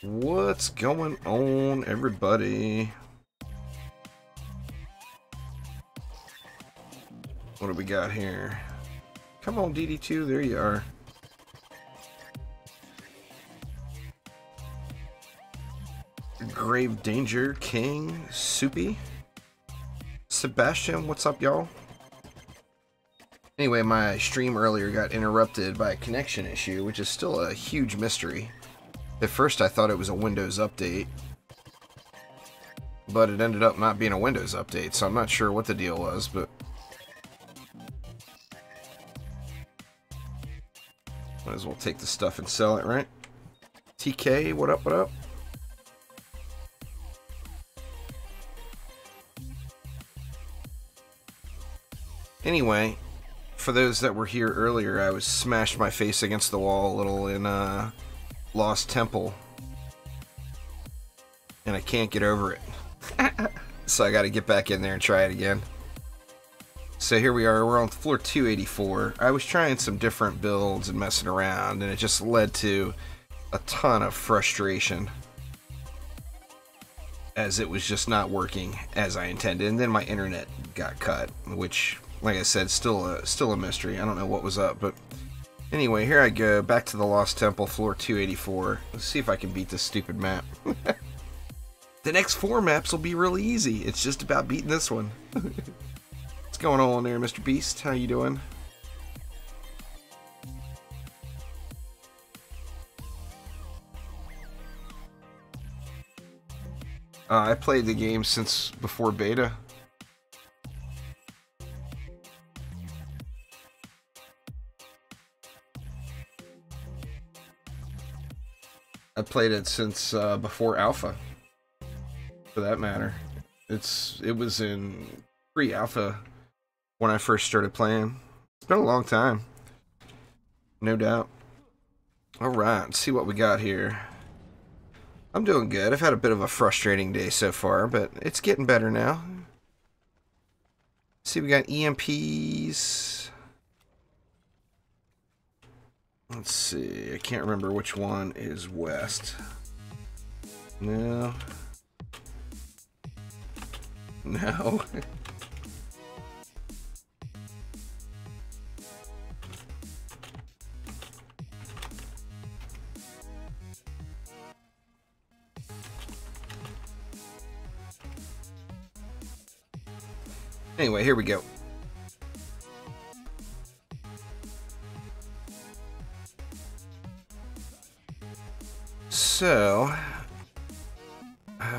What's going on, everybody? What do we got here? Come on, DD2, there you are. Grave Danger King, Soupy. Sebastian, what's up, y'all? Anyway, my stream earlier got interrupted by a connection issue, which is still a huge mystery. At first I thought it was a Windows update, but it ended up not being a Windows update, so I'm not sure what the deal was, but might as well take the stuff and sell it, right? TK, what up, what up? Anyway, for those that were here earlier, I was smashed my face against the wall a little in Lost Temple, and I can't get over it. So I gotta get back in there and try it again. So here we are, we're on floor 284. I was trying some different builds and messing around, and it just led to a ton of frustration, as it was just not working as I intended. And then my internet got cut, which, like I said, still a mystery. I don't know what was up, but anyway, here I go, back to the Lost Temple, floor 284. Let's see if I can beat this stupid map. The next 4 maps will be really easy. It's just about beating this one. What's going on there, Mr. Beast? How you doing? I played the game since before beta. I played it since before alpha, for that matter. It was in pre-alpha when I first started playing. It's been a long time, no doubt. Alright, let's see what we got here. I'm doing good. I've had a bit of a frustrating day so far, but it's getting better now. Let's see, we got EMPs. Let's see, I can't remember which one is west. No. No. Anyway, here we go. So,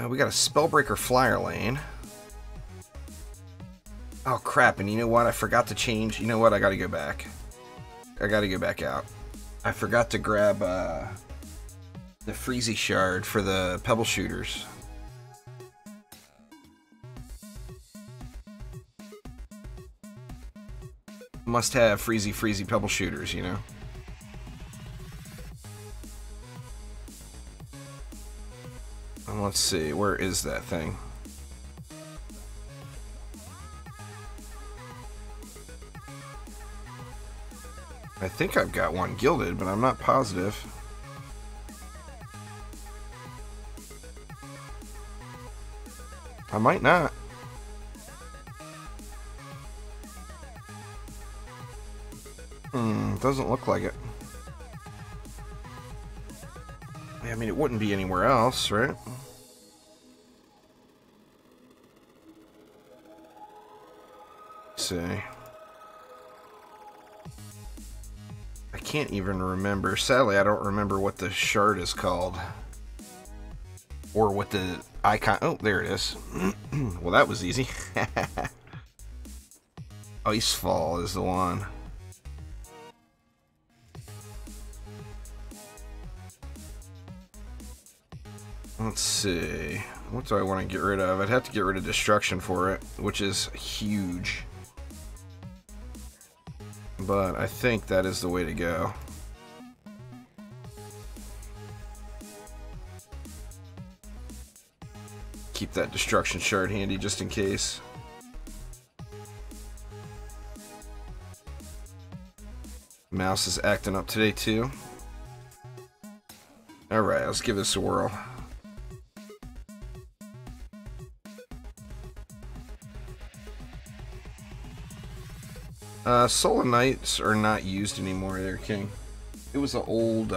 we got a Spellbreaker Flyer Lane. Oh crap, and you know what? I forgot to change. You know what? I gotta go back. I gotta go back out. I forgot to grab the Freezy Shard for the Pebble Shooters. Must have Freezy Pebble Shooters, you know? And let's see, where is that thing? I think I've got one gilded, but I'm not positive. I might not. Doesn't look like it. I mean, it wouldn't be anywhere else, right? Let's see. I can't even remember. Sadly, I don't remember what the shard is called. Or what the icon... Oh, there it is. Well, that was easy. Icefall is the one. Let's see. What do I want to get rid of? I'd have to get rid of destruction for it, which is huge. But I think that is the way to go. Keep that destruction shard handy just in case. Mouse is acting up today too. Alright, let's give this a whirl. Solar Knights are not used anymore there, King. It was an old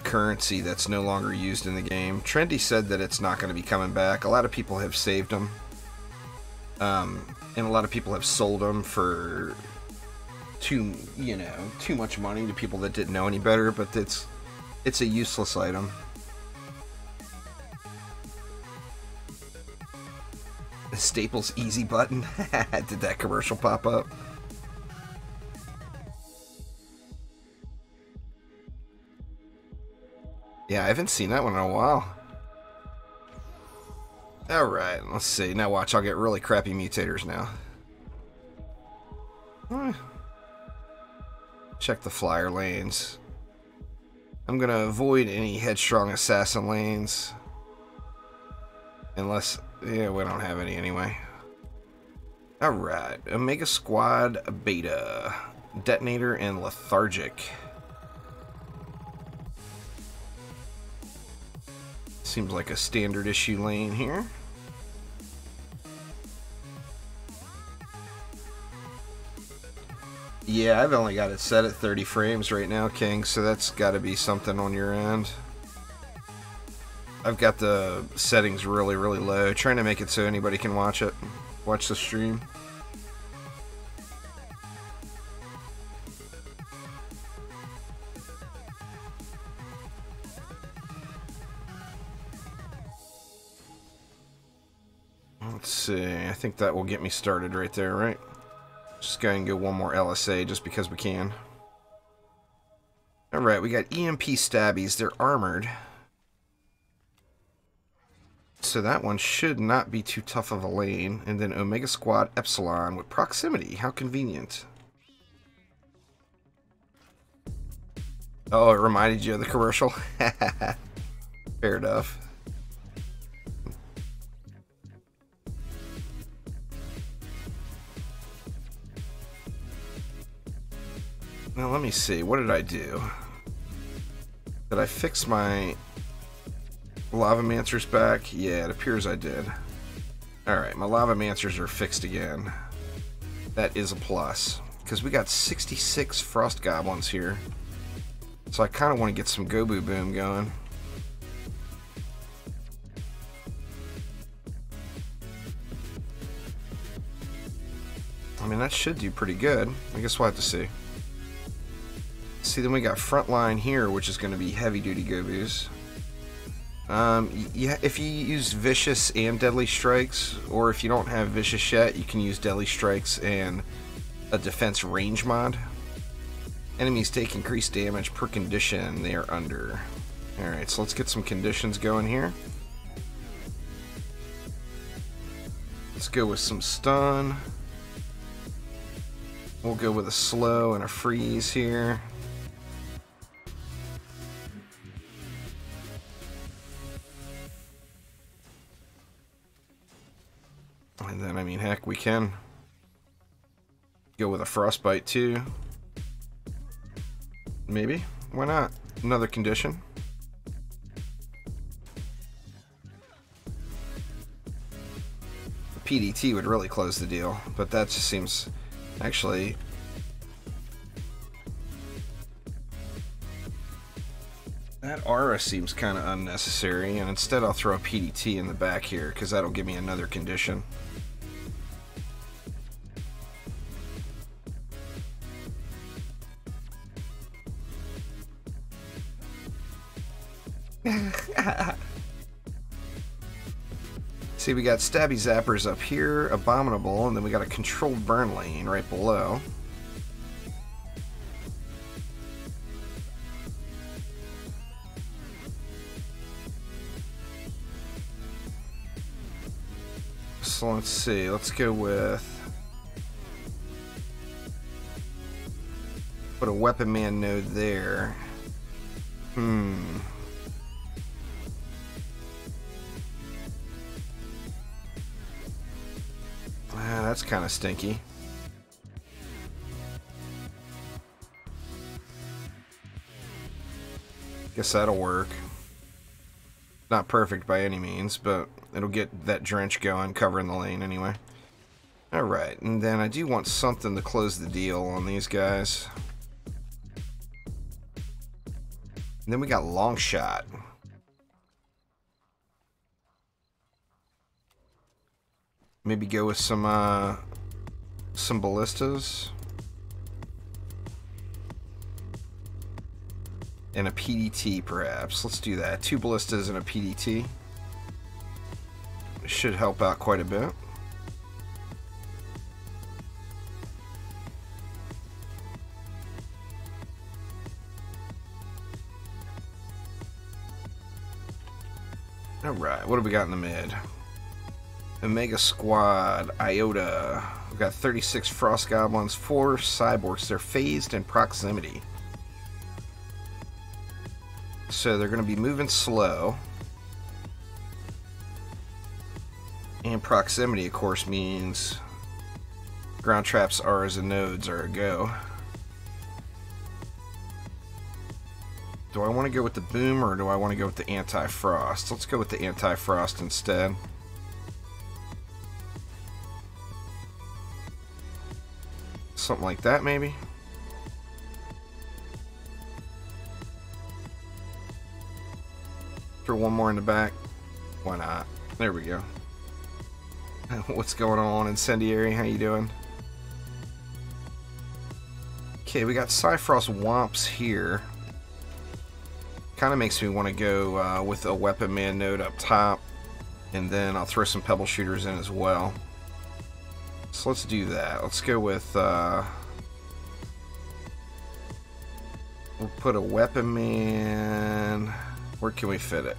currency that's no longer used in the game. Trendy said that it's not going to be coming back. A lot of people have saved them. And a lot of people have sold them for too much money to people that didn't know any better, but it's a useless item. The Staples easy button. Did that commercial pop up? Yeah, I haven't seen that one in a while. Alright, let's see. Now watch, I'll get really crappy mutators now. Check the flyer lanes. I'm gonna avoid any headstrong assassin lanes. Unless, yeah, we don't have any anyway. Alright, Omega Squad Beta. Detonator and Lethargic. Seems like a standard issue lane here. Yeah, I've only got it set at 30 frames right now, King, so that's got to be something on your end. I've got the settings really, really low, trying to make it so anybody can watch the stream. Let's see, I think that will get me started right there, right? Just go and go one more LSA just because we can. Alright, we got EMP stabbies. They're armored. So that one should not be too tough of a lane. And then Omega Squad Epsilon with proximity. How convenient. Oh, it reminded you of the commercial? Fair enough. Now let me see, what did I do? Did I fix my Lavamancers back? Yeah, it appears I did. Alright, my Lavamancers are fixed again. That is a plus. Because we got 66 Frost Goblins here. So I kind of want to get some Gobu Boom going. I mean, that should do pretty good. I guess we'll have to see. See, then we got Frontline here, which is going to be heavy-duty Gobus. Yeah, if you use Vicious and Deadly Strikes, or if you don't have Vicious yet, you can use Deadly Strikes and a Defense Range mod. Enemies take increased damage per condition they are under. Alright, so let's get some conditions going here. Let's go with some stun. We'll go with a slow and a freeze here. And then, I mean, heck, we can go with a frostbite too. Maybe. Why not? Another condition. The PDT would really close the deal, but that just seems... Actually... That aura seems kind of unnecessary, and instead I'll throw a PDT in the back here, because that'll give me another condition. See, we got Stabby Zappers up here, Abominable, and then we got a controlled burn lane right below. So let's see, let's go with... Put a Weapon Man node there. That's kind of stinky. Guess that'll work. Not perfect by any means, but it'll get that drench going, covering the lane anyway. Alright, and then I do want something to close the deal on these guys. And then we got long shot. Maybe go with some ballistas. And a PDT, perhaps. Let's do that. 2 ballistas and a PDT. Should help out quite a bit. Alright, what do we got in the mid? Omega Squad, Iota. We've got 36 Frost Goblins, 4 Cyborgs. They're phased in proximity. So they're going to be moving slow. And proximity, of course, means ground traps are as a nodes are a go. Do I want to go with the boom or do I want to go with the anti-frost? Let's go with the anti-frost instead. Something like that, maybe. Throw one more in the back. Why not? There we go. What's going on, Incendiary? How you doing? Okay, we got Cyfrost Womps here. Kind of makes me want to go with a Weapon Man node up top. And then I'll throw some Pebble Shooters in as well. So let's do that. Let's go with... we'll put a Weapon Man... Where can we fit it?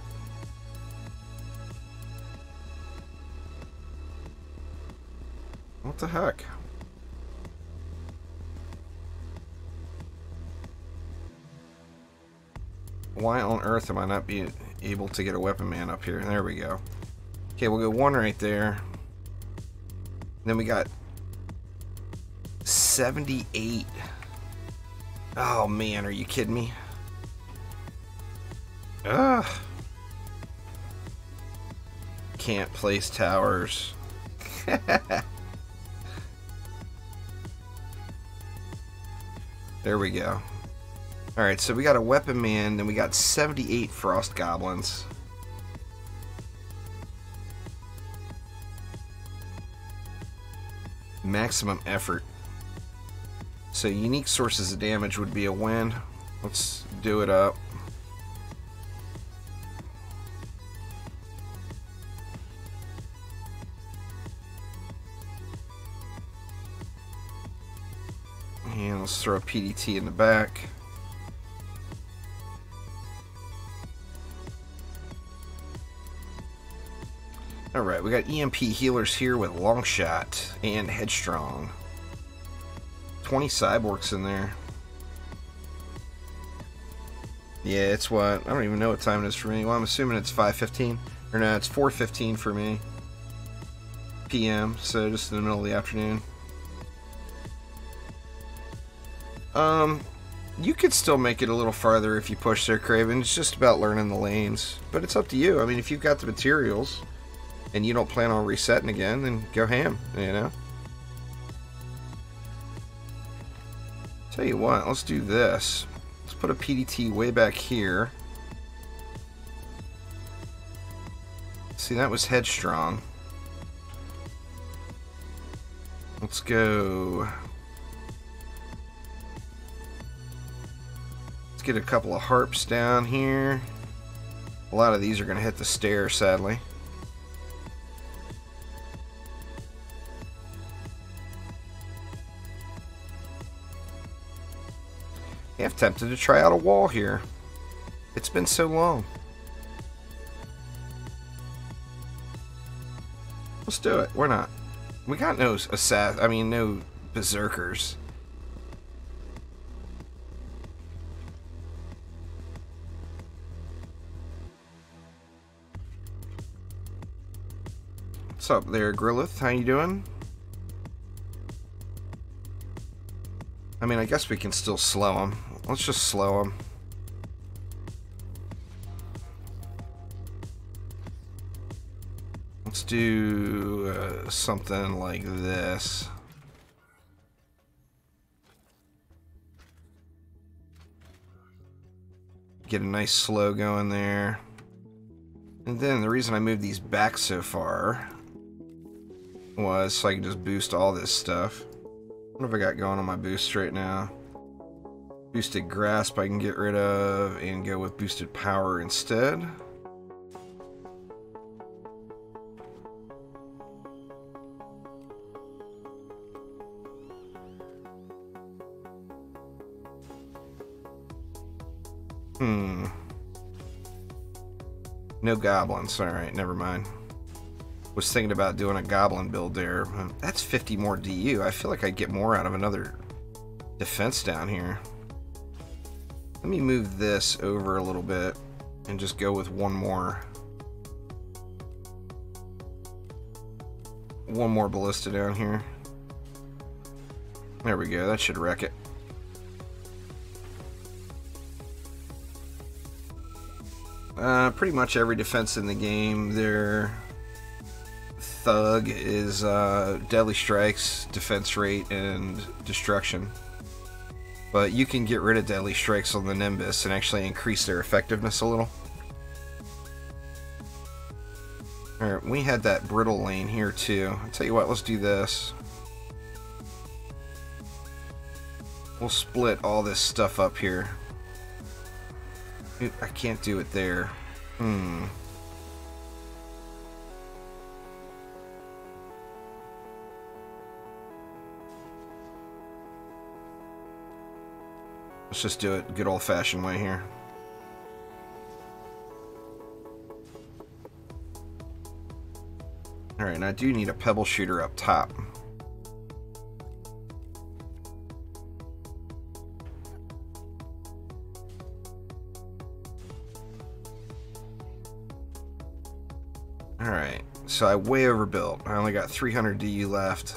What the heck? Why on earth am I not being able to get a Weapon Man up here? There we go. Okay, we'll go 1 right there. Then we got 78. Oh man, are you kidding me? Ugh. Can't place towers. There we go. Alright, so we got a Weapon Man, then we got 78 Frost Goblins. Maximum effort. So unique sources of damage would be a win. Let's do it up. And let's throw a PDT in the back. Alright, we got EMP healers here with Longshot and Headstrong. 20 Cyborgs in there. Yeah, it's what? I don't even know what time it is for me. Well, I'm assuming it's 5:15. Or no, it's 4:15 for me. PM, so just in the middle of the afternoon. You could still make it a little farther if you push there, Craven. It's just about learning the lanes. But it's up to you. I mean, if you've got the materials and you don't plan on resetting again, then go ham, you know? Tell you what, let's do this. Let's put a PDT way back here. See, that was Headstrong. Let's go... Get a couple of harps down here. A lot of these are going to hit the stair, sadly. I'm tempted to try out a wall here. It's been so long. Let's do it. We're not. We got no no berserkers. What's up there, Grillith? How you doing? I mean, I guess we can still slow him. Let's just slow him. Let's do something like this. Get a nice slow going there. And then the reason I moved these back so far was so I can just boost all this stuff. What have I got going on my boost right now? Boosted grasp I can get rid of and go with boosted power instead. No goblins. Alright, never mind. Was thinking about doing a goblin build there. That's 50 more DU. I feel like I'd get more out of another defense down here. Let me move this over a little bit and just go with one more ballista down here. There we go. That should wreck it. Pretty much every defense in the game, their thug is deadly strikes, defense rate, and destruction. But you can get rid of deadly strikes on the Nimbus and actually increase their effectiveness a little. Alright, we had that brittle lane here too. I'll tell you what, let's do this. We'll split all this stuff up here. I can't do it there. Let's just do it good old-fashioned way here. Alright, and I do need a pebble shooter up top. Alright, so I way overbuilt. I only got 300 DU left,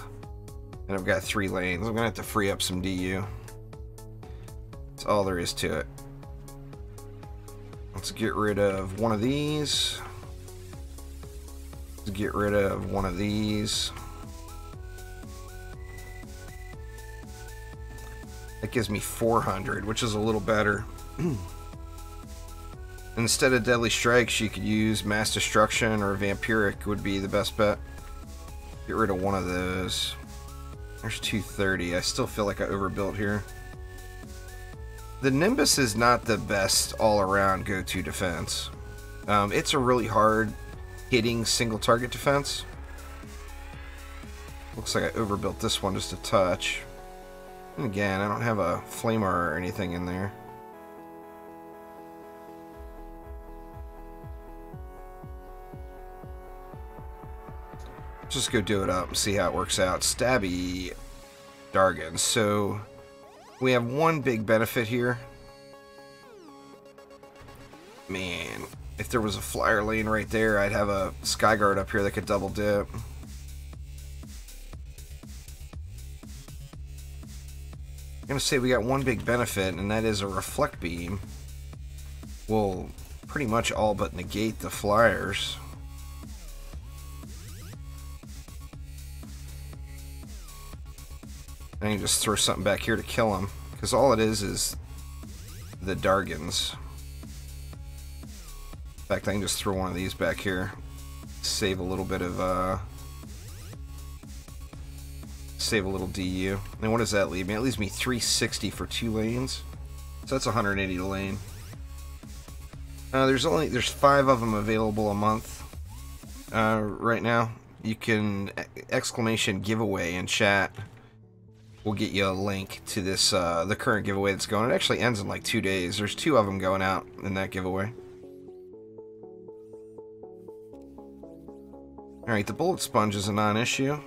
and I've got 3 lanes. I'm gonna have to free up some DU. That's all there is to it. Let's get rid of one of these. Let's get rid of one of these. That gives me 400, which is a little better. Instead of deadly strikes, you could use mass destruction, or vampiric would be the best bet. Get rid of one of those. There's 230. I still feel like I overbuilt here. The Nimbus is not the best all-around go-to defense. It's a really hard hitting single target defense. Looks like I overbuilt this one just a touch. And again, I don't have a flamer or anything in there. Just go do it up and see how it works out. Stabby Dargan. So we have one big benefit here. Man, if there was a flyer lane right there, I'd have a Skyguard up here that could double dip. I'm gonna say we got one big benefit, and that is a reflect beam will pretty much all but negate the flyers. I can just throw something back here to kill him, because all it is the Dargans. In fact, I can just throw one of these back here, save a little bit of save a little DU. And what does that leave me? It leaves me 360 for 2 lanes, so that's 180 to lane. There's 5 of them available a month right now. You can exclamation giveaway in chat. We'll get you a link to this, the current giveaway that's going. It actually ends in like 2 days. There's 2 of them going out in that giveaway. Alright, the bullet sponge is a non-issue.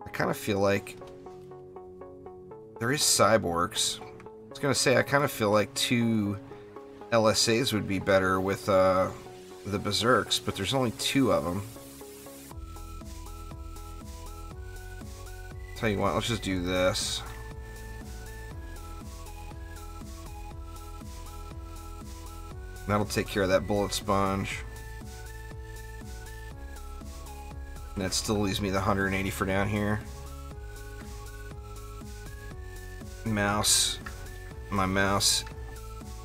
I kind of feel like there is cyborgs. I was gonna say, I kind of feel like 2 LSAs would be better with the berserks, but there's only 2 of them. Tell you what, let's just do this. That'll take care of that bullet sponge. And that still leaves me the 180 for down here. Mouse. My mouse.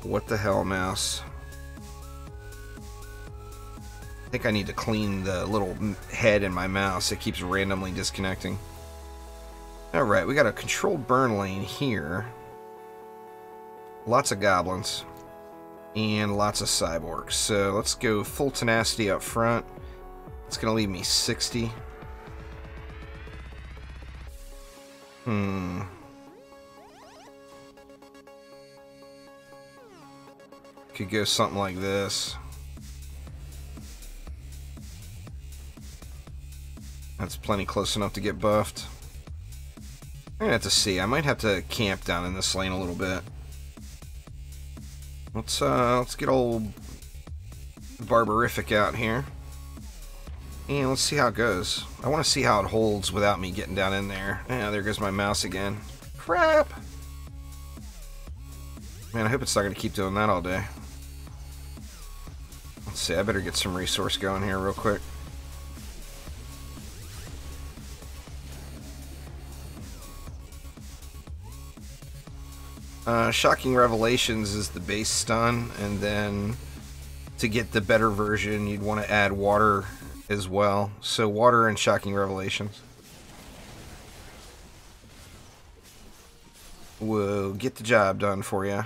What the hell, mouse? I think I need to clean the little head in my mouse. It keeps randomly disconnecting. Alright, we got a controlled burn lane here. Lots of goblins. And lots of cyborgs. So let's go full tenacity up front. It's going to leave me 60. Could go something like this. That's plenty close enough to get buffed. I'm gonna have to see. I might have to camp down in this lane a little bit. Let's get old Barbarific out here. And let's see how it goes. I want to see how it holds without me getting down in there. Yeah, there goes my mouse again. Crap! Man, I hope it's not going to keep doing that all day. Let's see, I better get some resource going here real quick. Shocking Revelations is the base stun, and then to get the better version, you'd want to add water as well. So water and Shocking Revelations will get the job done for you.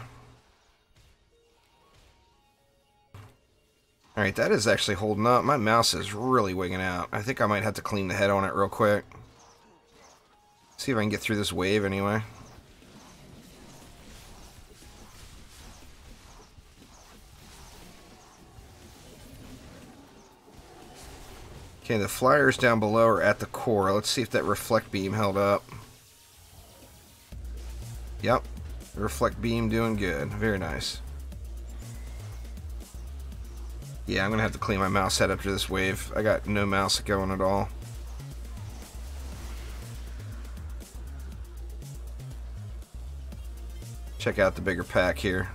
Alright, that is actually holding up. My mouse is really wigging out. I think I might have to clean the head on it real quick. See if I can get through this wave anyway. Okay, the flyers down below are at the core. Let's see if that reflect beam held up. Yep, reflect beam doing good. Very nice. Yeah, I'm gonna have to clean my mouse head after this wave. I got no mouse going at all. Check out the bigger pack here.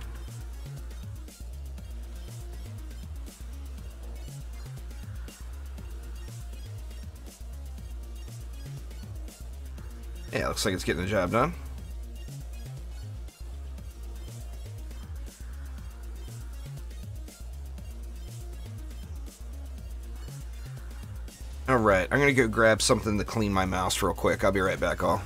Yeah, looks like it's getting the job done. Alright, I'm gonna go grab something to clean my mouse real quick. I'll be right back, all.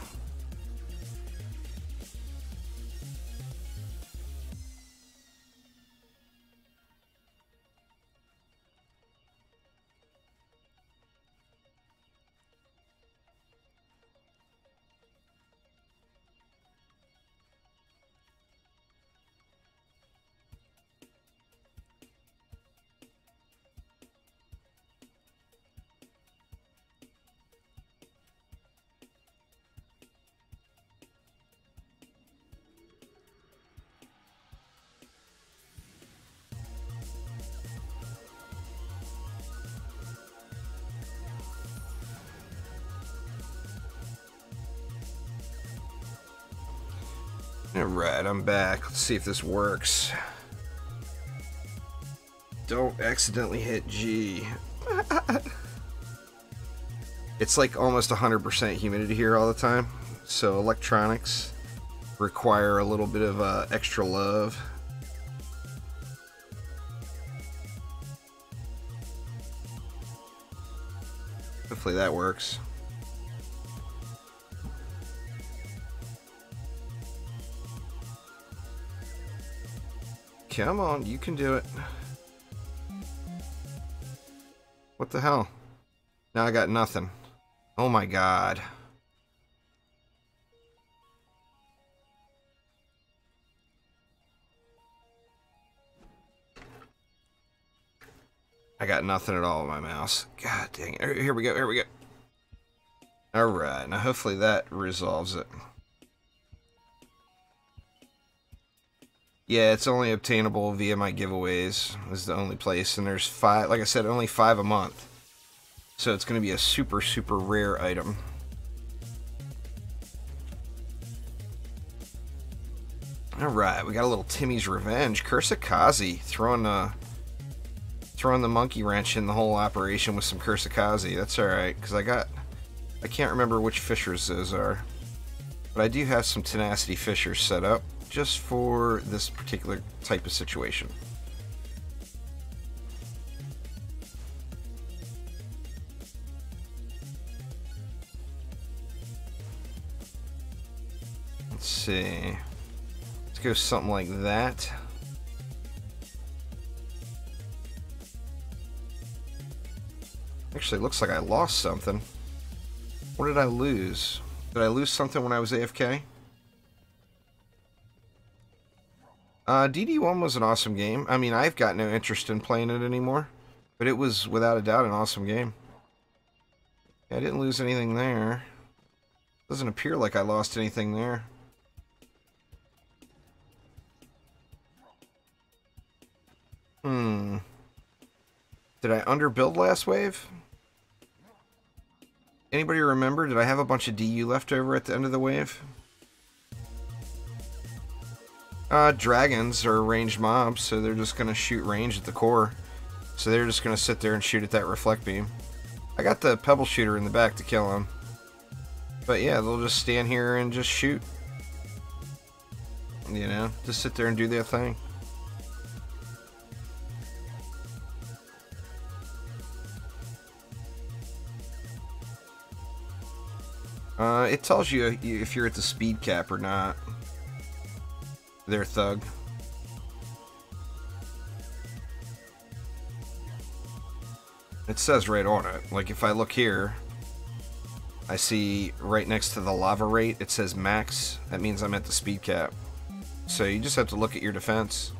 Alright, I'm back. Let's see if this works. Don't accidentally hit G. It's like almost 100% humidity here all the time, so electronics require a little bit of extra love. Hopefully that works. Come on, you can do it. What the hell? Now I got nothing. Oh my god. I got nothing at all with my mouse. God dang it. Here we go, here we go. Alright, now hopefully that resolves it. Yeah, it's only obtainable via my giveaways. This is the only place, and there's 5, like I said, only 5 a month. So it's going to be a super, super rare item. Alright, we got a little Timmy's Revenge. Curse of Kazi throwing throwing the monkey wrench in the whole operation with some Kursakazi. That's alright, because I can't remember which fissures those are. But I do have some tenacity fissures set up just for this particular type of situation. Let's see. Let's go something like that. Actually, it looks like I lost something. What did I lose? Did I lose something when I was AFK? DD1 was an awesome game. I mean, I've got no interest in playing it anymore, but it was without a doubt an awesome game. I didn't lose anything there. Doesn't appear like I lost anything there. Did I underbuild last wave? Anybody remember? Did I have a bunch of DU left over at the end of the wave? Dragons are ranged mobs, so they're just going to shoot range at the core. So they're just going to sit there and shoot at that reflect beam. I got the pebble shooter in the back to kill him. But yeah, they'll just stand here and just shoot. You know, just sit there and do their thing. It tells you if you're at the speed cap or not. Their thug. It says right on it. Like if I look here, I see right next to the lava rate, it says max. That means I'm at the speed cap. So you just have to look at your defense.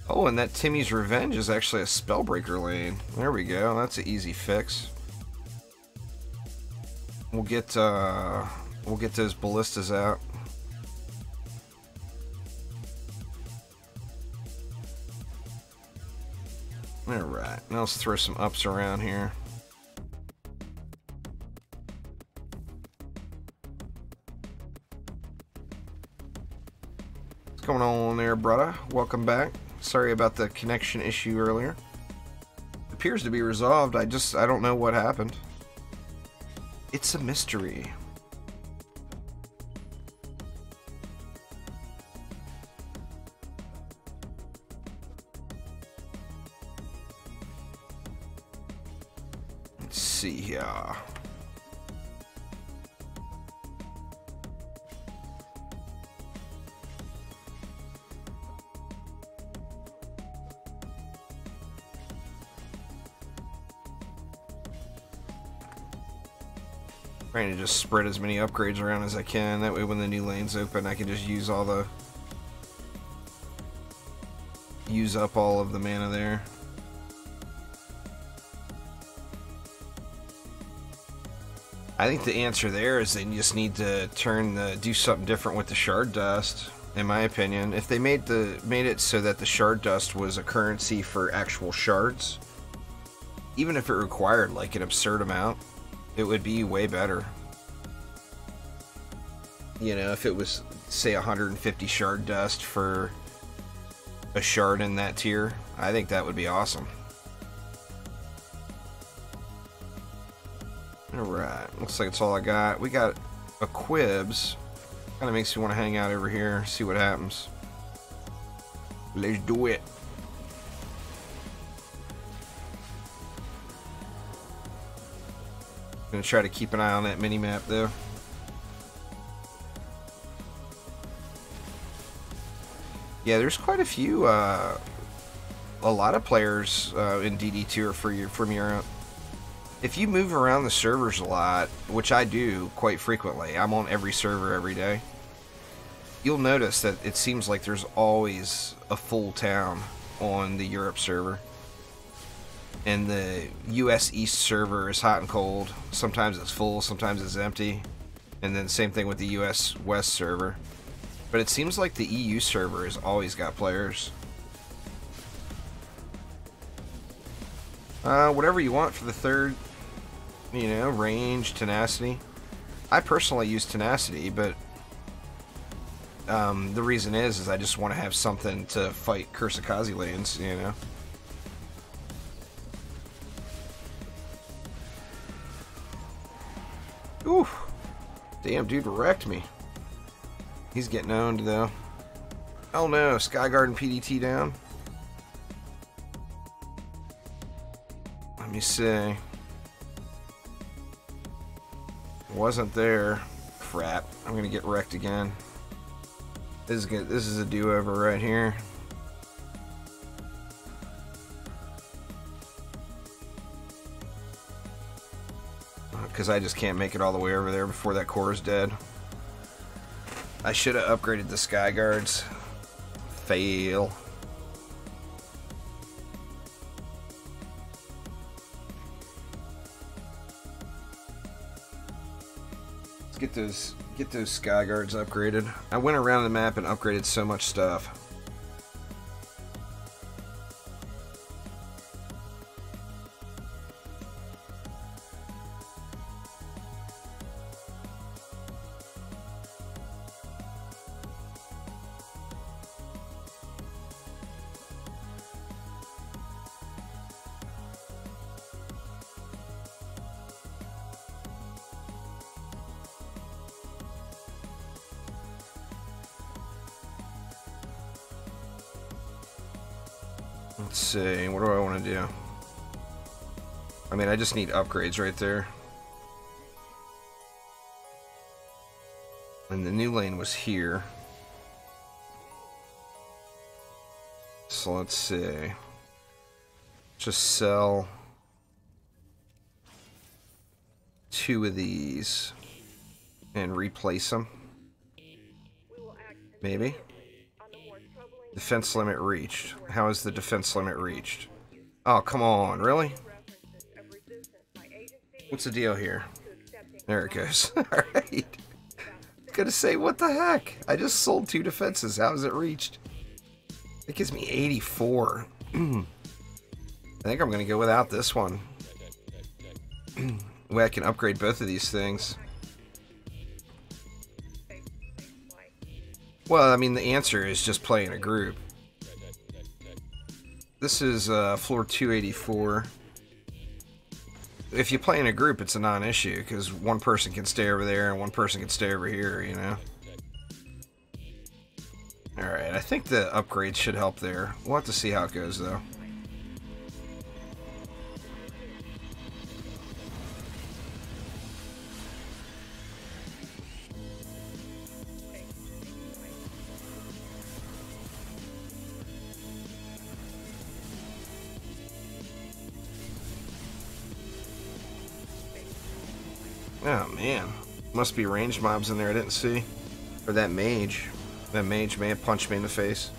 Oh, and that Timmy's Revenge is actually a Spellbreaker lane. There we go. That's an easy fix. We'll get those ballistas out. Alright, now let's throw some ups around here. What's going on there, brother? Welcome back. Sorry about the connection issue earlier. It appears to be resolved. I don't know what happened. It's a mystery. Let's see here. Trying to just spread as many upgrades around as I can. That way when the new lanes open, I can just use up all of the mana there. I think the answer there is they just need to do something different with the shard dust, in my opinion. If they made it so that the shard dust was a currency for actual shards, even if it required like an absurd amount, it would be way better. You know, if it was, say, 150 shard dust for a shard in that tier, I think that would be awesome. Alright, looks like it's all I got. We got a Quibs. Kind of makes me want to hang out over here, see what happens. Let's do it. Gonna try to keep an eye on that mini-map though. Yeah, there's quite a few, a lot of players in DD2 are from Europe. If you move around the servers a lot, which I do quite frequently, I'm on every server every day, you'll notice that it seems like there's always a full town on the Europe server. And the US East server is hot and cold. Sometimes it's full, sometimes it's empty. And then same thing with the US West server. But it seems like the EU server has always got players. Whatever you want for the third, you know, range, tenacity. I personally use tenacity, but The reason is I just want to have something to fight Kursakazi lanes, you know. Oof. Damn, dude wrecked me. He's getting owned, though. Oh no, Skyguard and PDT down. Let me see. Wasn't there. Crap. I'm gonna get wrecked again. This is good. This is a do-over right here. Because I just can't make it all the way over there before that core is dead. I should have upgraded the Skyguards. Fail. Let's get those Skyguards upgraded. I went around the map and upgraded so much stuff. Let's see, what do I want to do? I mean, I just need upgrades right there. And the new lane was here. So let's see. Just sell 2 of these and replace them. Maybe. Defense limit reached. How is the defense limit reached? Oh, come on, really? What's the deal here? There it goes. Alright. Gonna say, what the heck? I just sold 2 defenses. How is it reached? It gives me 84. I think I'm gonna go without this one. Way I can upgrade both of these things. Well, I mean, the answer is just play in a group. This is floor 284. If you play in a group, it's a non-issue, because one person can stay over there and one person can stay over here, you know? Alright, I think the upgrades should help there. We'll have to see how it goes, though. Oh man, must be ranged mobs in there I didn't see. Or that mage. That mage may have punched me in the face.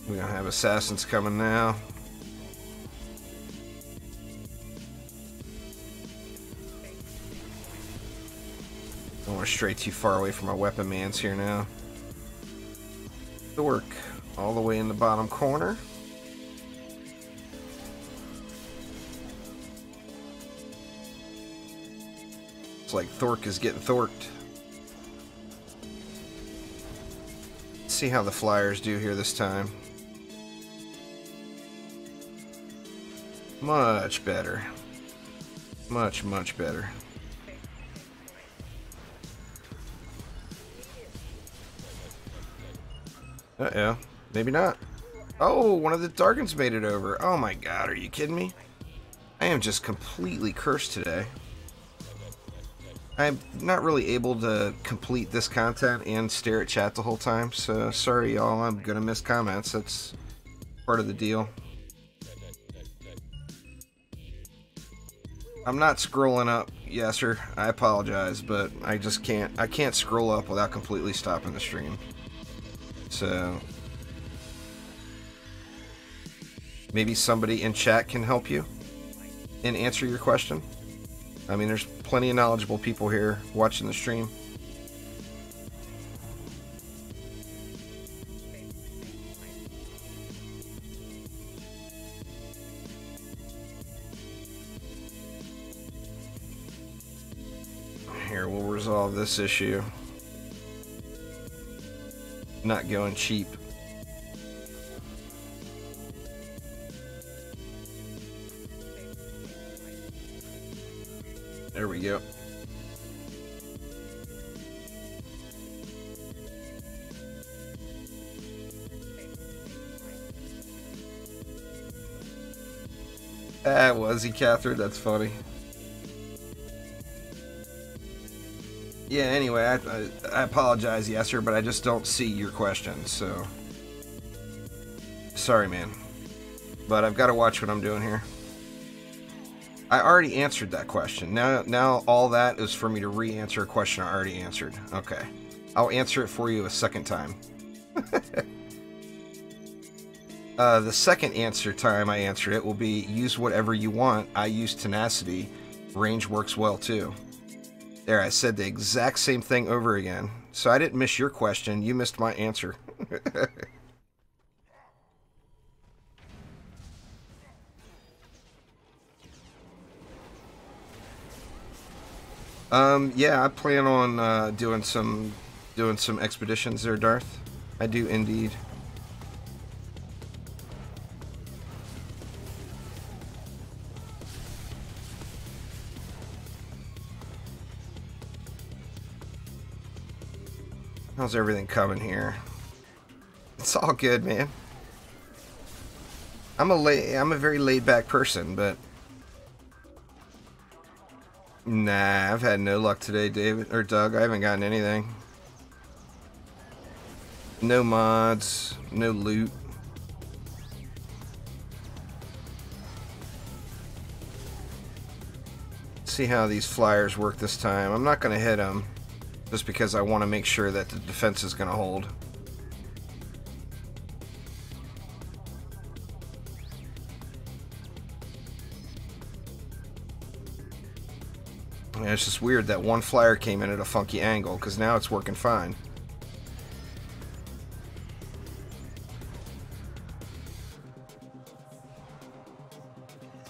We're gonna have assassins coming now. Don't want to stray too far away from our weapon mans here now. Thork, all the way in the bottom corner. It's like Thork is getting Thorked. Let's see how the Flyers do here this time. Much better. Much, much better. Uh-oh. Maybe not. Oh, one of the Dargans made it over. Oh my god, are you kidding me? I am just completely cursed today. I'm not really able to complete this content and stare at chat the whole time, so sorry y'all, I'm gonna miss comments. That's part of the deal. I'm not scrolling up, yes sir, I apologize, but I just can't, I can't scroll up without completely stopping the stream. So, maybe somebody in chat can help you and answer your question. I mean, there's plenty of knowledgeable people here watching the stream. resolve this issue. Not going cheap. There we go. Was he, Catherine? That's funny. Yeah, anyway, I apologize, Yesser, but I just don't see your question, so... Sorry, man. But I've got to watch what I'm doing here. I already answered that question. Now all that is for me to re-answer a question I already answered. Okay. I'll answer it for you a second time. The second answer time I answered it will be, use whatever you want. I use tenacity. Range works well too. There, I said the exact same thing over again. So I didn't miss your question, you missed my answer. Yeah, I plan on doing some expeditions there, Darth. I do indeed. How's everything coming here? It's all good, man. I'm a very laid-back person, but nah, I've had no luck today, David or Doug. I haven't gotten anything. No mods, no loot. See how these flyers work this time. I'm not going to hit them. Just because I want to make sure that the defense is going to hold. Yeah, it's just weird that one flyer came in at a funky angle, because now it's working fine.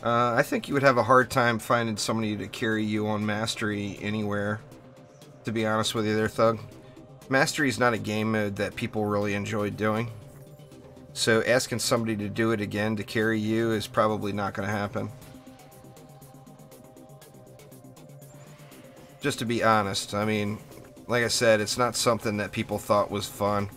I think you would have a hard time finding somebody to carry you on Mastery anywhere. To be honest with you there, Thug. Mastery is not a game mode that people really enjoy doing. So asking somebody to do it again to carry you is probably not going to happen. Just to be honest, I mean, like I said, it's not something that people thought was fun.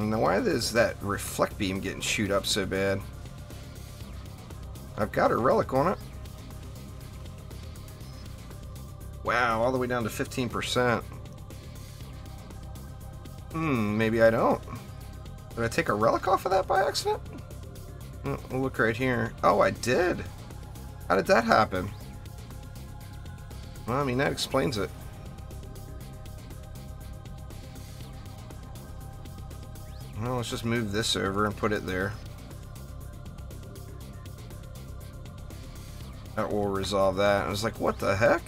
Now why is that reflect beam getting shoot up so bad? I've got a relic on it. Wow, all the way down to 15%. Maybe I don't. Did I take a relic off of that by accident? We'll look right here. Oh, I did. How did that happen? Well, I mean, that explains it. Well, let's just move this over and put it there. That will resolve that. I was like, what the heck?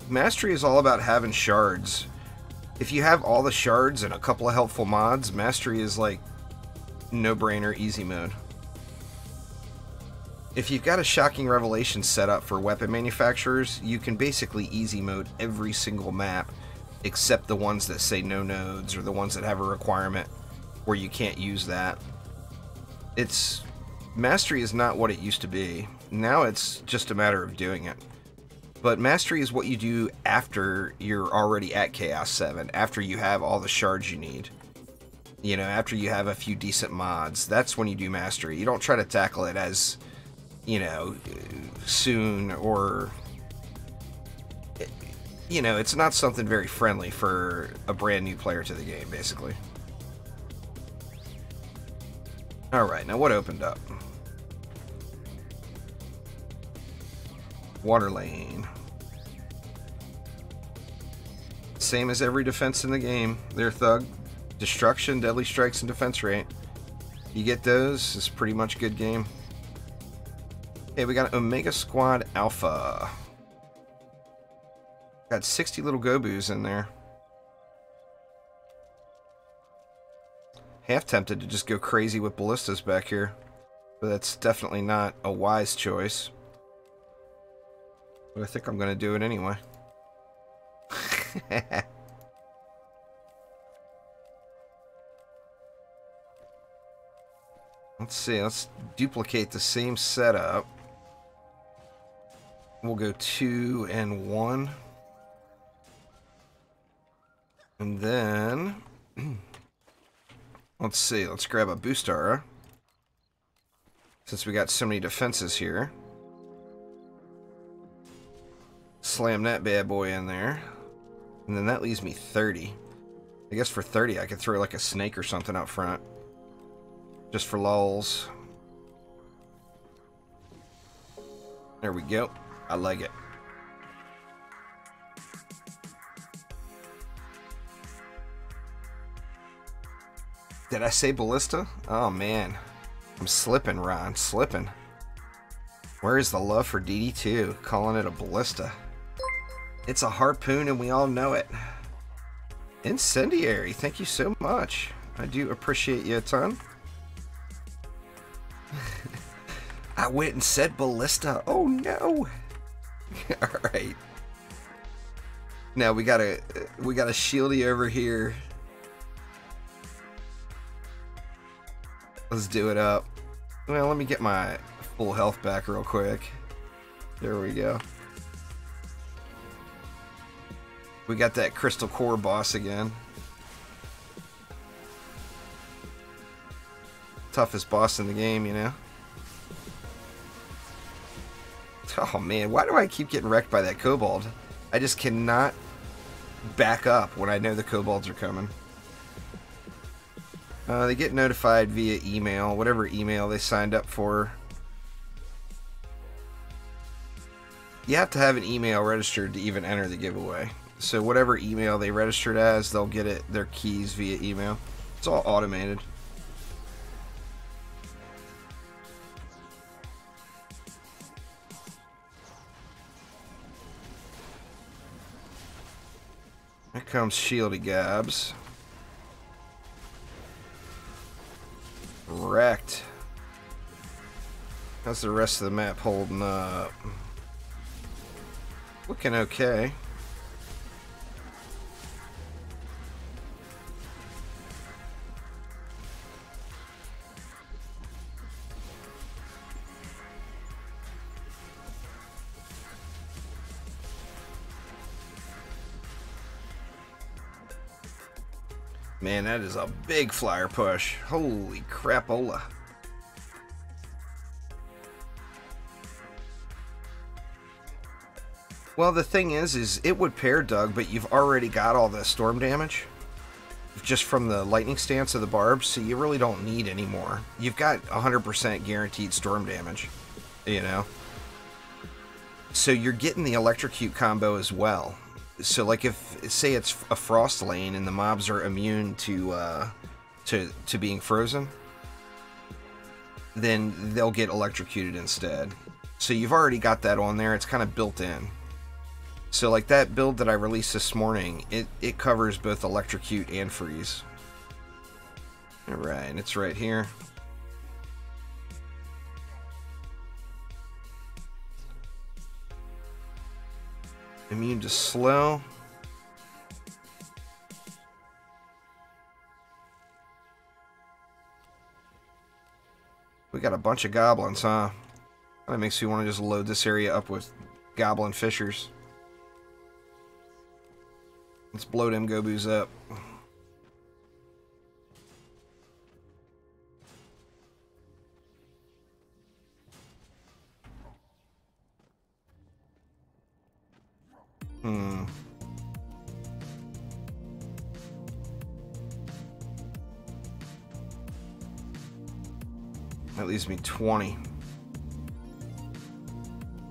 Mastery is all about having shards. If you have all the shards and a couple of helpful mods, Mastery is like no-brainer easy mode. If you've got a shocking revelation set up for weapon manufacturers, you can basically easy mode every single map except the ones that say no nodes or the ones that have a requirement where you can't use that. Mastery is not what it used to be. Now it's just a matter of doing it. But Mastery is what you do after you're already at Chaos 7, after you have all the shards you need. You know, after you have a few decent mods. That's when you do Mastery. You don't try to tackle it as, you know, soon, or, you know, it's not something very friendly for a brand new player to the game, basically. Alright, now what opened up? Water lane. Same as every defense in the game. There, Thug. Destruction, deadly strikes, and defense rate. You get those, it's pretty much good game. Hey, we got Omega Squad Alpha. Got 60 little Gobus in there. Half tempted to just go crazy with ballistas back here, but that's definitely not a wise choice. But I think I'm going to do it anyway. Let's see, let's duplicate the same setup. We'll go 2 and 1. And then, let's see, let's grab a Boostara. Since we got so many defenses here. Slam that bad boy in there. And then that leaves me 30. I guess for 30 I could throw like a snake or something out front. Just for lulz. There we go. I like it. Did I say ballista? Oh man. I'm slipping, Ron. Slipping. Where is the love for DD2? Calling it a ballista. It's a harpoon and we all know it. Incendiary. Thank you so much. I do appreciate you a ton. I went and said ballista. Oh no. Alright. Now we got a shieldy over here. Let's do it up. Well, let me get my full health back real quick. There we go. We got that crystal core boss again. Toughest boss in the game, you know. Oh man, why do I keep getting wrecked by that kobold? I just cannot back up when I know the kobolds are coming. They get notified via email, whatever email they signed up for. You have to have an email registered to even enter the giveaway. So whatever email they registered as, they'll get their keys via email. It's all automated. Here comes Shieldy Gabs. Wrecked. How's the rest of the map holding up? Looking okay. Man, that is a big flyer push. Holy crapola. Well, the thing is it would pair, Doug, but you've already got all the storm damage just from the lightning stance of the barbs, so you really don't need any more. You've got 100% guaranteed storm damage, you know? So you're getting the electrocute combo as well. So, like, if say it's a frost lane and the mobs are immune to being frozen, then they'll get electrocuted instead. So you've already got that on there. It's kind of built in. So, like that build that I released this morning, it covers both electrocute and freeze. All right, and it's right here. Immune to slow. We got a bunch of goblins, huh? That makes me want to just load this area up with goblin fishers. Let's blow them Gobus up. That leaves me 20.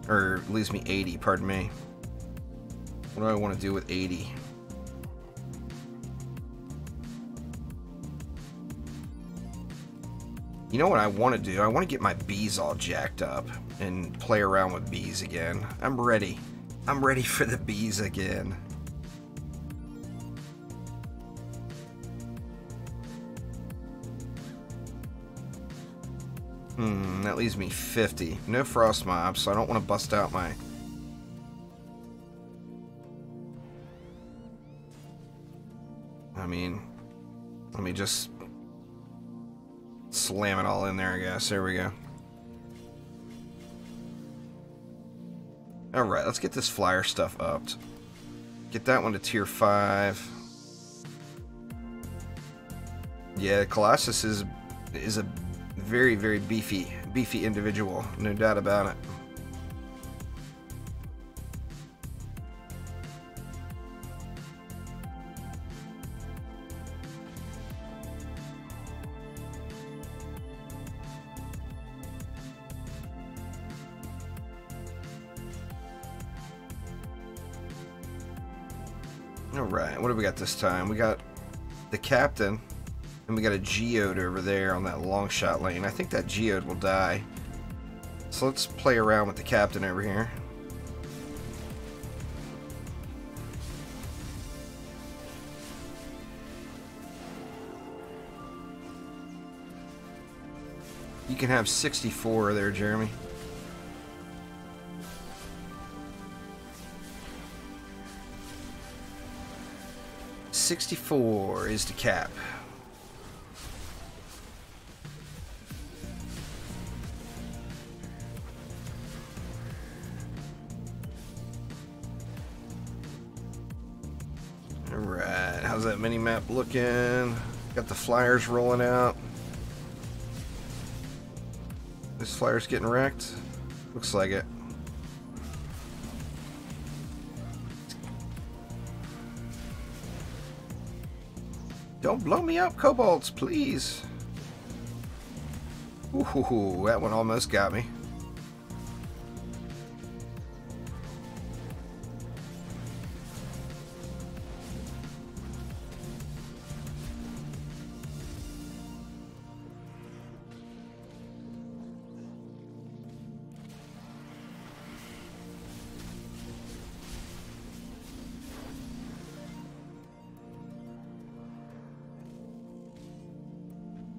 Or leaves me 80, pardon me. What do I want to do with 80? You know what I want to do? I want to get my bees all jacked up and play around with bees again. I'm ready. I'm ready for the bees again. That leaves me 50. No frost mobs, so I don't want to bust out my... I mean, let me just slam it all in there, I guess. There we go. Alright, let's get this flyer stuff upped. Get that one to tier 5. Yeah, Colossus is a very, very beefy individual, no doubt about it. Alright, what do we got this time? We got the captain, and we got a geode over there on that long shot lane. I think that geode will die. So let's play around with the captain over here. You can have 64 there, Jeremy. $64 is the cap. Alright, how's that mini map looking? Got the flyers rolling out. This flyer's getting wrecked. Looks like it. Don't blow me up, kobolds, please. Ooh, that one almost got me.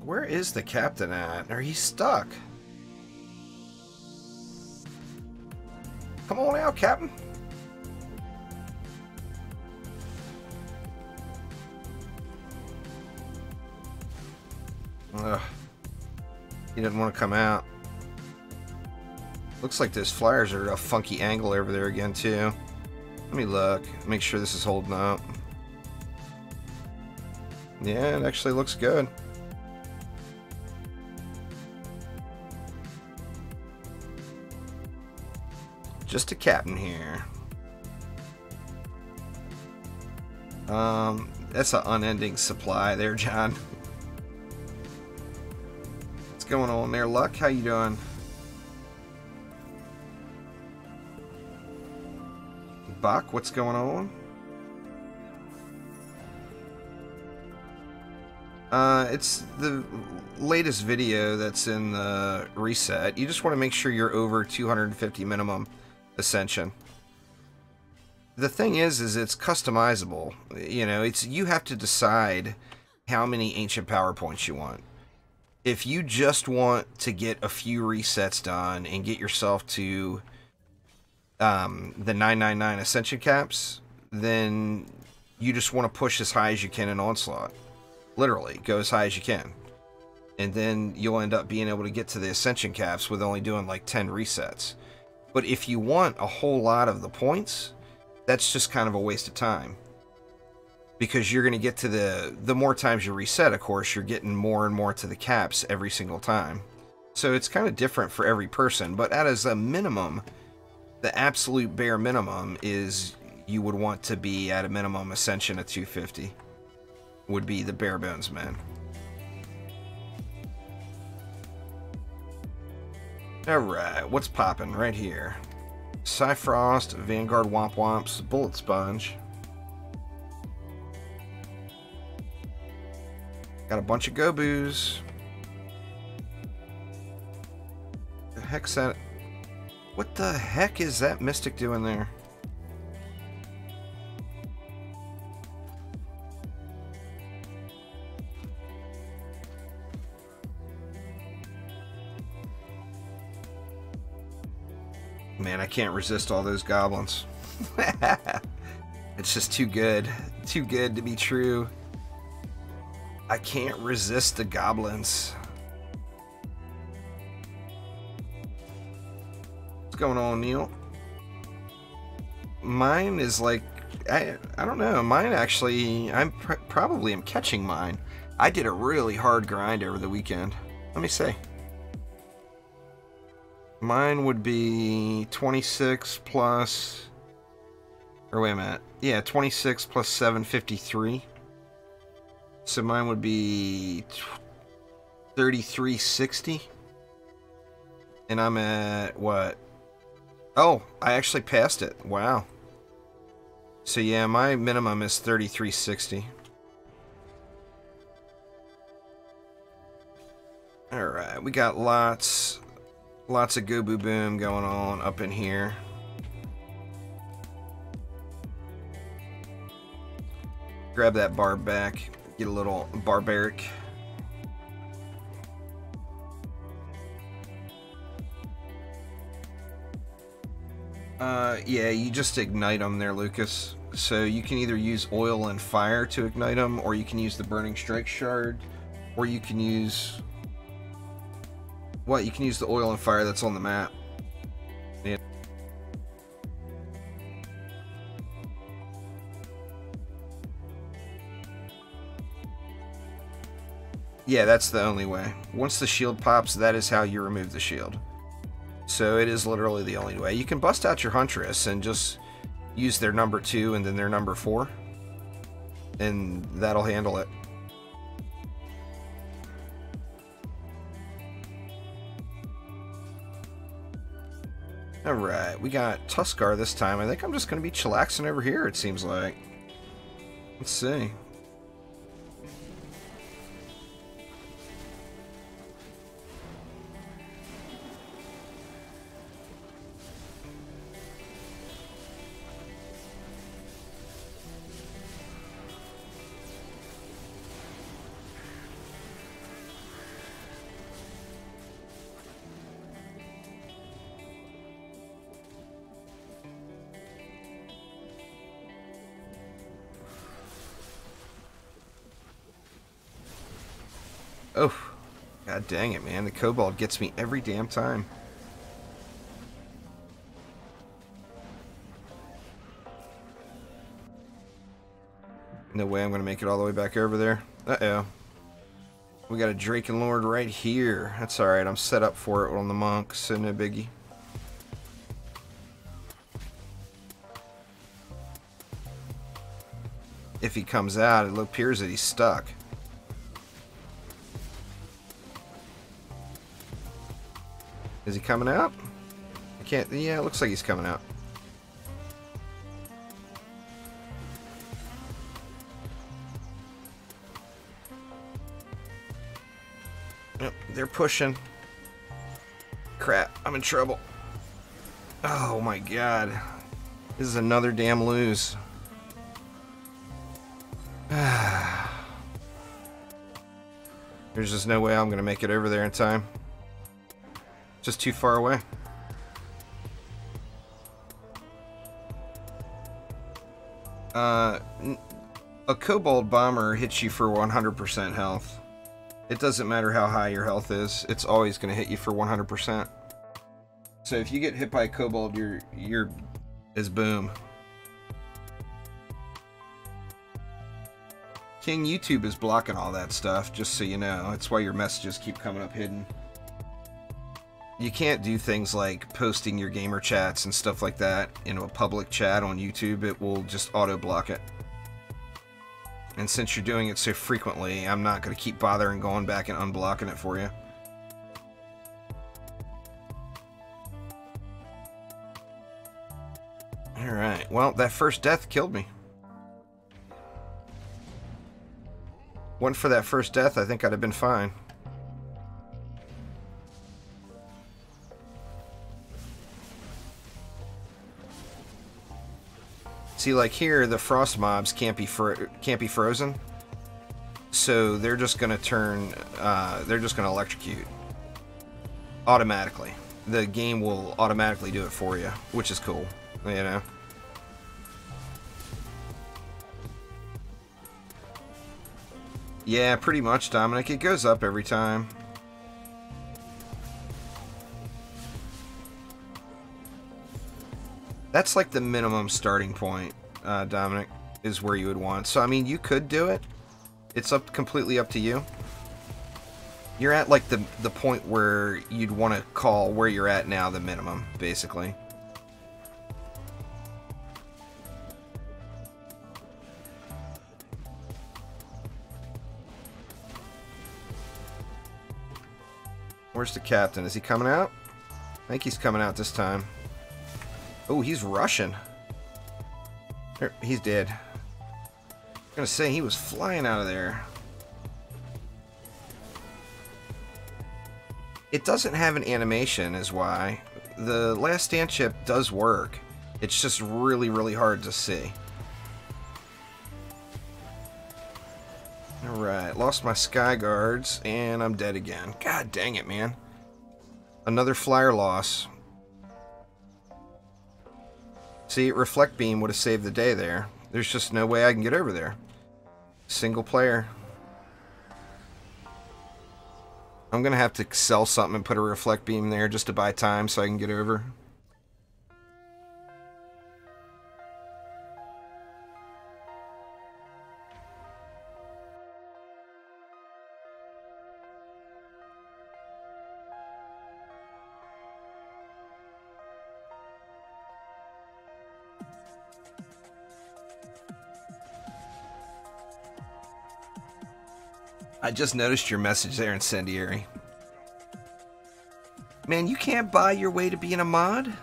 Where is the captain at? Or he's stuck. Come on out, Captain. Ugh. He didn't want to come out. Looks like those flyers are at a funky angle over there again, too. Let me look. Make sure this is holding up. Yeah, it actually looks good. Just a captain here. That's an unending supply there, John. What's going on there, Luck? How you doing? Bach, what's going on? It's the latest video that's in the reset. You just want to make sure you're over 250 minimum ascension. The thing is it's customizable. You know, you have to decide how many ancient power points you want. If you just want to get a few resets done and get yourself to the 999 ascension caps, then you just want to push as high as you can in Onslaught. Literally, go as high as you can. And then you'll end up being able to get to the ascension caps with only doing like 10 resets. But if you want a whole lot of the points, that's just kind of a waste of time. Because you're going to get to the more times you reset, of course, you're getting more and more to the caps every single time. So it's kind of different for every person. But as a minimum, the absolute bare minimum is you would want to be at a minimum ascension of 250. Would be the bare bones, man. Alright, what's popping right here? Cyfrost, Vanguard Womp Womps, Bullet Sponge. Got a bunch of Goboos. heck's that? What the heck is that mystic doing there? Man, I can't resist all those goblins. It's just too good. Too good to be true. I can't resist the goblins. What's going on, Neil? Mine is like, I don't know. Mine actually, probably am catching mine. I did a really hard grind over the weekend. Let me see. Mine would be 26 plus, or wait a minute. Yeah, 26 plus 753. So mine would be 3360. And I'm at what? Oh, I actually passed it. Wow. So yeah, my minimum is 3360. Alright, we got lots of go boo boom going on up in here. Grab that barb back. Get a little barbaric. Yeah, you just ignite them there, Lucas. So you can either use oil and fire to ignite them, or you can use the burning strike shard, or you can use... What? You can use the oil and fire that's on the map. Yeah. Yeah, that's the only way. Once the shield pops, that is how you remove the shield. So it is literally the only way. You can bust out your Huntress and just use their number 2 and then their number 4. And that'll handle it. Alright, we got Tuskar this time. I think I'm just going to be chillaxing over here, it seems like. Let's see. Oh, god dang it, man. The kobold gets me every damn time. No way I'm going to make it all the way back over there. Uh-oh. We got a Draken Lord right here. That's alright. I'm set up for it on the monk, so no biggie. If he comes out, it appears that he's stuck. Is he coming out? I can't... Yeah, it looks like he's coming out. Yep, they're pushing. Crap, I'm in trouble. Oh my god. This is another damn lose. There's just no way I'm gonna make it over there in time. Just too far away. A kobold bomber hits you for 100% health. It doesn't matter how high your health is, it's always going to hit you for 100%. So if you get hit by a kobold, you're is boom. King YouTube is blocking all that stuff, just so you know. That's why your messages keep coming up hidden. You can't do things like posting your gamer chats and stuff like that into a public chat on YouTube. It will just auto-block it. And since you're doing it so frequently, I'm not going to keep bothering going back and unblocking it for you. Alright, well, that first death killed me. Went for that first death, I think I'd have been fine. See, like here, the frost mobs can't be frozen, so they're just gonna turn. They're just gonna electrocute automatically. The game will automatically do it for you, which is cool, you know. Yeah, pretty much, Dominic. It goes up every time. That's like the minimum starting point, Dominic, is where you would want. So, I mean, you could do it. It's completely up to you. You're at, like, the point where you'd want to call where you're at now the minimum, basically. Where's the captain? Is he coming out? I think he's coming out this time. Oh, he's rushing. He's dead. I'm gonna say he was flying out of there. It doesn't have an animation, is why. The Last Stand ship does work. It's just really, really hard to see. Alright, lost my sky guards, and I'm dead again. God dang it, man. Another flyer loss. See, Reflect Beam would have saved the day there. There's just no way I can get over there. Single player. I'm gonna have to sell something and put a Reflect Beam there just to buy time so I can get over. I just noticed your message there, Incendiary. Man, you can't buy your way to being a mod?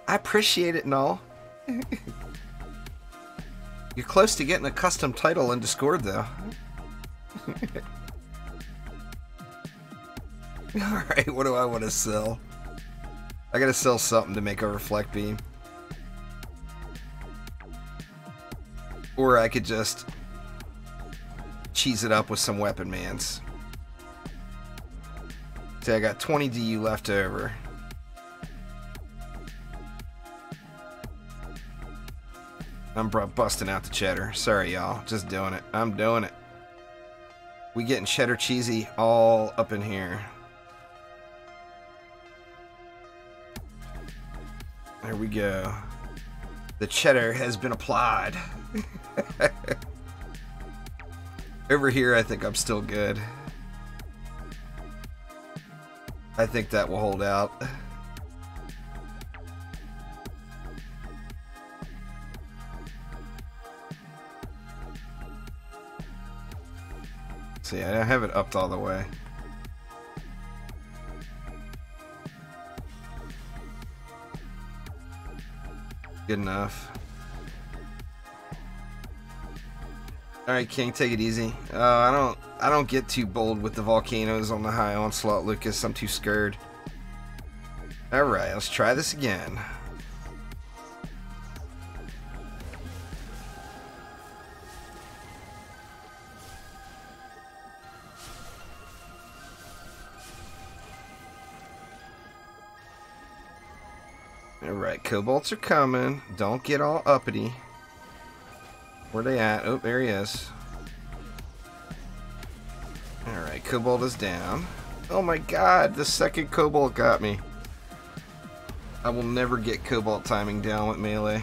I appreciate it and all. You're close to getting a custom title in Discord, though. Alright, what do I want to sell? I gotta sell something to make a Reflect Beam. Or I could just cheese it up with some weapon mans. See, I got 20 DU left over. I'm busting out the cheddar. Sorry, y'all. Just doing it. I'm doing it. We getting cheddar cheesy all up in here. There we go. The cheddar has been applied. Over here, I think I'm still good. I think that will hold out. See, I have it upped all the way. Good enough. Alright, King, take it easy. I don't get too bold with the volcanoes on the high Onslaught, Lucas. I'm too scared. Alright, let's try this again. Alright, kobolds are coming. Don't get all uppity. Where they at? Oh, there he is. Alright, kobold is down. Oh my god, the second kobold got me. I will never get kobold timing down with melee.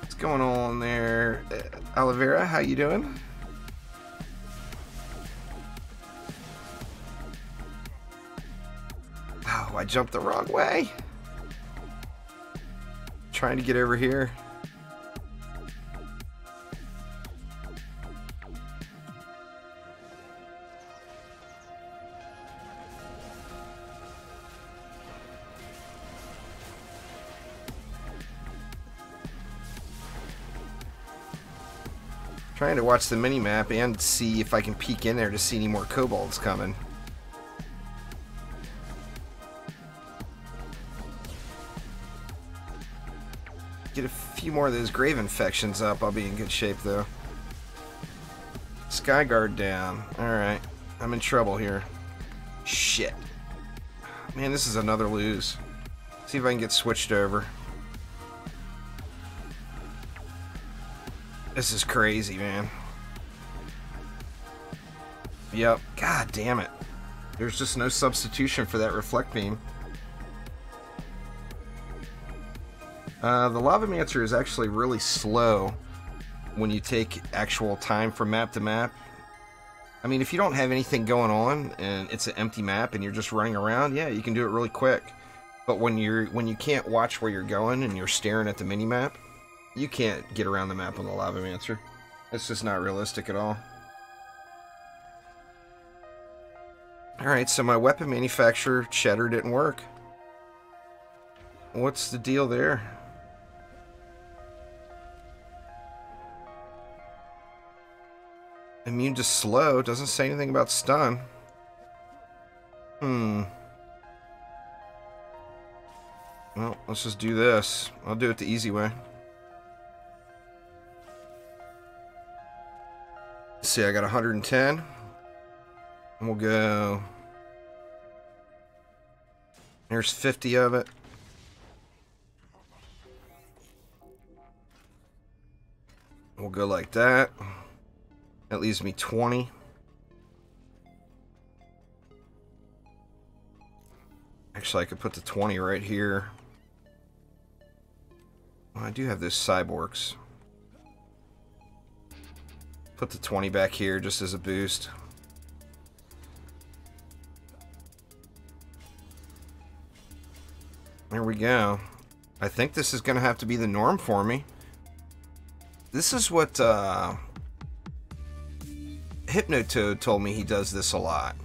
What's going on there? Oliveira, how you doing? Oh, I jumped the wrong way. Trying to get over here. Trying to watch the mini-map and see if I can peek in there to see any more kobolds coming. Get a few more of those grave infections up, I'll be in good shape, though. Skyguard down. Alright. I'm in trouble here. Shit. Man, this is another lose. See if I can get switched over. This is crazy, man. Yep. God damn it. There's just no substitution for that reflect beam. The Lavamancer is actually really slow when you take actual time from map to map. I mean, if you don't have anything going on and it's an empty map and you're just running around, yeah, you can do it really quick. But when you can't watch where you're going and you're staring at the mini map, you can't get around the map on the Lavamancer. It's just not realistic at all. Alright, so my weapon manufacturer cheddar didn't work. What's the deal there? Immune to slow, doesn't say anything about stun. Well, let's just do this. I'll do it the easy way. Let's see, I got 110. And we'll go... There's 50 of it. We'll go like that. That leaves me 20. Actually, I could put the 20 right here. Well, I do have those cyborgs. Put the 20 back here just as a boost. There we go. I think this is going to have to be the norm for me. This is what Hypnotoad told me he does this a lot.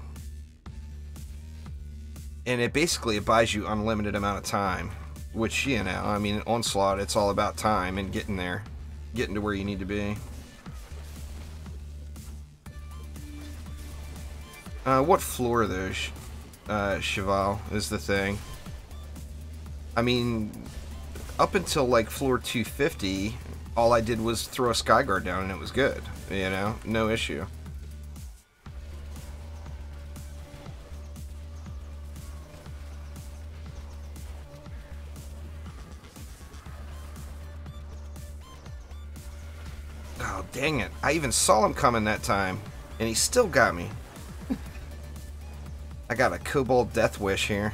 And it basically buys you unlimited amount of time. Which, you know, I mean, Onslaught, it's all about time and getting there. Getting to where you need to be. What floor though, Cheval, is the thing. I mean, up until like floor 250, all I did was throw a Skyguard down and it was good. You know, no issue. Oh, dang it. I even saw him coming that time, and he still got me. I got a Kobold Death Wish here.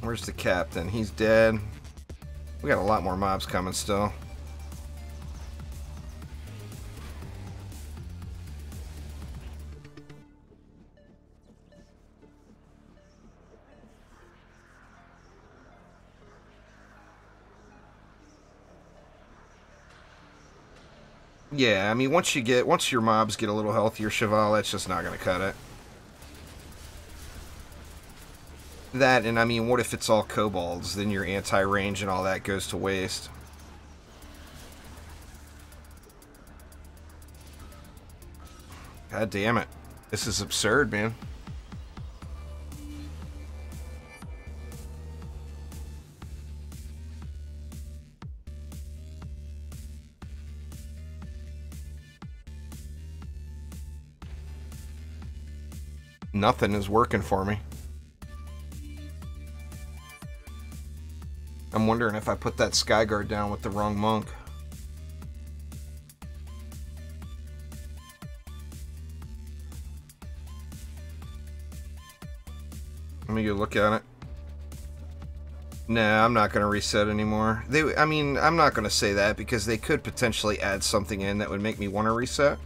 Where's the captain? He's dead. We got a lot more mobs coming still. Yeah, I mean, once your mobs get a little healthier, Cheval, that's just not gonna cut it. That, and I mean, what if it's all kobolds? Then your anti-range and all that goes to waste. God damn it. This is absurd, man. Nothing is working for me. I'm wondering if I put that Skyguard down with the wrong monk. Let me go look at it. Nah, I'm not going to reset anymore. I mean, I'm not going to say that because they could potentially add something in that would make me want to reset.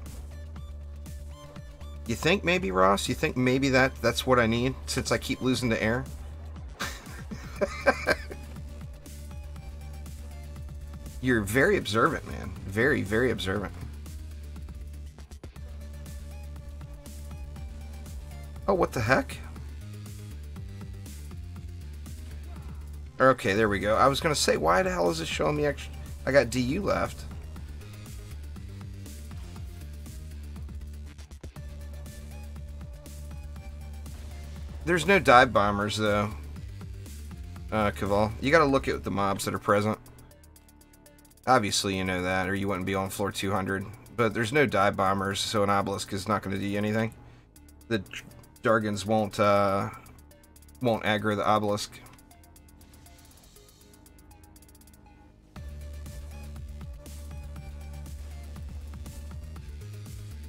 You think maybe, Ross? You think maybe that's what I need since I keep losing to air? You're very observant, man. Very, very observant. Oh, what the heck? Okay, there we go. I was gonna say, why the hell is it showing me extra? I got DU left. There's no dive bombers though. Caval, you gotta look at the mobs that are present. Obviously you know that, or you wouldn't be on floor 200. But there's no dive bombers, so an obelisk is not gonna do you anything. The Dargans won't aggro the obelisk.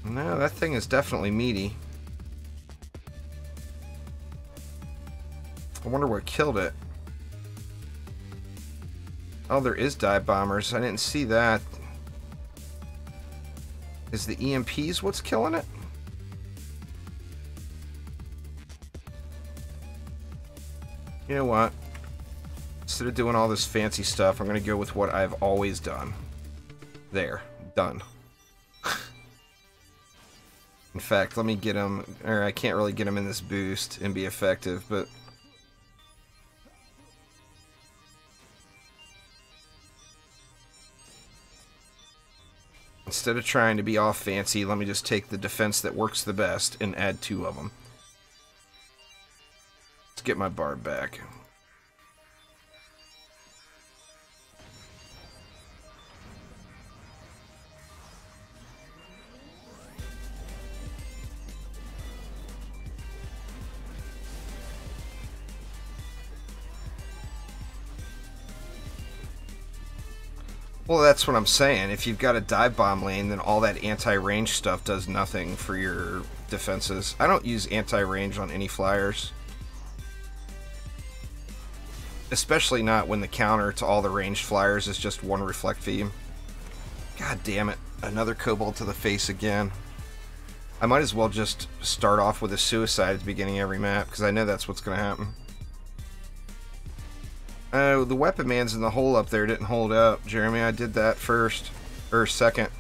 No, that thing is definitely meaty. I wonder what killed it. Oh, there is dive bombers. I didn't see that. Is the EMPs what's killing it? You know what? Instead of doing all this fancy stuff, I'm going to go with what I've always done. There. Done. In fact, let me get him... Or I can't really get him in this boost and be effective, but... Instead of trying to be all fancy, let me just take the defense that works the best and add 2 of them. Let's get my barb back. Well, that's what I'm saying. If you've got a dive bomb lane, then all that anti-range stuff does nothing for your defenses. I don't use anti-range on any flyers. Especially not when the counter to all the ranged flyers is just 1 reflect beam. God damn it. Another kobold to the face again. I might as well just start off with a suicide at the beginning of every map, because I know that's what's going to happen. Oh, the weapon man's in the hole up there didn't hold up, Jeremy. I did that first. Or second.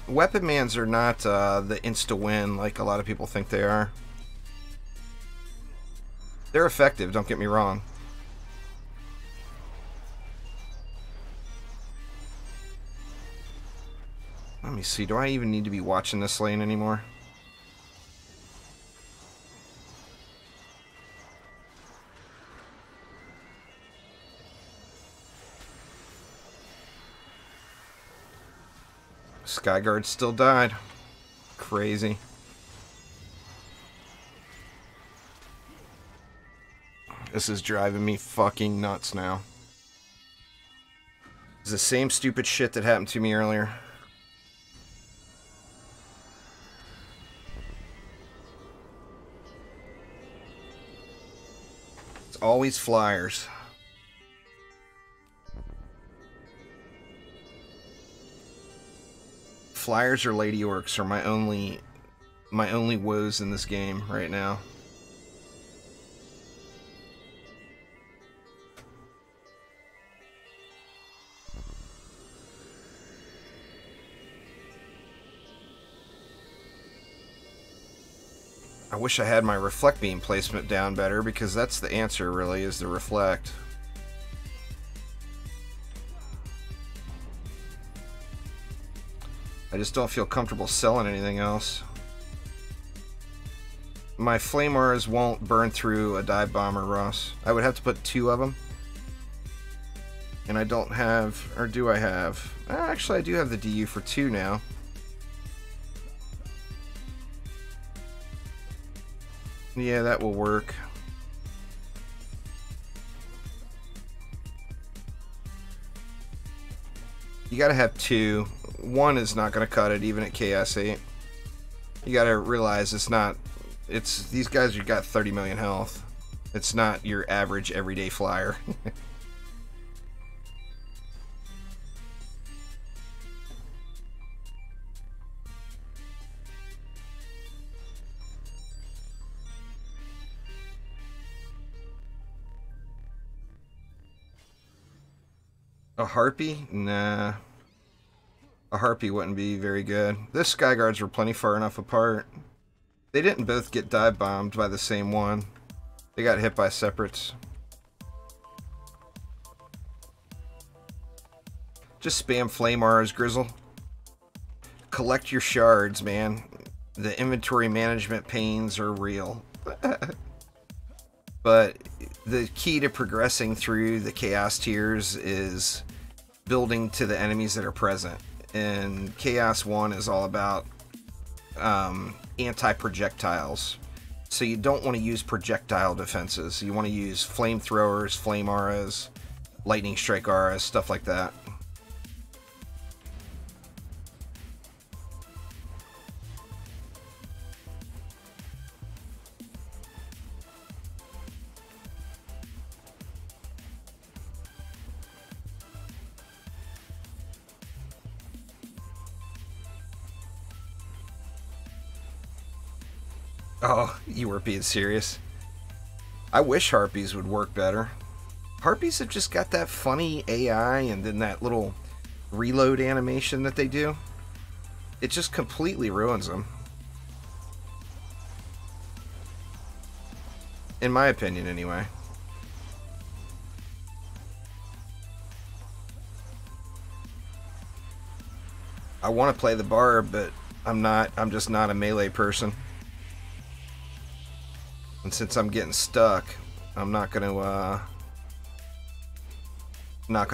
Weapon mans are not the insta-win like a lot of people think they are. They're effective, don't get me wrong. Let me see, do I even need to be watching this lane anymore? Skyguard still died. Crazy. This is driving me fucking nuts now. It's the same stupid shit that happened to me earlier. It's always flyers. Flyers or Lady Orcs are my only woes in this game right now. I wish I had my reflect beam placement down better, because that's the answer really, is the reflect. I just don't feel comfortable selling anything else. My flame auras won't burn through a dive bomber, Ross. I would have to put 2 of them. And I don't have, or do I have? Actually, I do have the DU for 2 now. Yeah, that will work. You gotta have 2. 1 is not gonna cut it, even at Chaos 8. You gotta realize it's not... these guys have got 30 million health. It's not your average everyday flyer. A harpy? Nah. A harpy wouldn't be very good. The Skyguards were plenty far enough apart. They didn't both get dive bombed by the same one. They got hit by separates. Just spam flame auras, Grizzle. Collect your shards, man. The inventory management pains are real. But the key to progressing through the chaos tiers is building to the enemies that are present. And Chaos 1 is all about anti-projectiles. So you don't want to use projectile defenses. You want to use flamethrowers, flame auras, lightning strike auras, stuff like that. Oh, you were being serious. I wish Harpies would work better. Harpies have just got that funny AI and then that little reload animation that they do. It just completely ruins them. In my opinion, anyway. I want to play the barb, but I'm just not a melee person. And since I'm getting stuck, I'm not gonna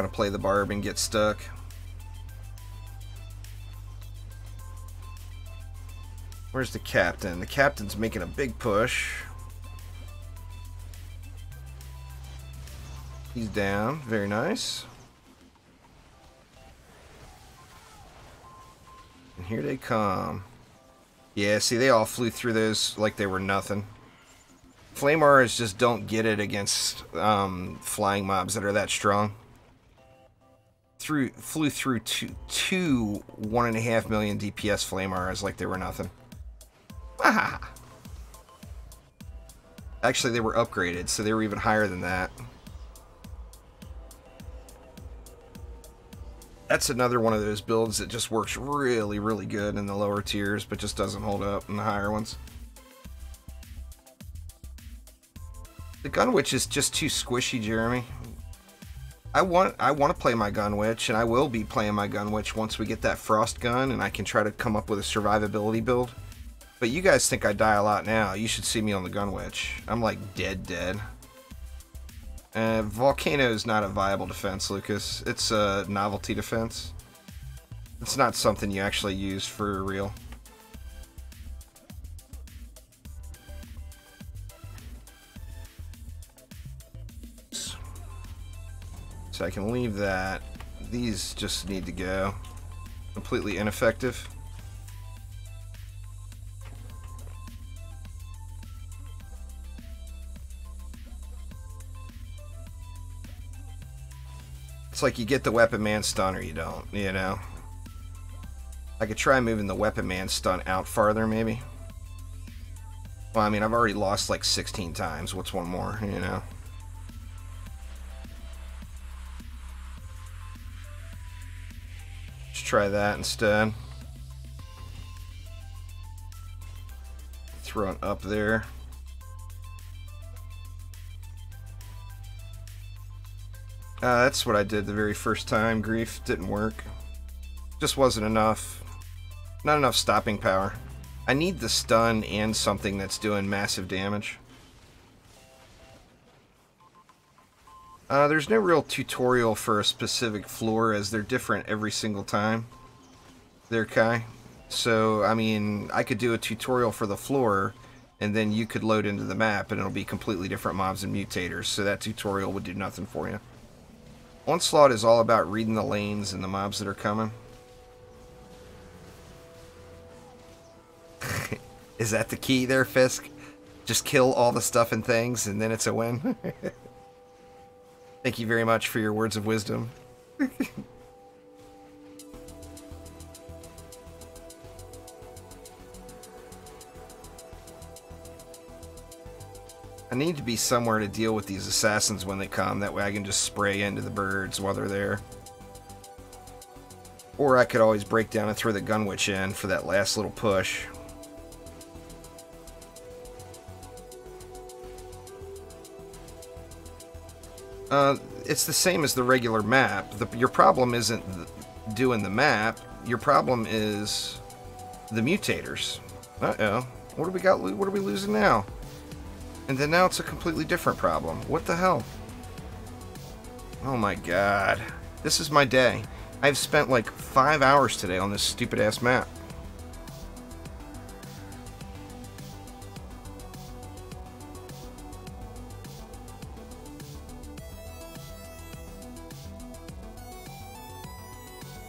play the barb and get stuck. Where's the captain? The captain's making a big push. He's down. Very nice. And here they come. Yeah, see, they all flew through those like they were nothing. Flame auras just don't get it against flying mobs that are that strong. Flew through two 1.5 million DPS flame auras like they were nothing. Actually, they were upgraded, so they were even higher than that. That's another one of those builds that just works really, really good in the lower tiers, but just doesn't hold up in the higher ones. The Gun Witch is just too squishy, Jeremy. I want to play my Gun Witch, and I will be playing my Gun Witch once we get that Frost Gun, and I can try to come up with a survivability build. But you guys think I die a lot now. You should see me on the Gun Witch. I'm like dead. Volcano is not a viable defense, Lucas. It's a novelty defense. It's not something you actually use for real. So I can leave that. These just need to go. Completely ineffective. It's like you get the Weapon Man stun or you don't, you know? I could try moving the Weapon Man stun out farther, maybe. Well, I mean, I've already lost like 16 times. What's one more, you know? Let's try that instead. Throw it up there. That's what I did the very first time. Grief didn't work. Just wasn't enough. Not enough stopping power. I need the stun and something that's doing massive damage. There's no real tutorial for a specific floor, as they're different every single time. There, Kai. So, I mean, I could do a tutorial for the floor, and then you could load into the map, and it'll be completely different mobs and mutators, so that tutorial would do nothing for you. Onslaught is all about reading the lanes and the mobs that are coming. Is that the key there, Fisk? Just kill all the stuff and things, and then it's a win? Thank you very much for your words of wisdom. I need to be somewhere to deal with these assassins when they come. That way I can just spray into the birds while they're there. Or I could always break down and throw the Gun Witch in for that last little push. It's the same as the regular map. Your problem isn't doing the map. Your problem is the mutators. Uh-oh. What do we got? What are we losing now? And then now it's a completely different problem. What the hell? Oh my god. This is my day. I've spent like 5 hours today on this stupid ass map.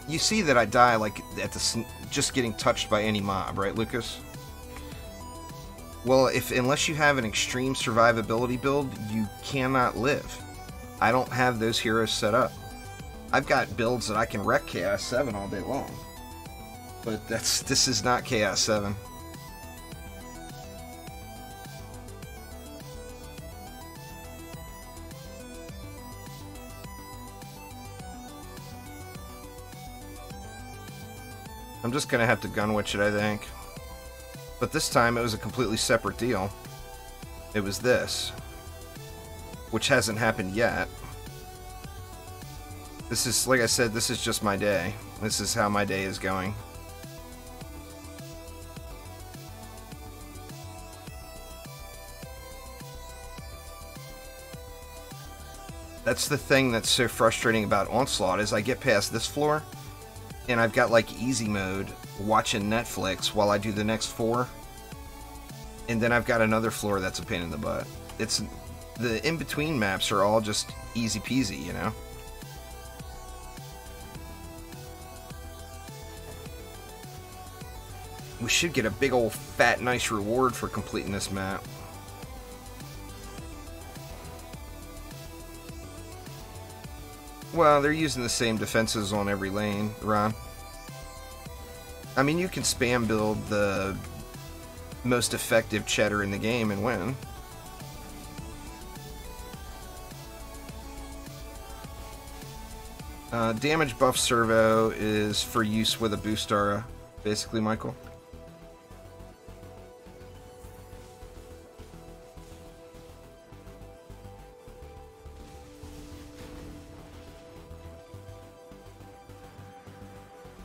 You see that I die like at the just getting touched by any mob, right, Lucas? Well, unless you have an extreme survivability build, you cannot live. I don't have those heroes set up. I've got builds that I can wreck Chaos 7 all day long. But this is not Chaos 7. I'm just gonna have to gunwitch it, I think. But this time it was a completely separate deal. It was this, which hasn't happened yet. This is, like I said, this is just my day. This is how my day is going. That's the thing that's so frustrating about Onslaught, is I get past this floor, and I've got like easy mode watching Netflix while I do the next 4, and then I've got another floor that's a pain in the butt. It's the in-between maps are all just easy peasy, you know. We should get a big old fat nice reward for completing this map. Well, they're using the same defenses on every lane, Ron. I mean, you can spam build the most effective cheddar in the game and win. Damage buff servo is for use with a boost aura, basically, Michael.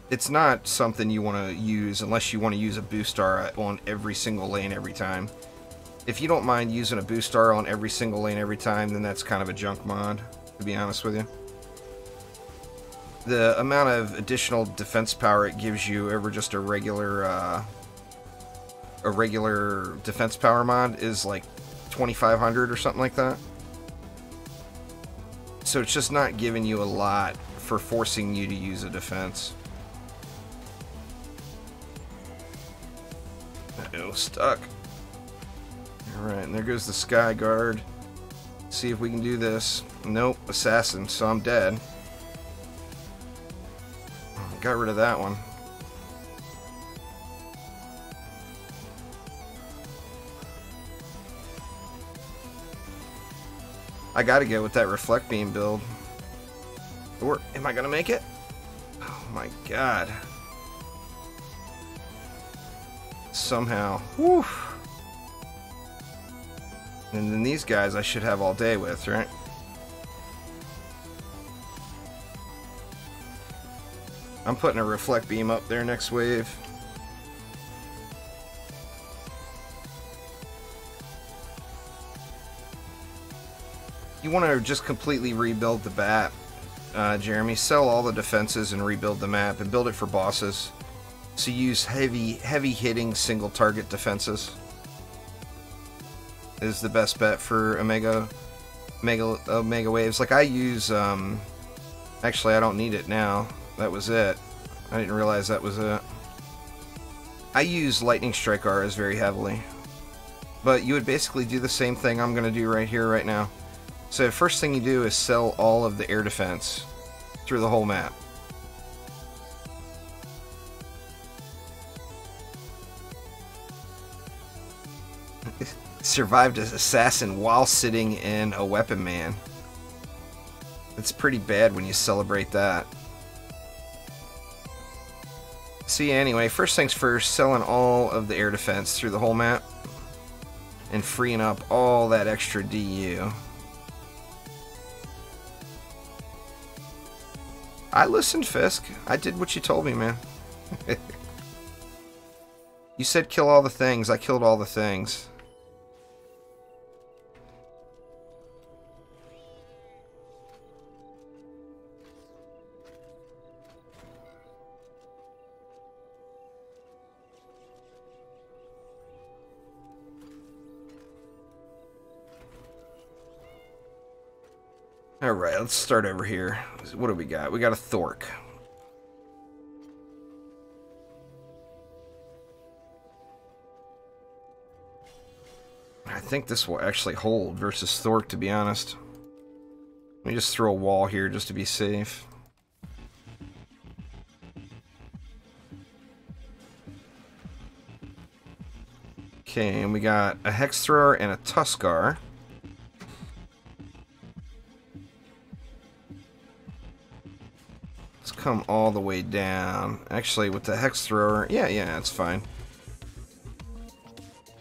It's not something you want to use unless you want to use a boost aura on every single lane every time. If you don't mind using a boost aura on every single lane every time, then that's kind of a junk mod, to be honest with you. The amount of additional defense power it gives you over just a regular defense power mod is like 2,500 or something like that. So it's just not giving you a lot for forcing you to use a defense. Uh-oh, stuck. Alright, and there goes the Sky Guard. See if we can do this. Nope, assassin, so I'm dead. Got rid of that one. I gotta go with that reflect beam build. Or am I gonna make it? Oh my god. Somehow. Whew. And then these guys I should have all day with, right? I'm putting a reflect beam up there next wave. You want to just completely rebuild the map, Jeremy. Sell all the defenses and rebuild the map and build it for bosses. So use heavy hitting single target defenses is the best bet for Omega waves. Like I use, actually I don't need it now. That was it. I didn't realize that was it. I use lightning strike auras very heavily. But you would basically do the same thing I'm going to do right here, right now. So first thing you do is sell all of the air defense through the whole map. Survived as assassin while sitting in a weapon man. It's pretty bad when you celebrate that. See, anyway, first things first, selling all of the air defense through the whole map and freeing up all that extra DU. I listened, Fisk. I did what you told me, man. You said kill all the things. I killed all the things. Alright, let's start over here. What do we got? We got a Thork. I think this will actually hold versus Thork, to be honest. Let me just throw a wall here just to be safe. Okay, and we got a Hex Thrower and a Tuskar. Let's come all the way down. Actually, with the Hex Thrower, yeah, it's fine.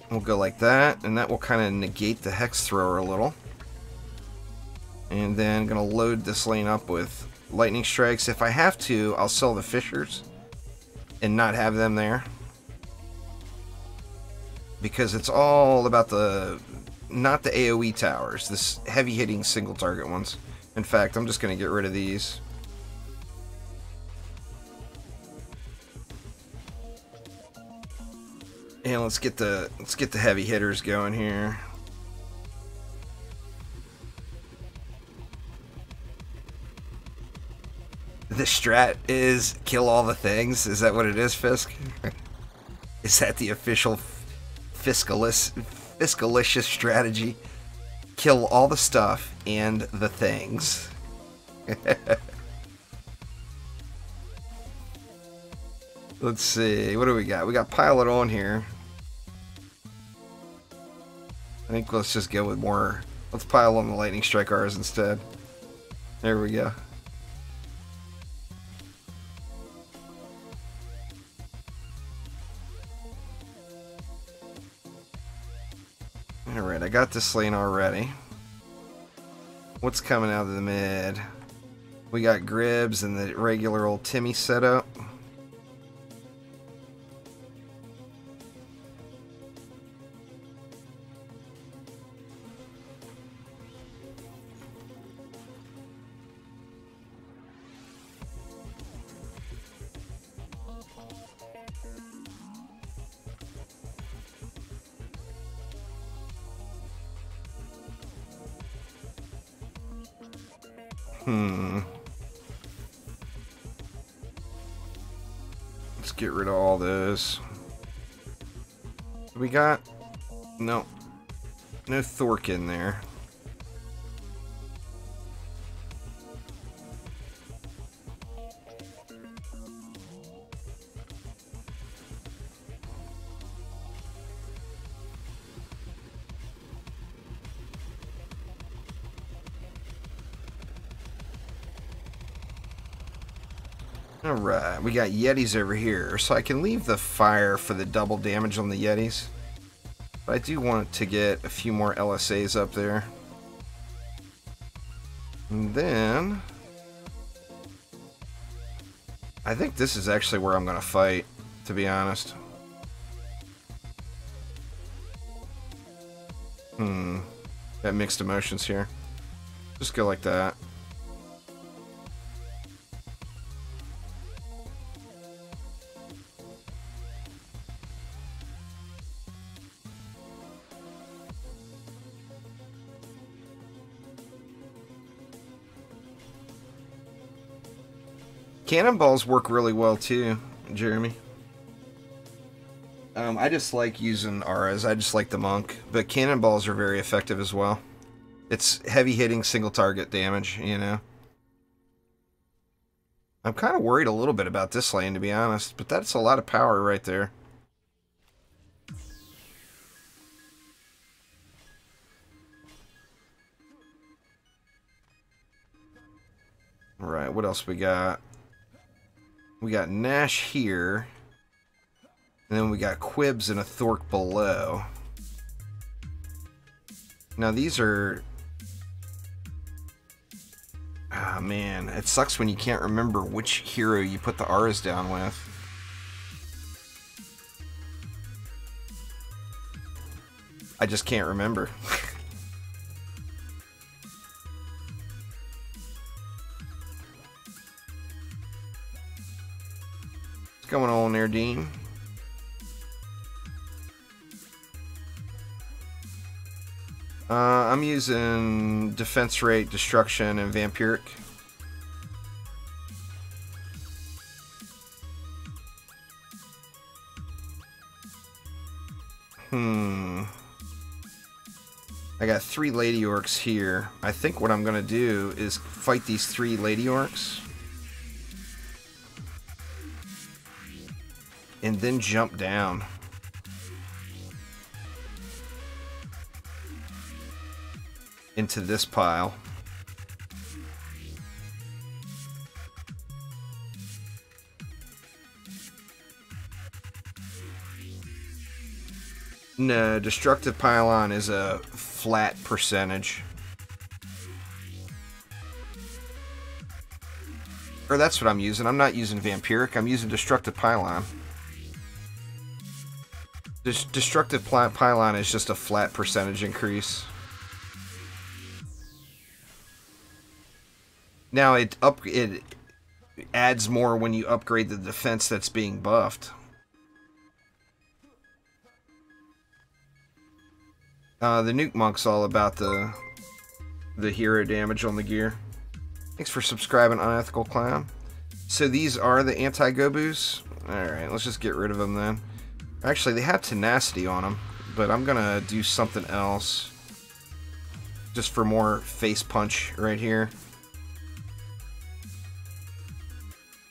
We'll go like that, and that will kind of negate the Hex Thrower a little. And then gonna load this lane up with Lightning Strikes. If I have to, I'll sell the Fissures and not have them there. Because it's all about not the AoE towers, this heavy-hitting single-target ones. In fact, I'm just gonna get rid of these. And let's get the heavy hitters going here. The strat is kill all the things. Is that what it is, Fisk? Is that the official fiscalicious strategy? Kill all the stuff and the things. Let's see. What do we got? We got Pilot on here. I think let's just go with more. Let's pile on the Lightning Strike R's instead. There we go. Alright, I got this lane already. What's coming out of the mid? We got Gribbs and the regular old Timmy setup. Let's get rid of all this. We got no Thork in there. Alright, we got Yetis over here, so I can leave the fire for the double damage on the Yetis. But I do want to get a few more LSAs up there. And then I think this is actually where I'm going to fight, to be honest. Got mixed emotions here. Just go like that. Cannonballs work really well too, Jeremy. I just like using auras. I just like the monk, but cannonballs are very effective as well. It's heavy hitting single target damage, you know. I'm kind of worried a little bit about this lane, to be honest, but that's a lot of power right there. Alright, what else we got? We got Nash here. And then we got Quibs and a Thork below. Now these are... Ah, man, it sucks when you can't remember which hero you put the R's down with. I just can't remember. What's going on there, Dean? I'm using defense rate, destruction, and vampiric. I got 3 lady orcs here. I think what I'm gonna do is fight these 3 lady orcs and then jump down. Into this pile. No, destructive pylon is a flat percentage. Or that's what I'm using. I'm not using vampiric, I'm using destructive pylon. Destructive pylon is just a flat percentage increase. Now it adds more when you upgrade the defense that's being buffed. The Nuke Monk's all about the hero damage on the gear. Thanks for subscribing, Unethical Clown. So these are the anti-Gobus? Alright, let's just get rid of them then. Actually, they have tenacity on them, but I'm gonna do something else. Just for more face punch right here.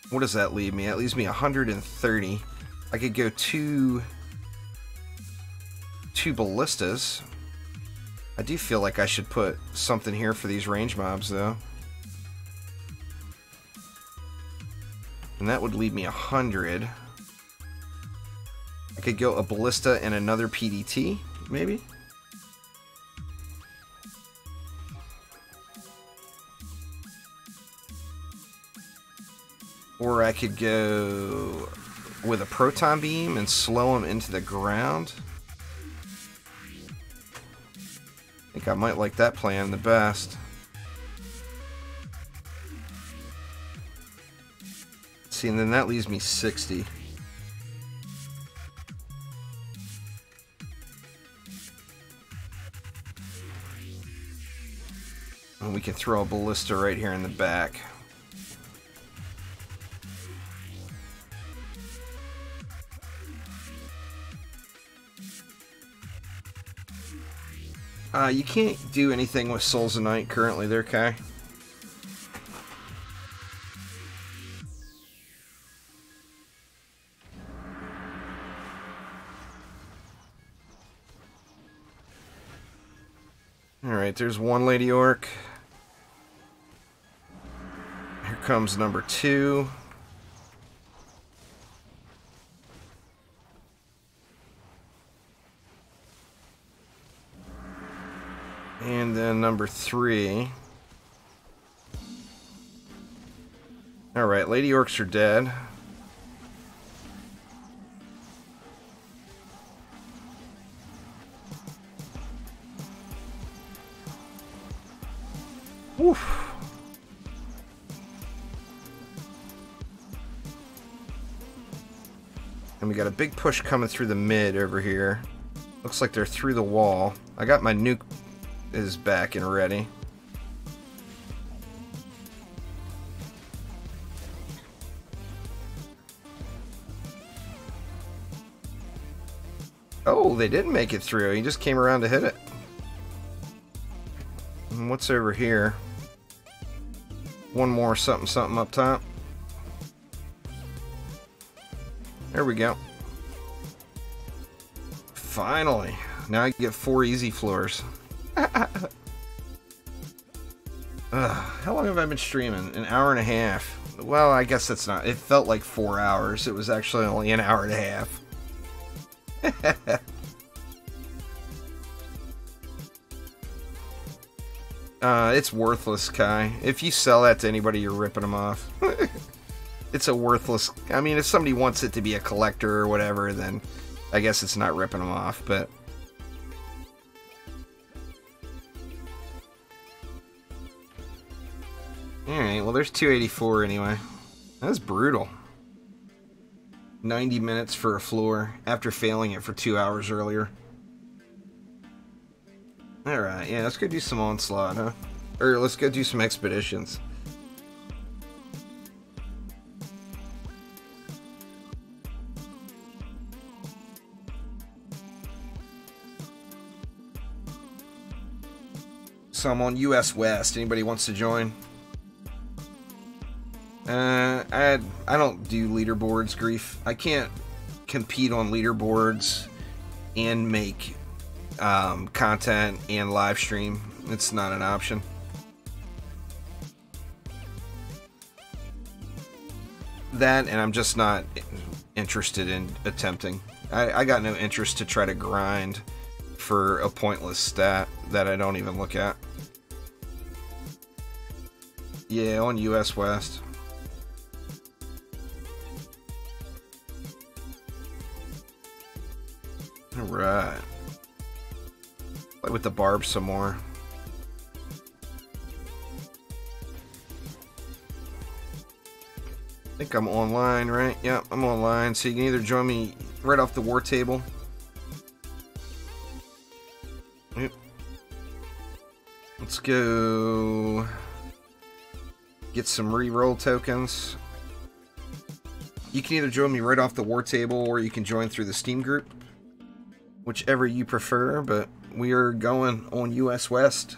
What does that leave me? That leaves me 130. I could go two ballistas. I do feel like I should put something here for these range mobs, though. And that would leave me 100. I could go a ballista and another PDT, maybe? Or I could go with a proton beam and slow him into the ground. I think I might like that plan the best. See, and then that leaves me 60. And we can throw a ballista right here in the back. You can't do anything with Souls of Night currently there, Kai. Alright, there's one Lady Orc. Here comes number 2. And then number 3. Alright, Lady Orcs are dead. Woof. And we got a big push coming through the mid over here. Looks like they're through the wall. I got my nuke is back and ready. Oh, they didn't make it through. He just came around to hit it. And what's over here? One more something something up top. There we go. Finally. Now I get 4 easy floors. How long have I been streaming? An hour and a half. Well, I guess that's not. It felt like 4 hours. It was actually only an hour and a half. It's worthless, Kai. If you sell that to anybody, you're ripping them off. It's a worthless... I mean, if somebody wants it to be a collector or whatever, then I guess it's not ripping them off, but... Alright, well there's 284 anyway. That's brutal. 90 minutes for a floor after failing it for 2 hours earlier. Alright, yeah, let's go do some Onslaught, huh? Or let's go do some expeditions. So I'm on US West. Anybody wants to join? I don't do leaderboards, Grief. I can't compete on leaderboards and make content and live stream. It's not an option. That, and I'm just not interested in attempting. I got no interest to try to grind for a pointless stat that I don't even look at. Yeah, on US West. Alright. Play with the barb some more. I think I'm online, right? Yeah, I'm online, so you can either join me right off the war table. Yep. Let's go get some reroll tokens. You can either join me right off the war table or you can join through the Steam group. Whichever you prefer, but we are going on US West.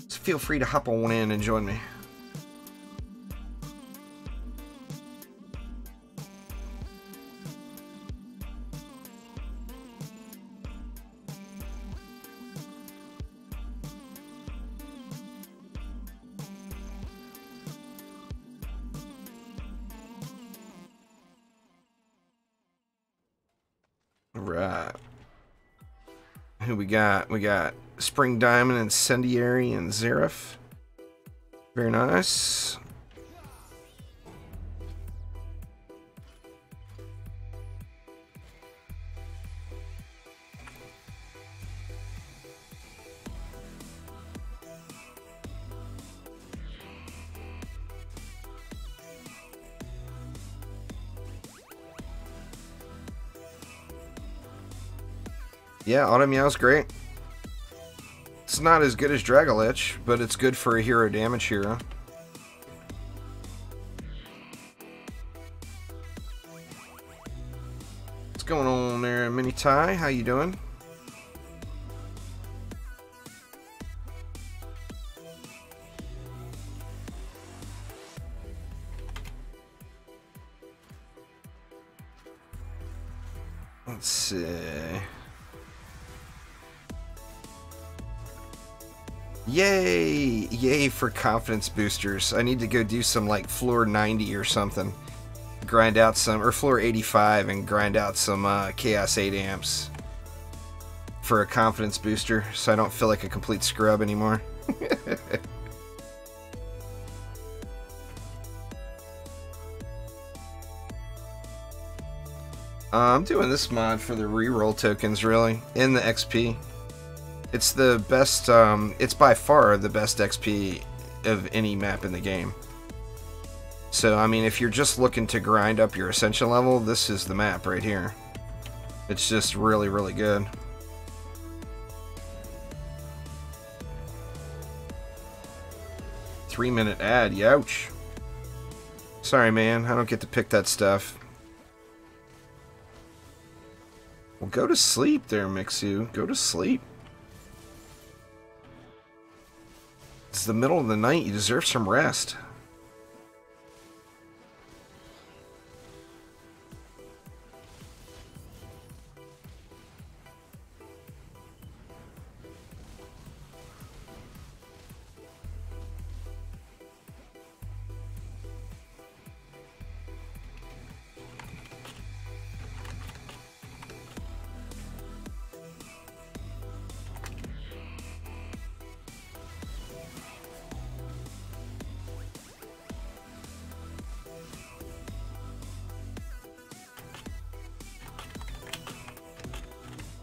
So feel free to hop on in and join me. Right. Who we got? We got Spring Diamond, Incendiary, and Xerath. Very nice. Yeah, Auto Meow's great. It's not as good as Dragolich, but it's good for a hero damage hero. What's going on there, Mini Ty? How you doing? Let's see. Yay! Yay for confidence boosters. I need to go do some like floor 90 or something. Grind out some, or floor 85 and grind out some Chaos 8 amps for a confidence booster so I don't feel like a complete scrub anymore. I'm doing this mod for the reroll tokens, really, in the XP. It's the best, it's by far the best XP of any map in the game. So, I mean, if you're just looking to grind up your Ascension level, this is the map right here. It's just really, really good. Three-minute ad, youch. Sorry, man, I don't get to pick that stuff. Well, go to sleep there, Mixu. Go to sleep. It's the middle of the night. You deserve some rest.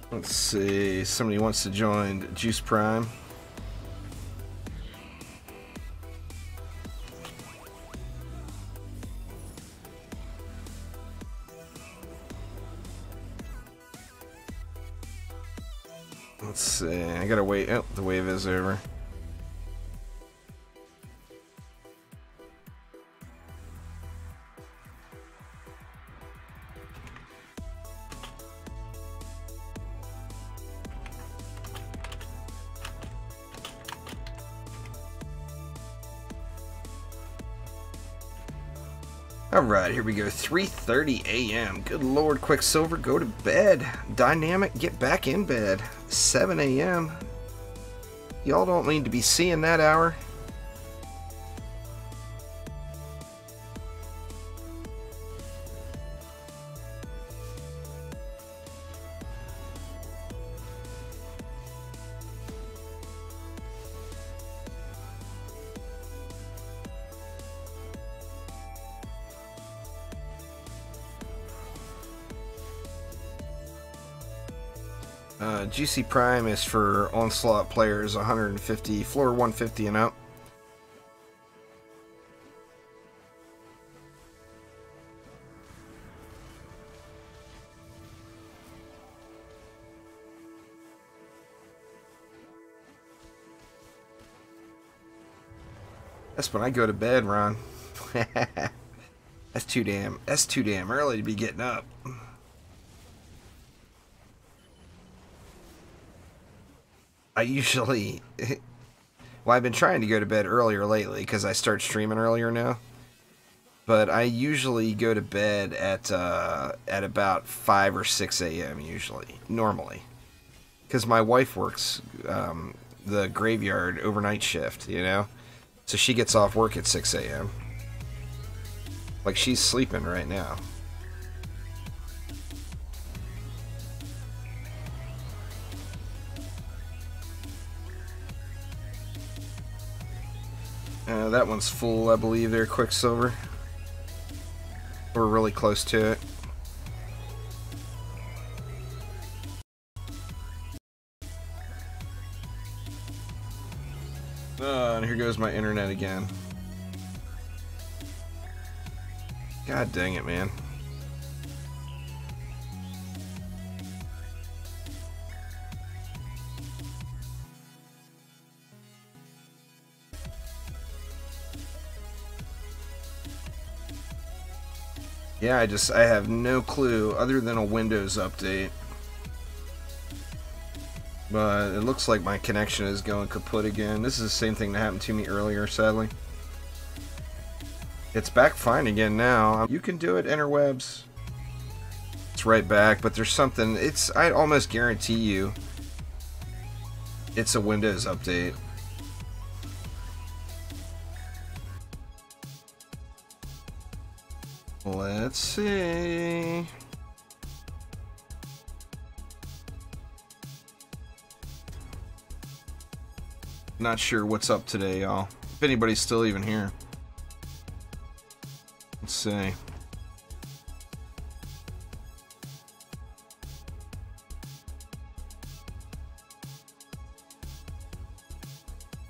Let's see, somebody wants to join Juice Prime. Let's see, I gotta wait. Oh, the wave is over. Alright, here we go. 3:30 a.m. Good Lord, Quicksilver, go to bed. Dynamic, get back in bed. 7 a.m. Y'all don't need to be seeing that hour. GC Prime is for Onslaught players 150, floor 150 and up. That's when I go to bed, Ron. That's too damn early to be getting up. I usually, well, I've been trying to go to bed earlier lately because I start streaming earlier now. But I usually go to bed at about 5 or 6 a.m. usually, normally, because my wife works the graveyard overnight shift, you know, so she gets off work at 6 a.m. Like she's sleeping right now. That one's full, I believe, there, Quicksilver. We're really close to it. And here goes my internet again. God dang it, man. Yeah, I have no clue other than a Windows update. But it looks like my connection is going kaput again. This is the same thing that happened to me earlier, sadly. It's back fine again now. You can do it, interwebs. It's right back, but there's something, I almost guarantee you it's a Windows update. Let's see. Not sure what's up today, y'all. If anybody's still even here. Let's see.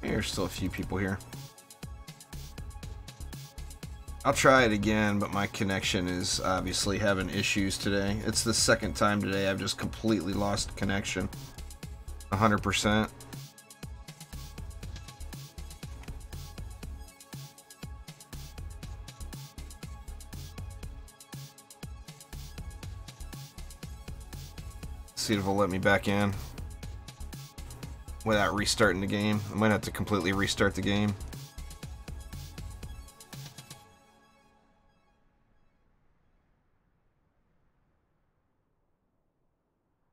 There's still a few people here. I'll try it again, but my connection is obviously having issues today. It's the second time today I've just completely lost connection. 100%. See if it'll let me back in without restarting the game. I might have to completely restart the game.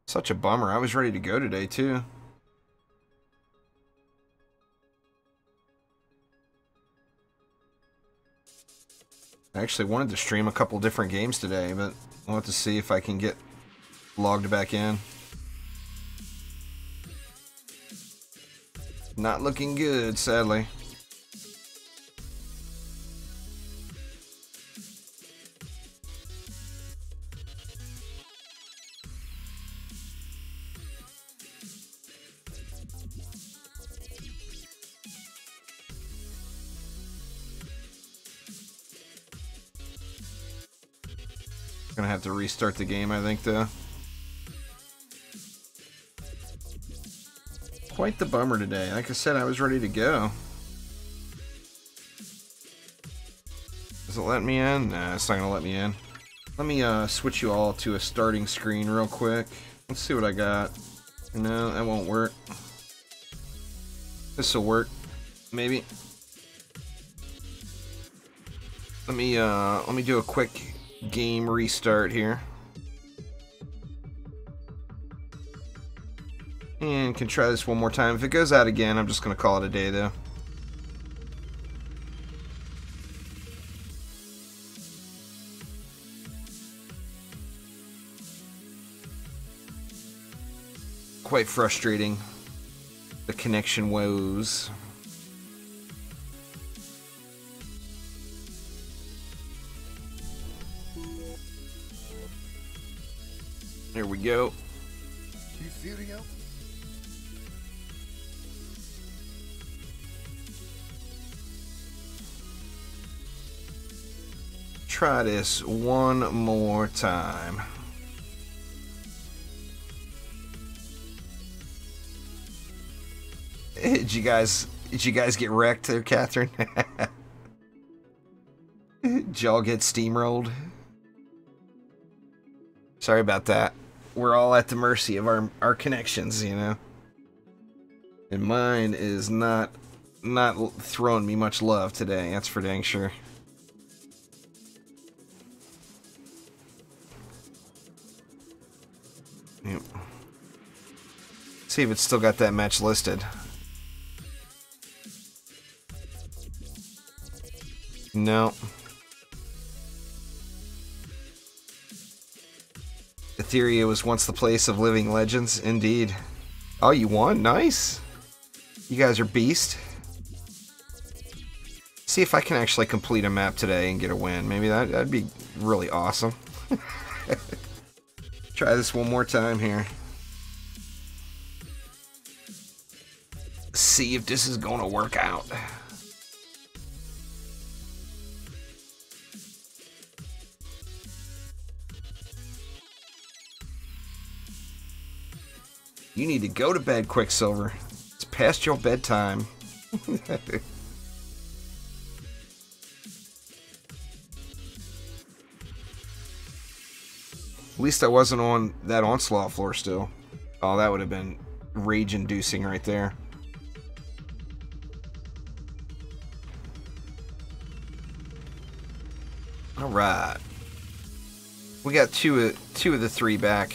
Such a bummer. I was ready to go today, too. I actually wanted to stream a couple different games today, but I'll have to see if I can get logged back in. Not looking good, sadly. Gonna have to restart the game, I think, though. Quite the bummer today. Like I said, I was ready to go. Does it let me in? Nah, it's not gonna let me in. Let me switch you all to a starting screen real quick. Let's see what I got. No, that won't work. This'll work. Maybe. Let me do a quick game restart here. And can try this one more time. If it goes out again, I'm just gonna call it a day though. Quite frustrating. The connection woes. There we go. Try this one more time. Did you guys get wrecked there, Catherine? Did y'all get steamrolled? Sorry about that. We're all at the mercy of our connections, you know. And mine is not throwing me much love today, that's for dang sure. Yep. See if it's still got that match listed. No. Etheria was once the place of living legends, indeed. Oh, you won? Nice. You guys are beast. See if I can actually complete a map today and get a win. Maybe that'd be really awesome. Try this one more time here. See if this is going to work out. You need to go to bed, Quicksilver. It's past your bedtime. At least I wasn't on that Onslaught floor still. Oh, that would have been rage-inducing right there. All right. We got two of the three back.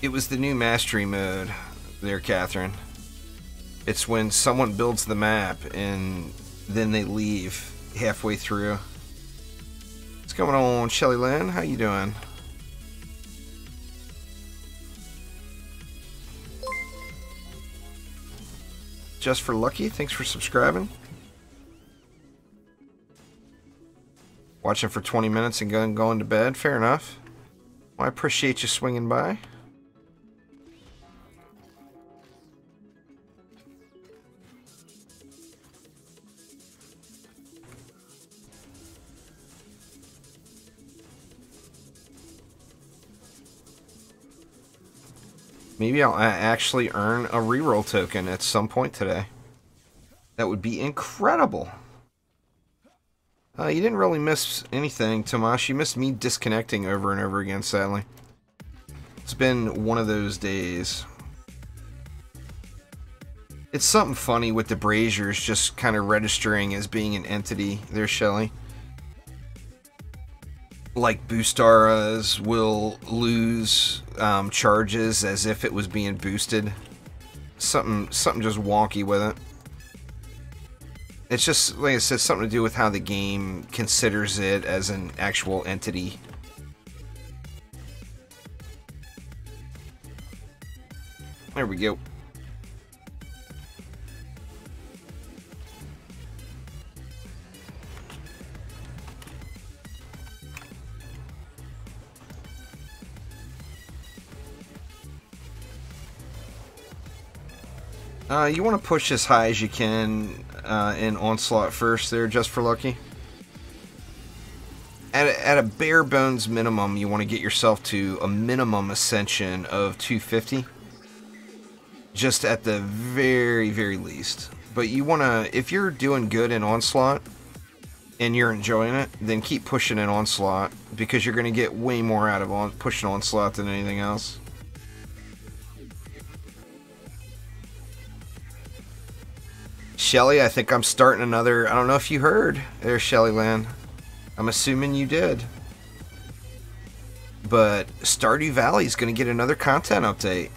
It was the new mastery mode there, Catherine. It's when someone builds the map and then they leave halfway through. What's going on, Shelly Lynn? How you doing? Just for Lucky, thanks for subscribing. Watching for 20 minutes and going to bed, fair enough. Well, I appreciate you swinging by. Maybe I'll actually earn a reroll token at some point today. That would be incredible. You didn't really miss anything, Tomash. You missed me disconnecting over and over again, sadly. It's been one of those days. It's something funny with the braziers just kind of registering as being an entity there, Shelly. Like Boostaras will lose charges as if it was being boosted. Something just wonky with it. It's just, like I said, something to do with how the game considers it as an actual entity. There we go. You want to push as high as you can in Onslaught first there, just for lucky. At a bare bones minimum, you want to get yourself to a minimum ascension of 250. Just at the very, very least. But you want to, if you're doing good in Onslaught and you're enjoying it, then keep pushing in Onslaught, because you're going to get way more out of pushing Onslaught than anything else. Shelly, I think I'm starting another, I don't know if you heard there, Shellyland. I'm assuming you did. But Stardew Valley is going to get another content update.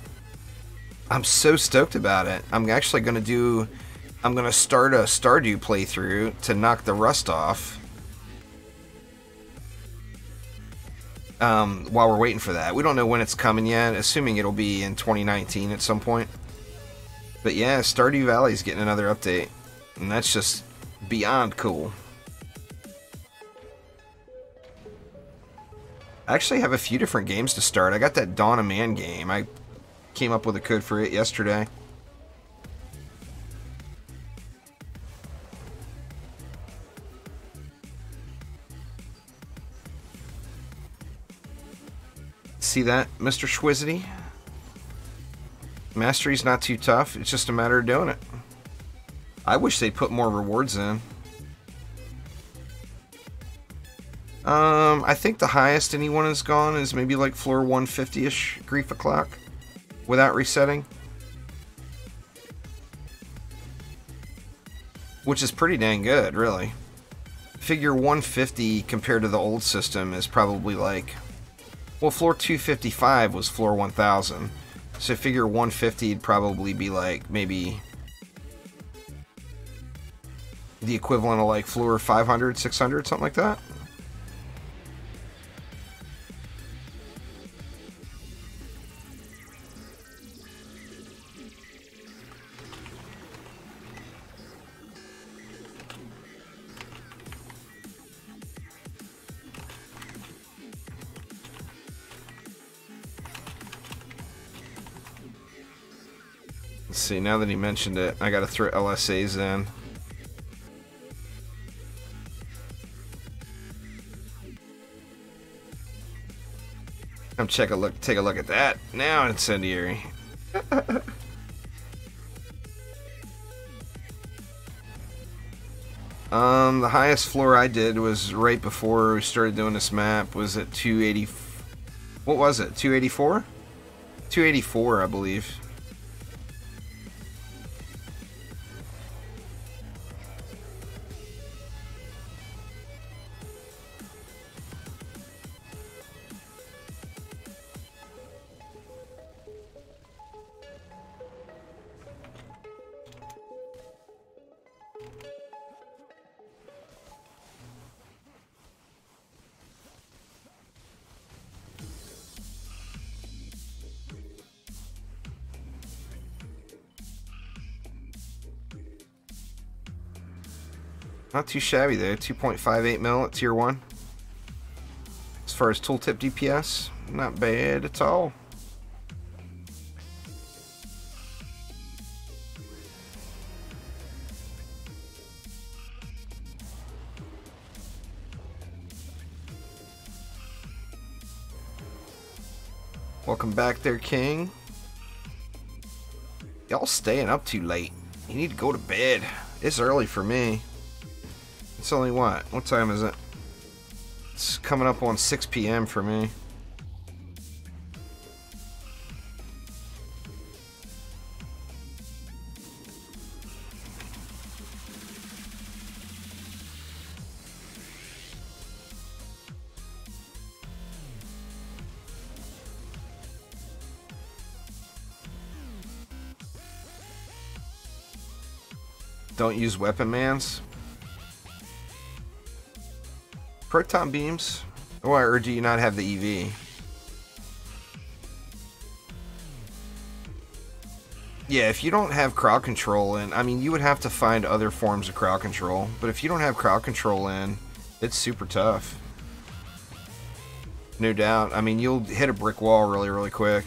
I'm so stoked about it. I'm actually going to start a Stardew playthrough to knock the rust off. While we're waiting for that. We don't know when it's coming yet, assuming it'll be in 2019 at some point. But yeah, Stardew Valley's getting another update, and that's just beyond cool. I actually have a few different games to start. I got that Dawn of Man game. I came up with a code for it yesterday. See that, Mr. Schwizzity? Mastery's not too tough. It's just a matter of doing it. I wish they put more rewards in. I think the highest anyone has gone is maybe like floor 150-ish Grief O'Clock without resetting. Which is pretty dang good, really. Figure 150 compared to the old system is probably like... Well, floor 255 was floor 1000. So figure 150 would probably be like maybe the equivalent of like floor 500, 600, something like that. Let's see, now that he mentioned it, I gotta throw LSAs in. Take a look at that. Now incendiary. The highest floor I did was right before we started doing this map, was at 280. What was it? 284? 284, I believe. Not too shabby there, 2.58 mil at tier 1. As far as tooltip DPS, not bad at all. Welcome back there, King. Y'all staying up too late. You need to go to bed. It's early for me. It's only what? What time is it? It's coming up on 6 p.m. for me. Don't use weapon mans. Proton beams? Or do you not have the EV? Yeah, if you don't have crowd control in, I mean, you would have to find other forms of crowd control. But if you don't have crowd control in, it's super tough. No doubt. I mean, you'll hit a brick wall really, really quick.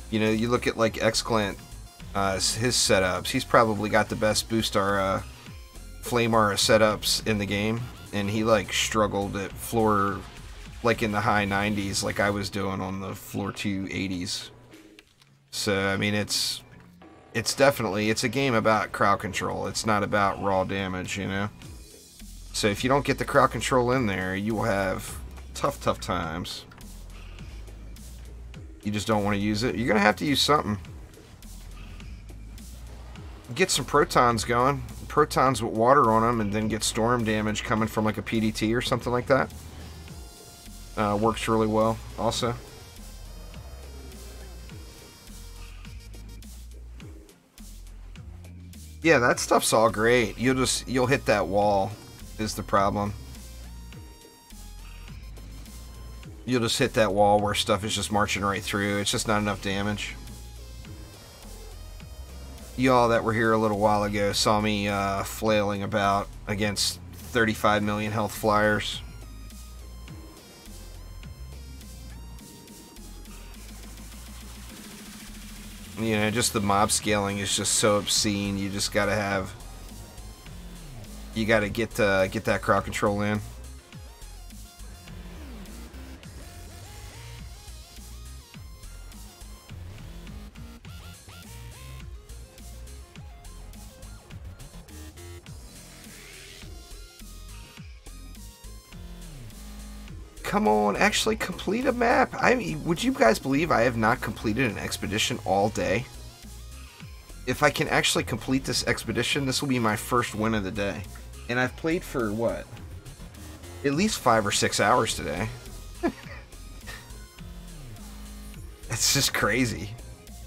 You know, you look at like Xclant, his setups. He's probably got the best Boostar Flame Aura setups in the game, and he like struggled at floor like in the high 90s, like I was doing on the floor 280s. So I mean, it's definitely, it's a game about crowd control. It's not about raw damage, you know. So if you don't get the crowd control in there, you will have tough times. You just don't want to use it. You're gonna have to use something. Get some protons going. Protons with water on them, and then get storm damage coming from like a PDT or something like that. Works really well also. Yeah, that stuff's all great. You'll hit that wall is the problem. You'll just hit that wall where stuff is just marching right through. It's just not enough damage. Y'all that were here a little while ago saw me flailing about against 35 million health flyers. You know, just the mob scaling is just so obscene. You just gotta have... You gotta get that crowd control in. Come on, actually complete a map. Would you guys believe I have not completed an expedition all day? If I can actually complete this expedition, this will be my first win of the day. And I've played for, what? At least 5 or 6 hours today. It's just crazy.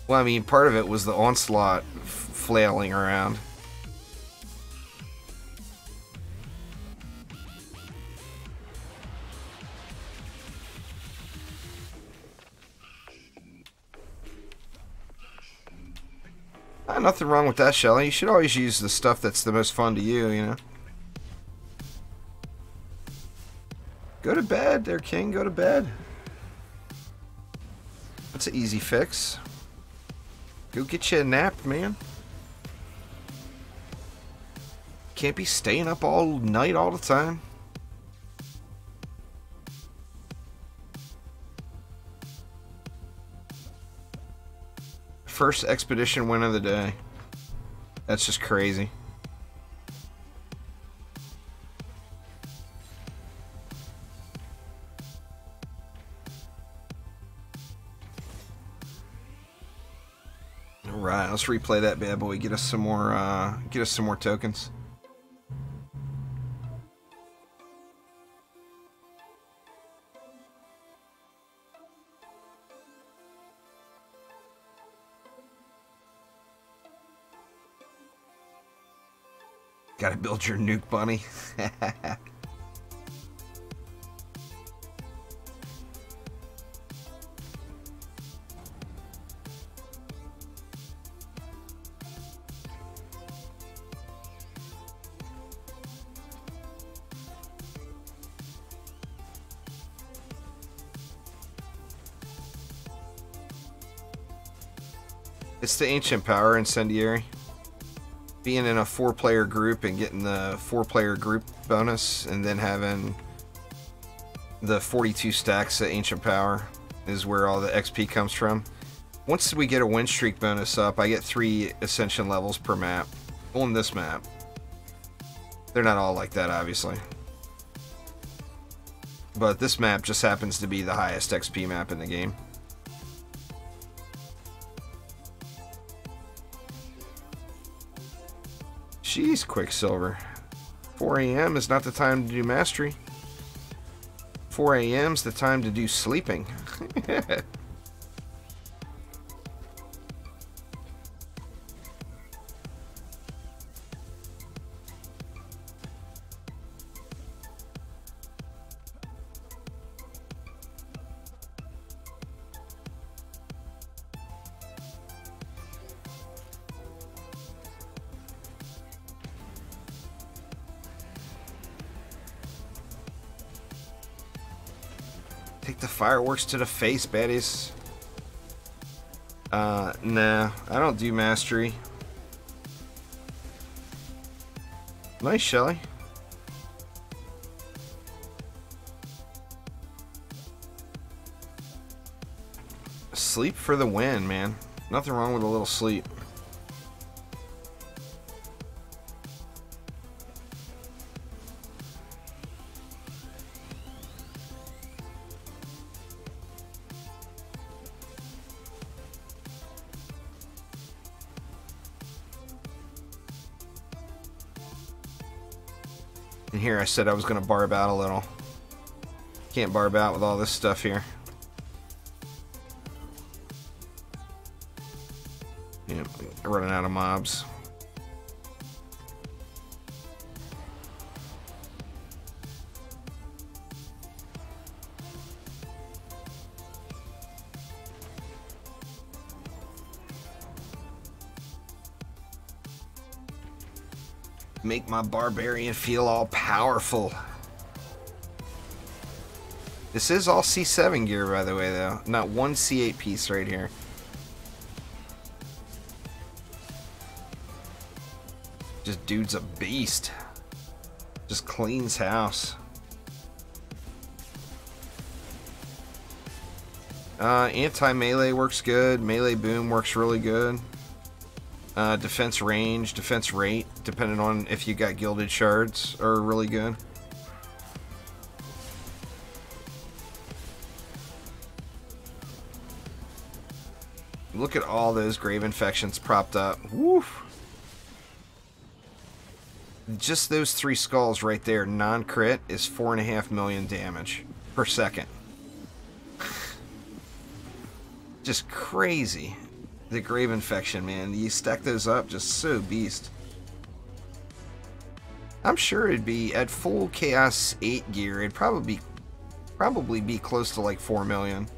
Well, I mean, part of it was the Onslaught flailing around. Nothing wrong with that, Shelly. You should always use the stuff that's the most fun to you, you know? Go to bed there, King. Go to bed. That's an easy fix. Go get you a nap, man. Can't be staying up all night all the time. First expedition win of the day. That's just crazy. All right, let's replay that bad boy. Get us some more tokens. Gotta build your nuke bunny. It's the ancient power incendiary. Being in a 4-player group and getting the 4-player group bonus, and then having the 42 stacks of ancient power is where all the XP comes from. Once we get a win streak bonus up, I get 3 ascension levels per map on this map. They're not all like that, obviously, but this map just happens to be the highest XP map in the game. Jeez, Quicksilver. 4 AM is not the time to do mastery. 4 AM is the time to do sleeping. Take the fireworks to the face, baddies. Nah, I don't do mastery. Nice, Shelly. Sleep for the win, man. Nothing wrong with a little sleep. And here I said I was going to barb out a little. Can't barb out with all this stuff here. Yeah, running out of mobs. Make my barbarian feel all powerful. This is all C7 gear, by the way, though. Not one C8 piece right here. Just dude's a beast. Just cleans house. Anti-melee works good. Melee boom works really good. Defense range, defense rate, depending on if you got gilded shards, are really good. Look at all those grave infections propped up. Woof. Just those 3 skulls right there, non-crit, is 4.5 million damage per second. Just crazy. The grave infection, man. You stack those up, just so beast. I'm sure it'd be at full Chaos 8 gear. It'd probably be close to like 4 million.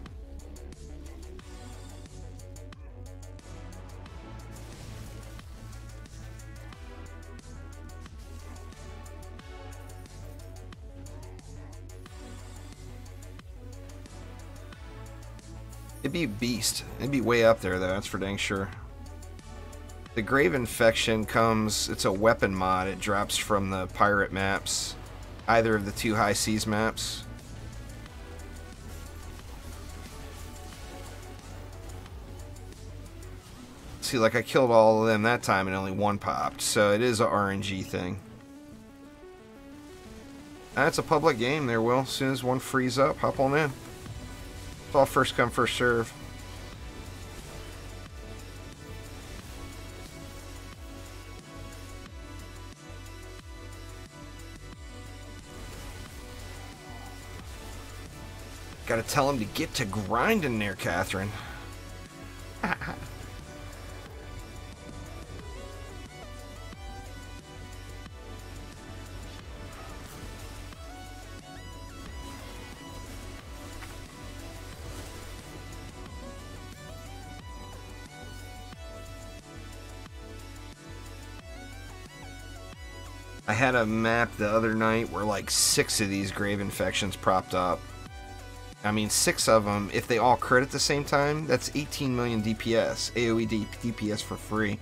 It'd be beast. It'd be way up there, though. That's for dang sure. The Grave Infection comes... It's a weapon mod. It drops from the pirate maps. Either of the 2 High Seas maps. See, like, I killed all of them that time and only 1 popped. So it is a RNG thing. That's a public game there, Will. As soon as one frees up, hop on in. It's all first come, first serve. Gotta tell him to get to grinding there, Catherine. I had a map the other night where like 6 of these grave infections propped up. I mean, 6 of them, if they all crit at the same time, that's 18 million DPS. AoE DPS for free.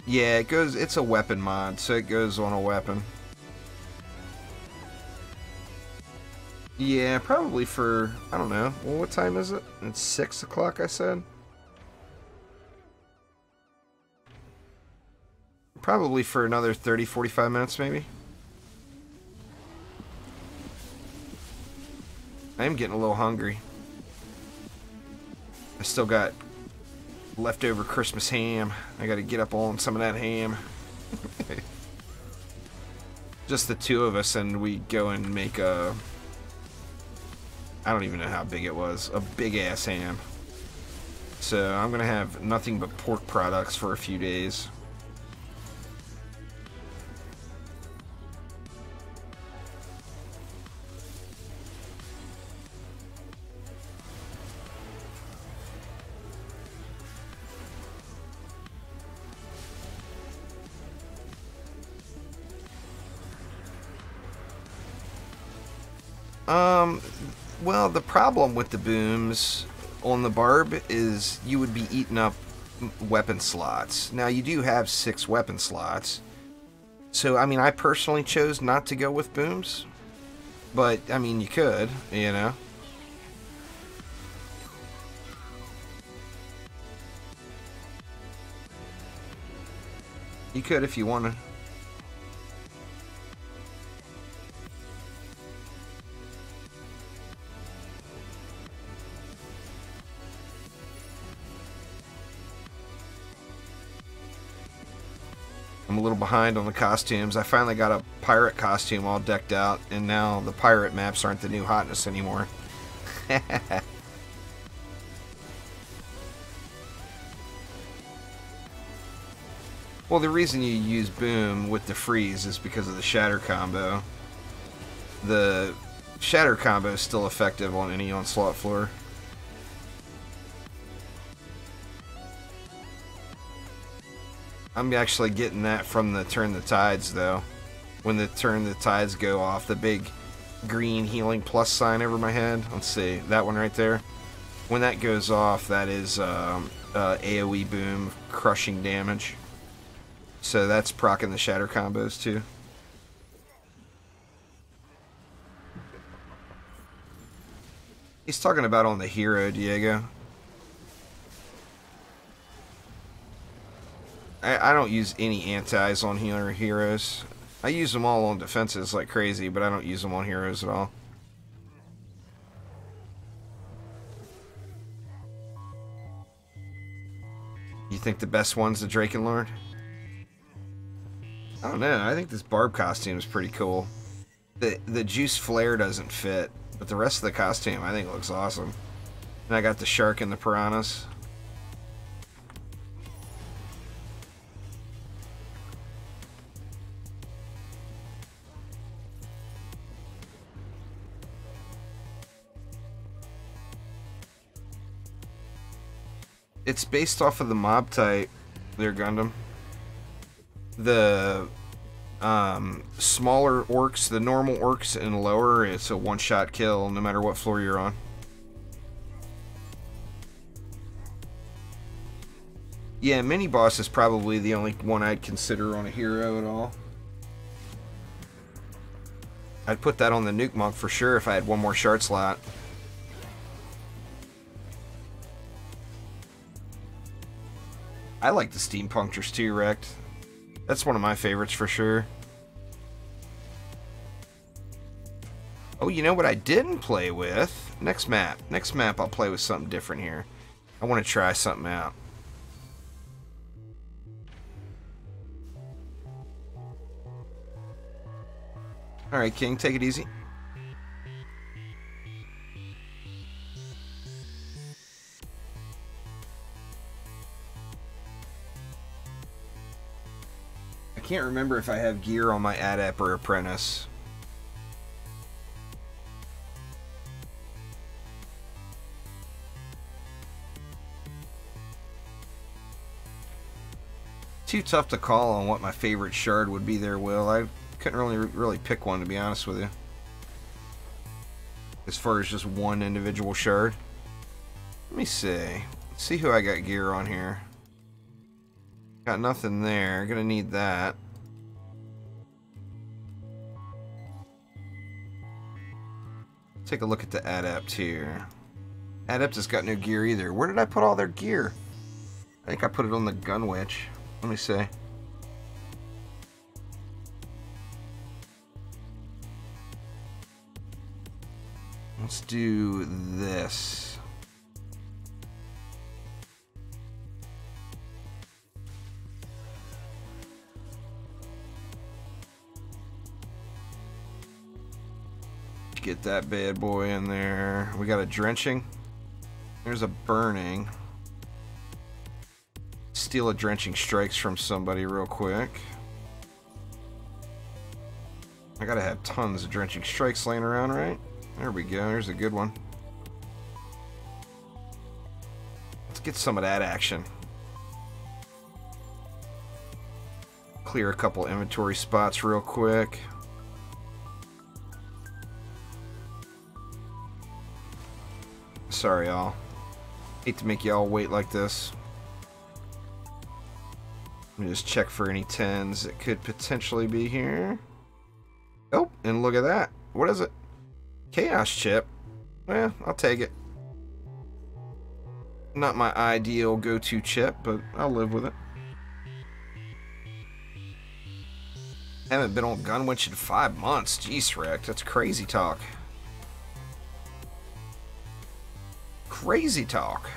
Yeah, it's a weapon mod, so it goes on a weapon. Yeah, probably for, I don't know. Well, what time is it? It's 6 o'clock, I said. Probably for another 30-45 minutes, maybe. I am getting a little hungry. I still got leftover Christmas ham. I gotta get up on some of that ham. Just the 2 of us, and we go and make a... I don't even know how big it was. A big-ass ham. So I'm gonna have nothing but pork products for a few days. Well, the problem with the booms on the barb is you would be eating up weapon slots. Now, you do have 6 weapon slots. So, I mean, I personally chose not to go with booms. But, I mean, you could, you know. You could if you wanted. I'm a little behind on the costumes. I finally got a pirate costume all decked out, and now the pirate maps aren't the new hotness anymore. Well, the reason you use boom with the freeze is because of the shatter combo. The shatter combo is still effective on any Onslaught floor. I'm actually getting that from the Turn the Tides, though. When the Turn the Tides go off, the big green healing plus sign over my head. Let's see, that one right there. When that goes off, that is AoE boom, crushing damage. So that's proccing the shatter combos, too. He's talking about on the hero, Diego. I don't use any antis on heroes. I use them all on defenses like crazy, but I don't use them on heroes at all. You think the best one's the Drakenlord? I don't know. I think this barb costume is pretty cool. The juice flare doesn't fit, but the rest of the costume I think looks awesome. And I got the shark and the piranhas. It's based off of the mob type, their Gundam. The smaller orcs, the normal orcs and lower, it's a one-shot kill no matter what floor you're on. Yeah, mini boss is probably the only one I'd consider on a hero at all. I'd put that on the nuke monk for sure if I had one more shard slot. I like the steam punctures too, Rect. That's one of my favorites for sure. Oh, you know what I didn't play with? Next map. Next map I'll play with something different here. I want to try something out. Alright, King, take it easy. I can't remember if I have gear on my adept or apprentice. Too tough to call on what my favorite shard would be there, Will. I couldn't really pick one, to be honest with you. As far as just one individual shard. Let me see. Let's see who I got gear on here. Got nothing there. Gonna need that. Take a look at the adept here. Adept has got no gear either. Where did I put all their gear? I think I put it on the gun witch. Let me see. Let's do this. Get that bad boy in there. We got a drenching. There's a burning. Steal a drenching strikes from somebody real quick. I gotta have tons of drenching strikes laying around, right? There we go. There's a good one. Let's get some of that action. Clear a couple inventory spots real quick. Sorry, y'all. Hate to make y'all wait like this. Let me just check for any 10s that could potentially be here. Oh, and look at that. What is it? Chaos chip. Well, I'll take it. Not my ideal go-to chip, but I'll live with it. Haven't been on Gunwitch in 5 months. Jeez, Rick, that's crazy talk. Crazy talk.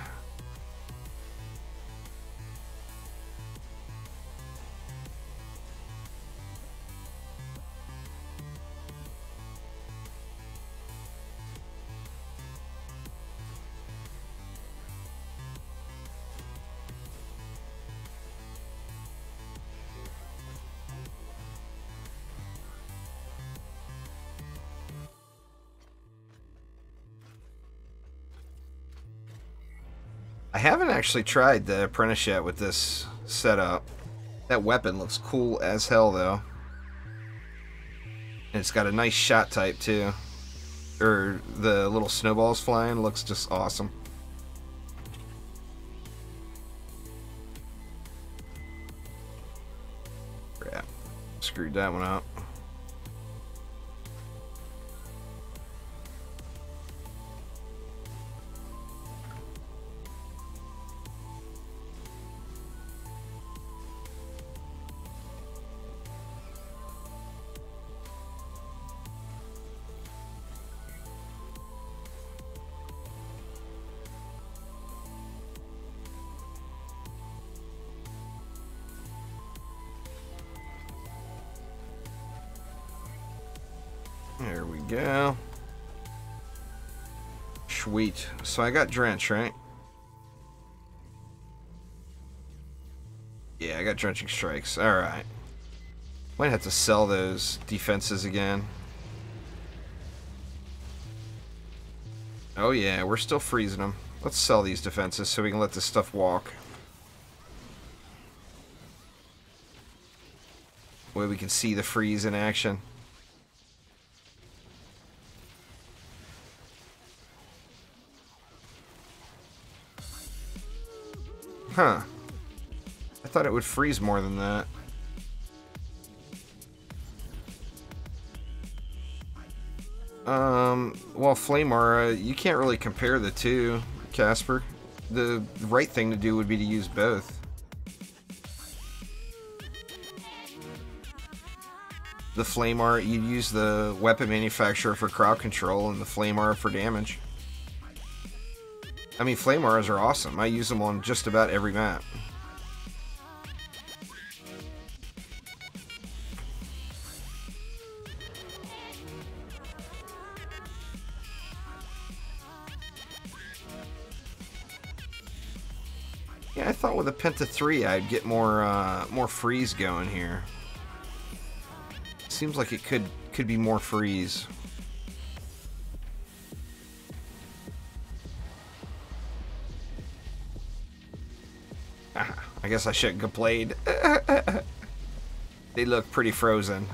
I haven't actually tried the apprentice yet with this setup. That weapon looks cool as hell, though. And it's got a nice shot type, too. Or the little snowballs flying looks just awesome. Crap. Screwed that one up. There we go. Sweet. So I got Drench, right? Yeah, I got Drenching Strikes. Alright. Might have to sell those defenses again. Oh yeah, we're still freezing them. Let's sell these defenses so we can let this stuff walk. Way we can see the freeze in action. Huh. I thought it would freeze more than that. Well, Flame Aura, you can't really compare the two, Casper. The right thing to do would be to use both. The Flame Aura, you'd use the weapon manufacturer for crowd control and the Flame Aura for damage. I mean, Flame Auras are awesome. I use them on just about every map. Yeah, I thought with a Penta 3 I'd get more freeze going here. Seems like it could be more freeze. I guess I shouldn't complain. They look pretty frozen.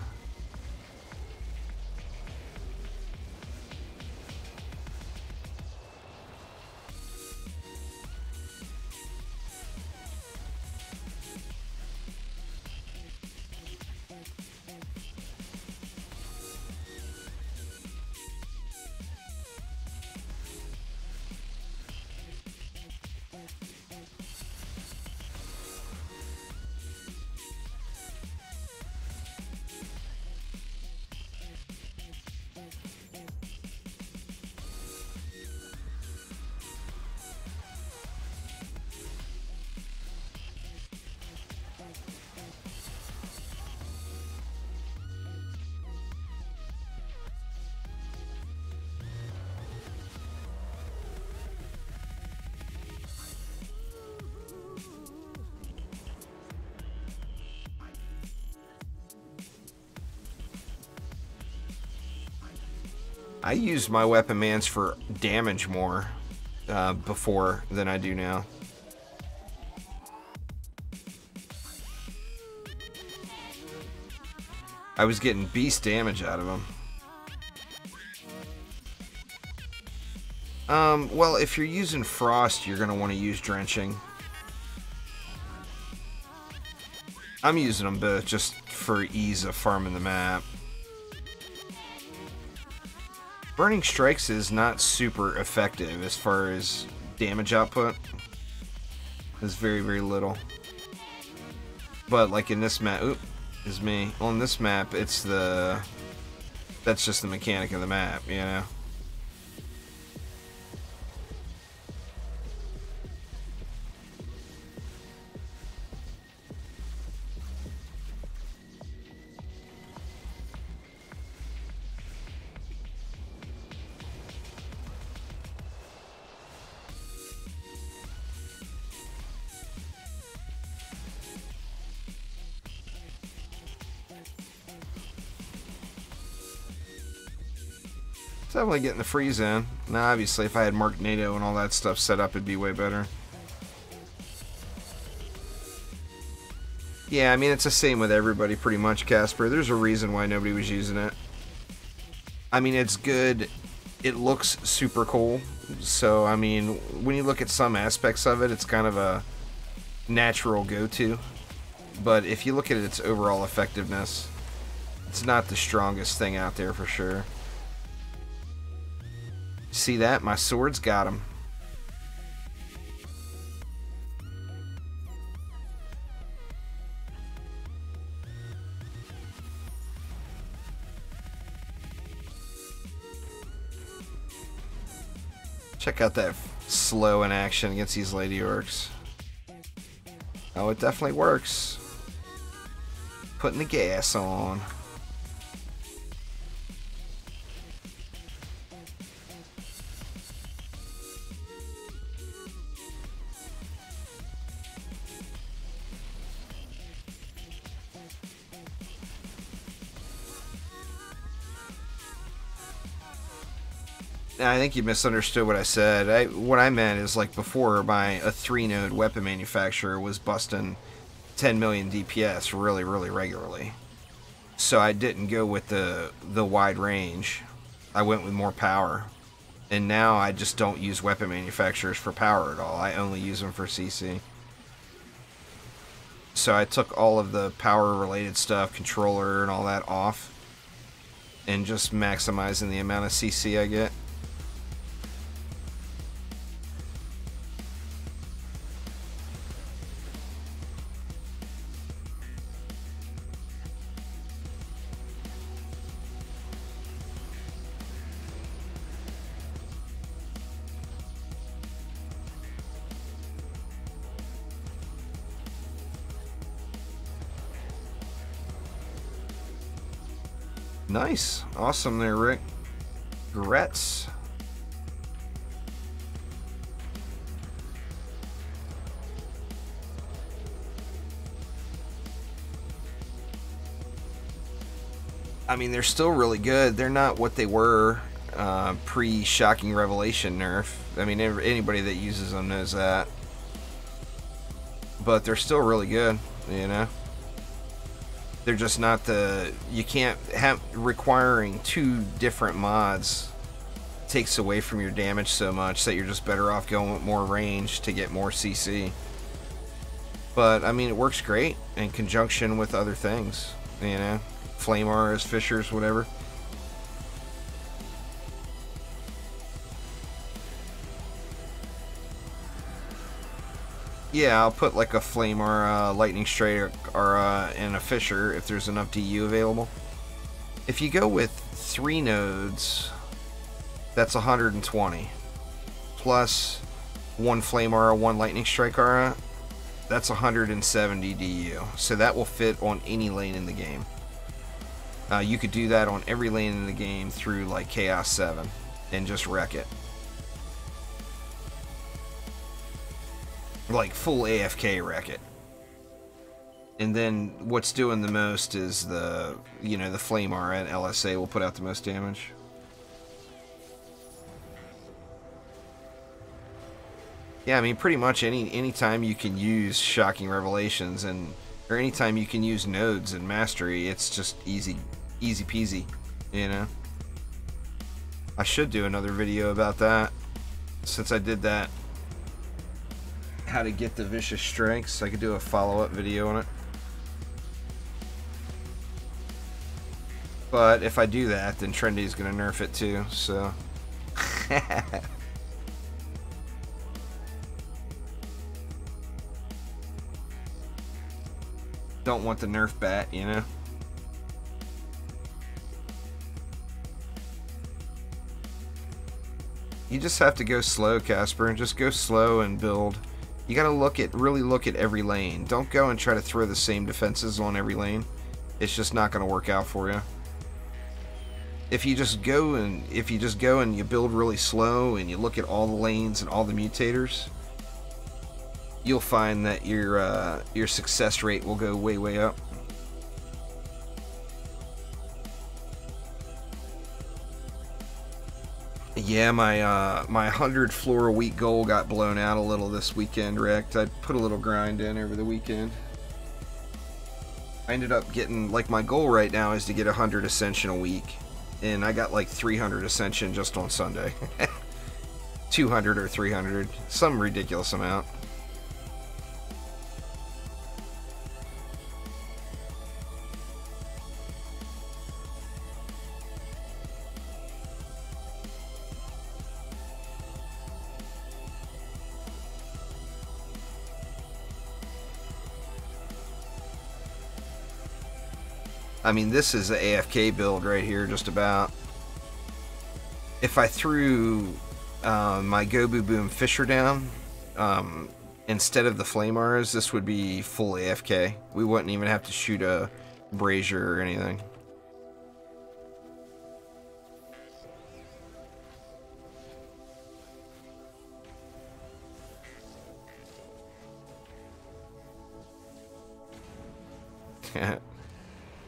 I used my weapon mans for damage more before than I do now. I was getting beast damage out of them. Well, if you're using Frost, you're going to want to use Drenching. I'm using them both just for ease of farming the map. Burning Strikes is not super effective as far as damage output. It's very, very little. But like in this map, oop, is me. On this map, it's the... That's just the mechanic of the map, you know? Definitely getting the freeze in. Now, obviously, if I had Mark NATO and all that stuff set up, it'd be way better. Yeah, I mean, it's the same with everybody, pretty much, Casper. There's a reason why nobody was using it. I mean, it's good. It looks super cool. So, I mean, when you look at some aspects of it, it's kind of a natural go-to. But if you look at its overall effectiveness, it's not the strongest thing out there for sure. See that? My sword's got him. Check out that slow in action against these Lady Orcs. Oh, it definitely works. Putting the gas on. I think you misunderstood what I said. What I meant is, like, before, a 3-node weapon manufacturer was busting 10 million DPS really, really regularly. So I didn't go with the wide range. I went with more power. And now I just don't use weapon manufacturers for power at all. I only use them for CC. So I took all of the power-related stuff, controller and all that off, and just maximizing the amount of CC I get. Nice. Awesome there, Rick. Grets. I mean, they're still really good. They're not what they were pre-Shocking Revelation nerf. I mean, anybody that uses them knows that. But they're still really good, you know? They're just not the... You can't have... Requiring 2 different mods takes away from your damage so much that you're just better off going with more range to get more CC. But, I mean, it works great in conjunction with other things, you know? Flame auras, fissures, whatever. Yeah, I'll put like a flame or a lightning strike or and a fissure if there's enough DU available. If you go with 3 nodes, that's 120. Plus 1 flame aura, 1 lightning strike aura, that's 170 DU. So that will fit on any lane in the game. You could do that on every lane in the game through like Chaos 7 and just wreck it. Like full AFK wreck it. And then what's doing the most is the, you know, the flame aura and LSA will put out the most damage. Yeah, I mean pretty much any time you can use Shocking Revelations or anytime you can use nodes and mastery, it's just easy peasy, you know. I should do another video about that. since I did that, how to get the vicious strikes, I could do a follow-up video on it. But if I do that, then Trendy's gonna nerf it too, so. Don't want the nerf bat, you know? You just have to go slow, Casper. Just go slow and build. You gotta really look at every lane. Don't go and try to throw the same defenses on every lane. It's just not gonna work out for you. If you just go and you build really slow and you look at all the lanes and all the mutators, you'll find that your success rate will go way up. Yeah, my 100 floor a week goal got blown out a little this weekend, Rick. I put a little grind in over the weekend. I ended up getting, like, my goal right now is to get 100 ascension a week, and I got like 300 ascension just on Sunday. 200 or 300, some ridiculous amount. I mean, this is the AFK build right here, just about. If I threw my Go Boo Boom Fisher down, instead of the Flame Arrows, this would be full AFK. We wouldn't even have to shoot a Brazier or anything.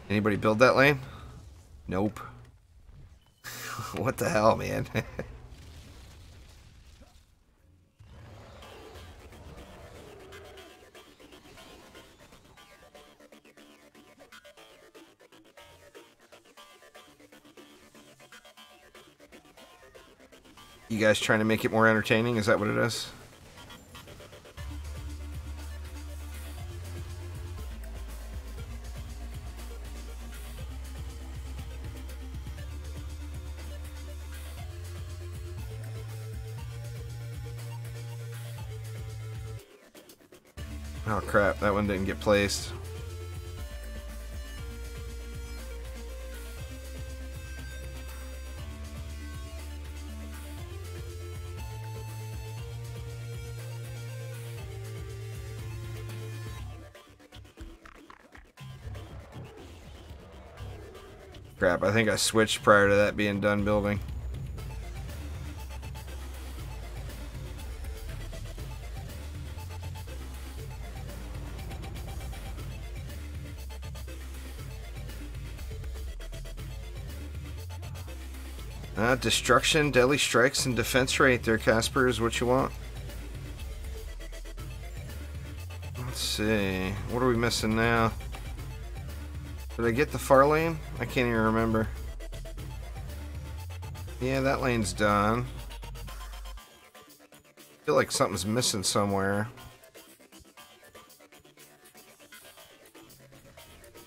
Anybody build that lane? Nope. What the hell, man? You guys trying to make it more entertaining? Is that what it is? Oh crap, that one didn't get placed. Crap, I think I switched prior to that being done building. Destruction, deadly strikes, and defense rate there, Casper, is what you want. Let's see. What are we missing now? Did I get the far lane? I can't even remember. Yeah, that lane's done. I feel like something's missing somewhere.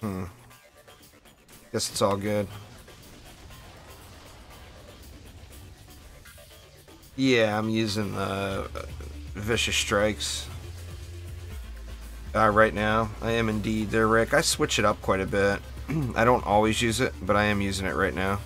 Guess it's all good. Yeah, I'm using the Vicious Strikes right now. I am indeed there, Rick. I switch it up quite a bit. I don't always use it, but I am using it right now.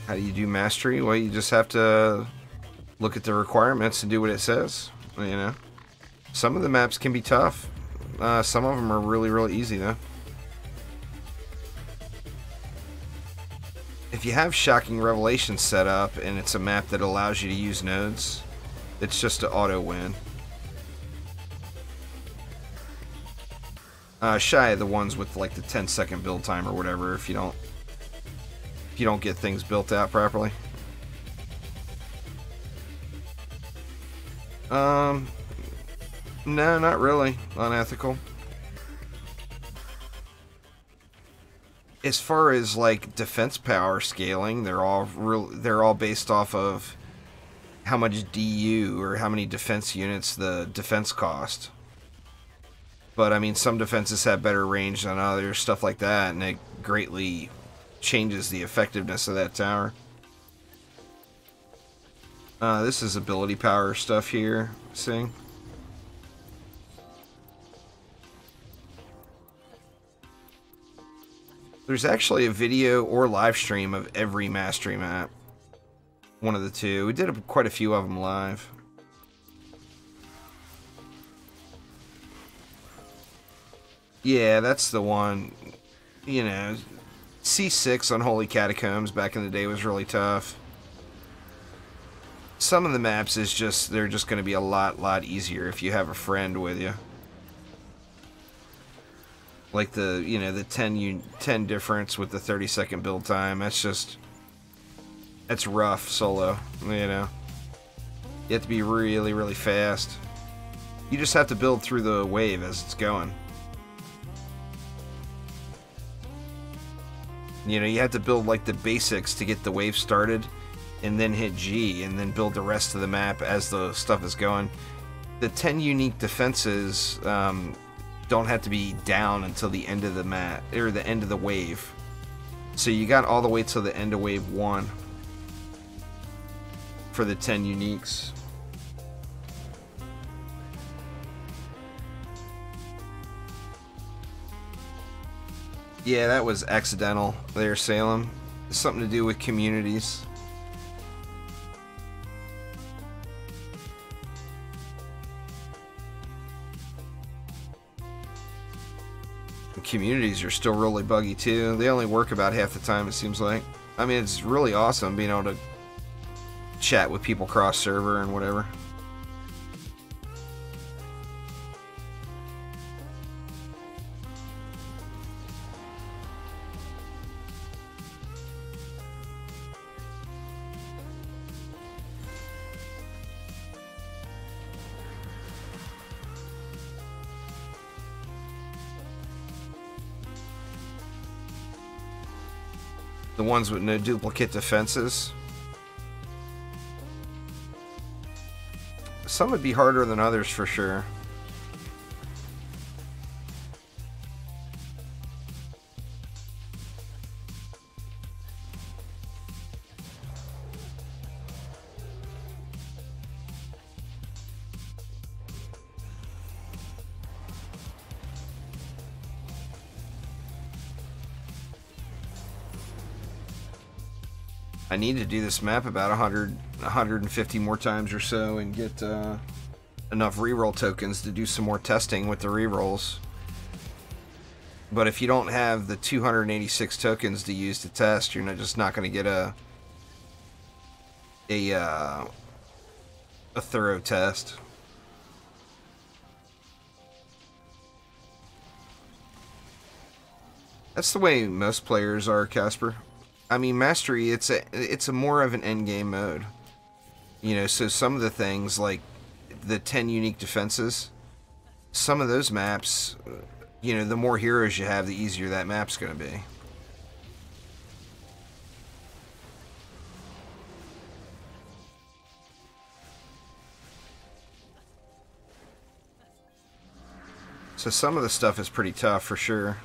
How do you do mastery? Well, you just have to look at the requirements and do what it says, you know. Some of the maps can be tough. Some of them are really easy, though. If you have Shocking Revelation set up and it's a map that allows you to use nodes, it's just an auto win. Shy of the ones with like the 10-second build time or whatever. If you don't if you don't get things built out properly. No, not really unethical. As far as like defense power scaling, they're all based off of how much DU or how many defense units the defense cost. But I mean, some defenses have better range than others, stuff like that, and it greatly changes the effectiveness of that tower. This is ability power stuff here. See? There's actually a video or live stream of every mastery map. One of the two. We did quite a few of them live. Yeah, that's the one. You know, C6 on Holy Catacombs back in the day was really tough. Some of the maps is just, they're just going to be a lot easier if you have a friend with you. Like the, you know, the 10 difference with the 30-second build time. That's just, that's rough solo, you know. You have to be really fast. You just have to build through the wave as it's going. You know, you have to build like the basics to get the wave started, and then hit G, and then build the rest of the map as the stuff is going. The 10 unique defenses don't have to be down until the end of the map, or the end of the wave. So you got all the way till the end of wave 1 for the 10 uniques. Yeah, that was accidental there, Salem. It's something to do with communities. Communities are still really buggy too. They only work about half the time, it seems like. I mean, it's really awesome being able to chat with people cross server and whatever. The ones with no duplicate defenses. Some would be harder than others for sure. I need to do this map about 150 more times or so and get enough reroll tokens to do some more testing with the rerolls. But if you don't have the 286 tokens to use to test, you're just not going to get a thorough test. That's the way most players are, Casper. I mean, Mastery, it's a more of an endgame mode. You know, so some of the things, like the 10 unique defenses, some of those maps, you know, the more heroes you have, the easier that map's going to be. So some of the stuff is pretty tough, for sure.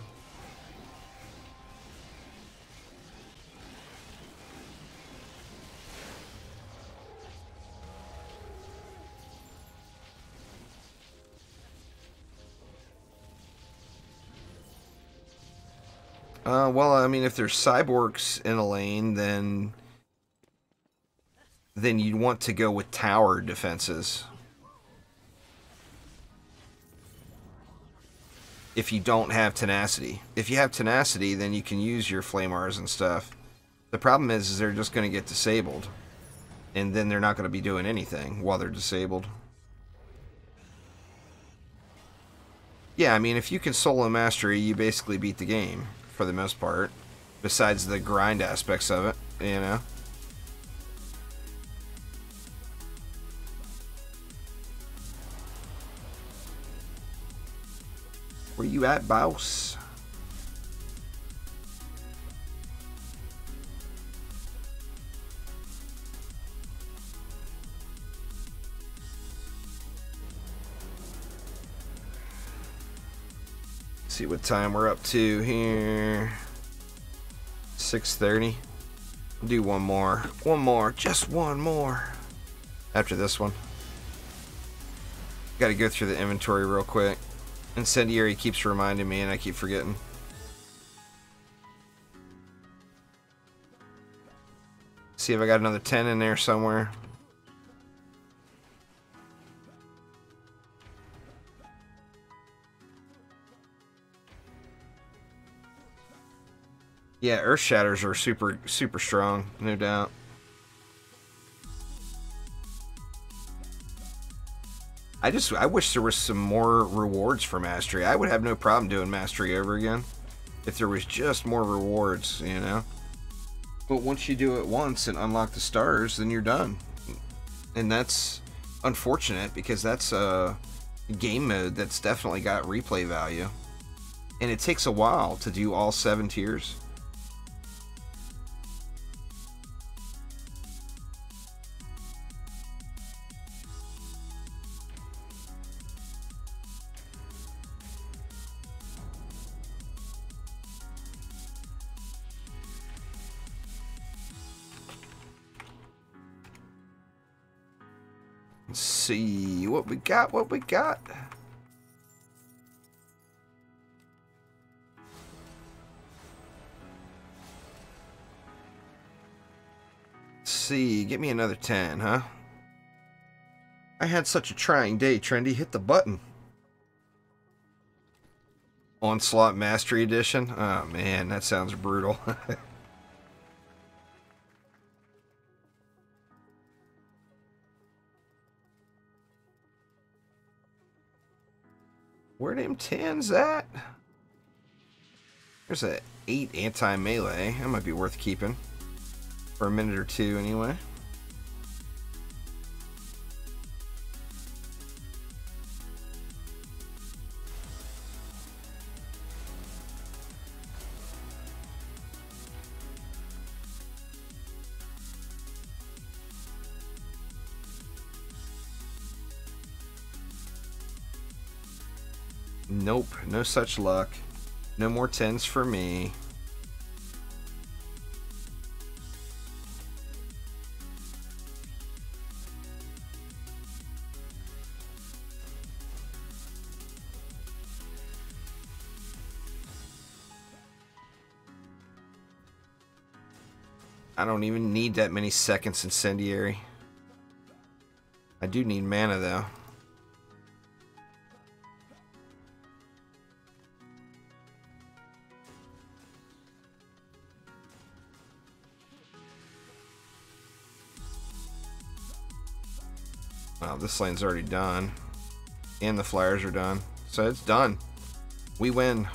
Well, I mean, if there's cyborgs in a lane, then you'd want to go with tower defenses. If you don't have tenacity. If you have tenacity, then you can use your flamers and stuff. The problem is they're just going to get disabled. And then they're not going to be doing anything while they're disabled. Yeah, I mean, if you can solo mastery, you basically beat the game, for the most part. Besides the grind aspects of it, you know. Where you at, boss? See what time we're up to here. 6:30. Do one more, just one more. After this one, got to go through the inventory real quick. Incendiary keeps reminding me, and I keep forgetting. See if I got another 10 in there somewhere. Yeah, Earth Shatters are super strong, no doubt. I wish there was some more rewards for Mastery. I would have no problem doing Mastery over again if there was just more rewards, you know? But once you do it once and unlock the stars, then you're done. And that's unfortunate, because that's a game mode that's definitely got replay value. And it takes a while to do all 7 tiers. Let's see what we got, Let's see, get me another 10, huh? I had such a trying day, Trendy. Hit the button. Onslaught Mastery Edition? Oh man, that sounds brutal. Where them 10s at? There's a 8 anti-melee. That might be worth keeping. For a minute or two, anyway. Nope, no such luck. No more 10s for me. I don't even need that many seconds Incendiary. I do need mana though. Wow, this lane's already done. And the flyers are done. So it's done. We win.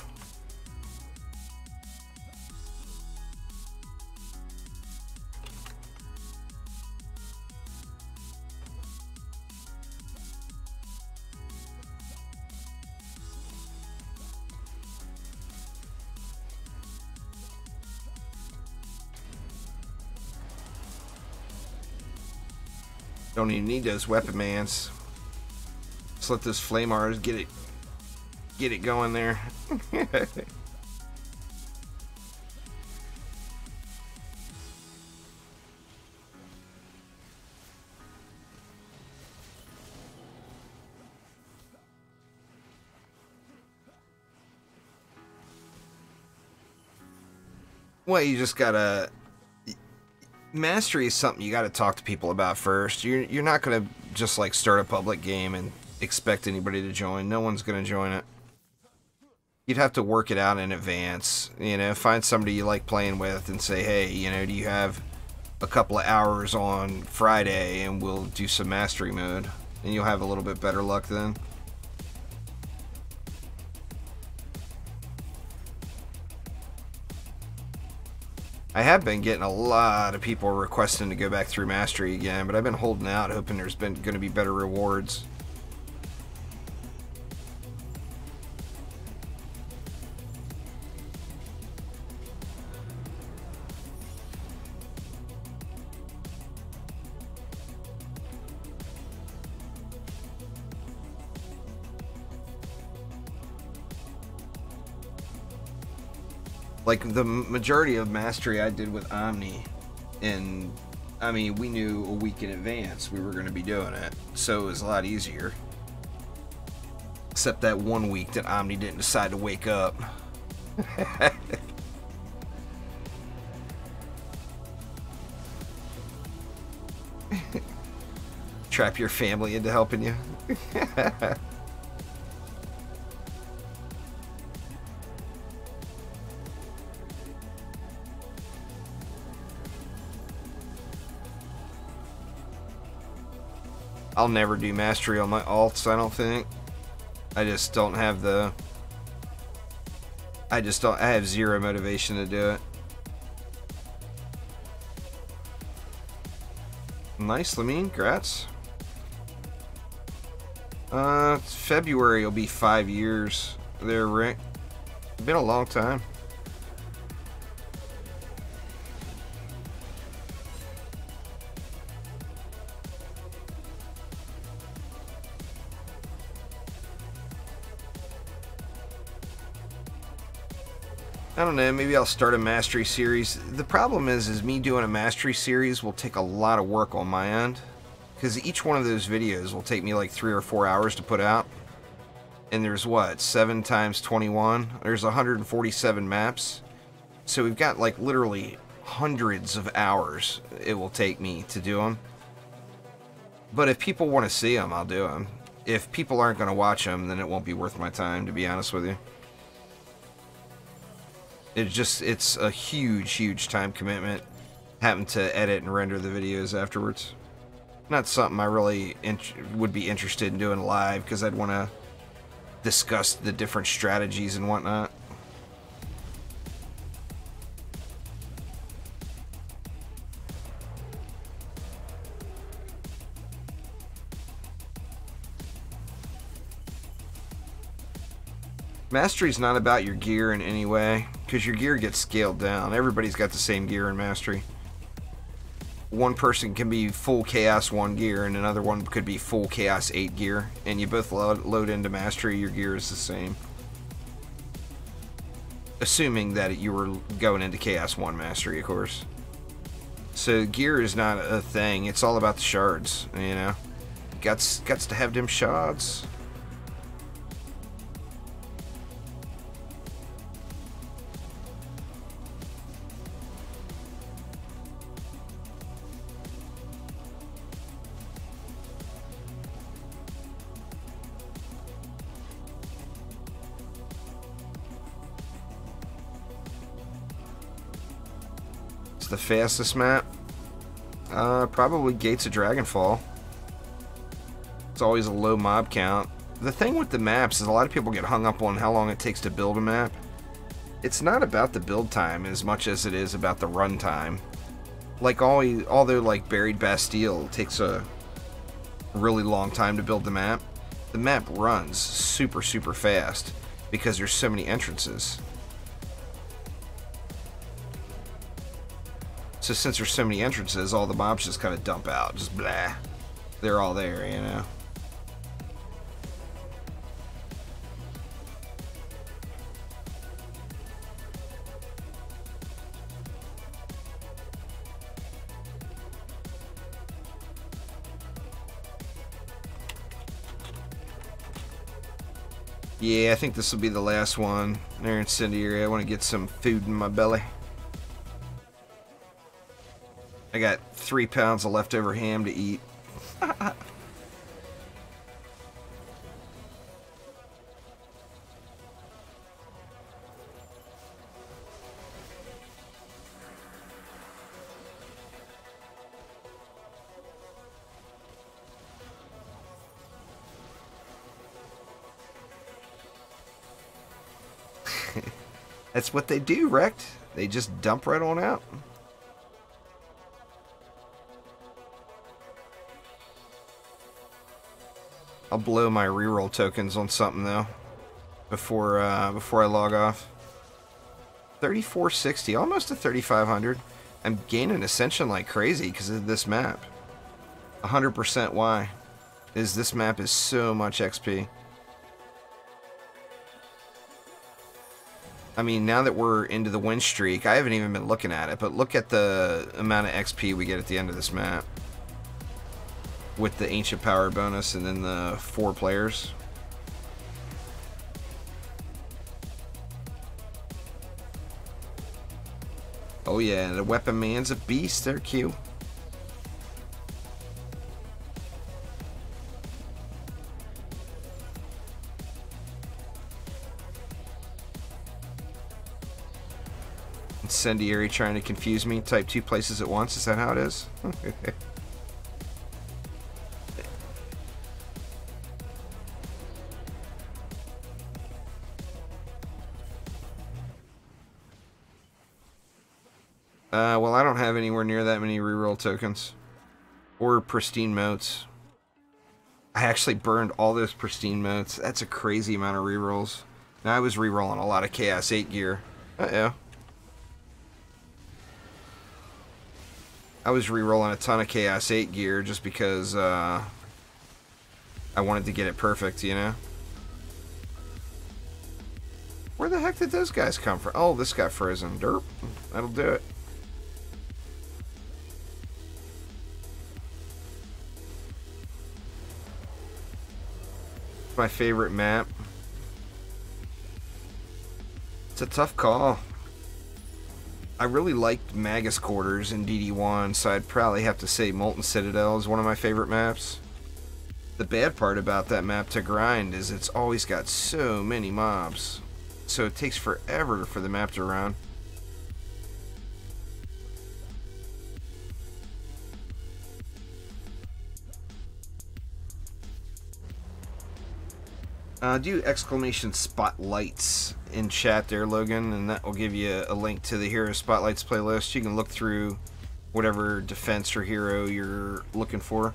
Don't even need those weapon mans. Just let those flamars get it going there. Well, you just gotta... Mastery is something you gotta talk to people about first. You're not gonna just like start a public game and expect anybody to join. No one's gonna join it. You'd have to work it out in advance. You know, find somebody you like playing with and say, hey, you know, do you have a couple of hours on Friday and we'll do some Mastery mode? And you'll have a little bit better luck then. I have been getting a lot of people requesting to go back through Mastery again, but I've been holding out, hoping there's been going to be better rewards. Like, the majority of Mastery I did with Omni, and, I mean, we knew a week in advance we were going to be doing it, so it was a lot easier. Except that 1 week that Omni didn't decide to wake up. Trap your family into helping you. I'll never do Mastery on my alts, I don't think. I just don't have the... I have zero motivation to do it. Nice, Lamine, congrats. February will be 5 years there, Rick. It's been a long time. I don't know, maybe I'll start a Mastery series. The problem is me doing a Mastery series will take a lot of work on my end. Because each one of those videos will take me like 3 or 4 hours to put out. And there's what, 7 times 21? There's 147 maps. So we've got like literally hundreds of hours it will take me to do them. But if people want to see them, I'll do them. If people aren't going to watch them, then it won't be worth my time, to be honest with you. It's a huge time commitment having to edit and render the videos afterwards. Not something I really would be interested in doing live, because I'd want to discuss the different strategies and whatnot. Mastery's not about your gear in any way, because your gear gets scaled down. Everybody's got the same gear in Mastery. One person can be full Chaos 1 gear, and another one could be full Chaos 8 gear, and you both load into Mastery, your gear is the same. Assuming that you were going into Chaos 1 Mastery, of course. So gear is not a thing, it's all about the shards, you know? Guts to have them shards. The fastest map? Probably Gates of Dragonfall. It's always a low mob count. The thing with the maps is a lot of people get hung up on how long it takes to build a map. It's not about the build time as much as it is about the run time. Like, although like Buried Bastille takes a really long time to build the map runs super fast because there's so many entrances. So since there's so many entrances, all the mobs just kind of dump out. Just blah. They're all there, you know? Yeah, I think this will be the last one. There, Incendiary. I want to get some food in my belly. I got 3 pounds of leftover ham to eat. That's what they do, Wrecked. They just dump right on out. I'll blow my reroll tokens on something though before I log off. 3460, almost to 3500. I'm gaining Ascension like crazy because of this map. 100% why is this map is so much XP. I mean, now that we're into the win streak, I haven't even been looking at it, but look at the amount of XP we get at the end of this map. With the Ancient Power bonus and then the 4 players. Oh yeah, the Weapon Man's a beast there, Q. Incendiary trying to confuse me. Type 2 places at once. Is that how it is? Well, I don't have anywhere near that many reroll tokens. Or pristine motes. I actually burned all those pristine motes. That's a crazy amount of rerolls. Now, I was rerolling a lot of Chaos 8 gear. Uh-oh. I was rerolling a ton of Chaos 8 gear just because I wanted to get it perfect, you know? Where the heck did those guys come from? Oh, this got frozen. Derp. That'll do it. My favorite map. It's a tough call. I really liked Magus Quarters in DD1, so I'd probably have to say Molten Citadel is one of my favorite maps. The bad part about that map to grind is it's always got so many mobs, so it takes forever for the map to run. Do exclamation spotlights in chat there, Logan, and that will give you a link to the Hero Spotlights playlist. You can look through whatever defense or hero you're looking for.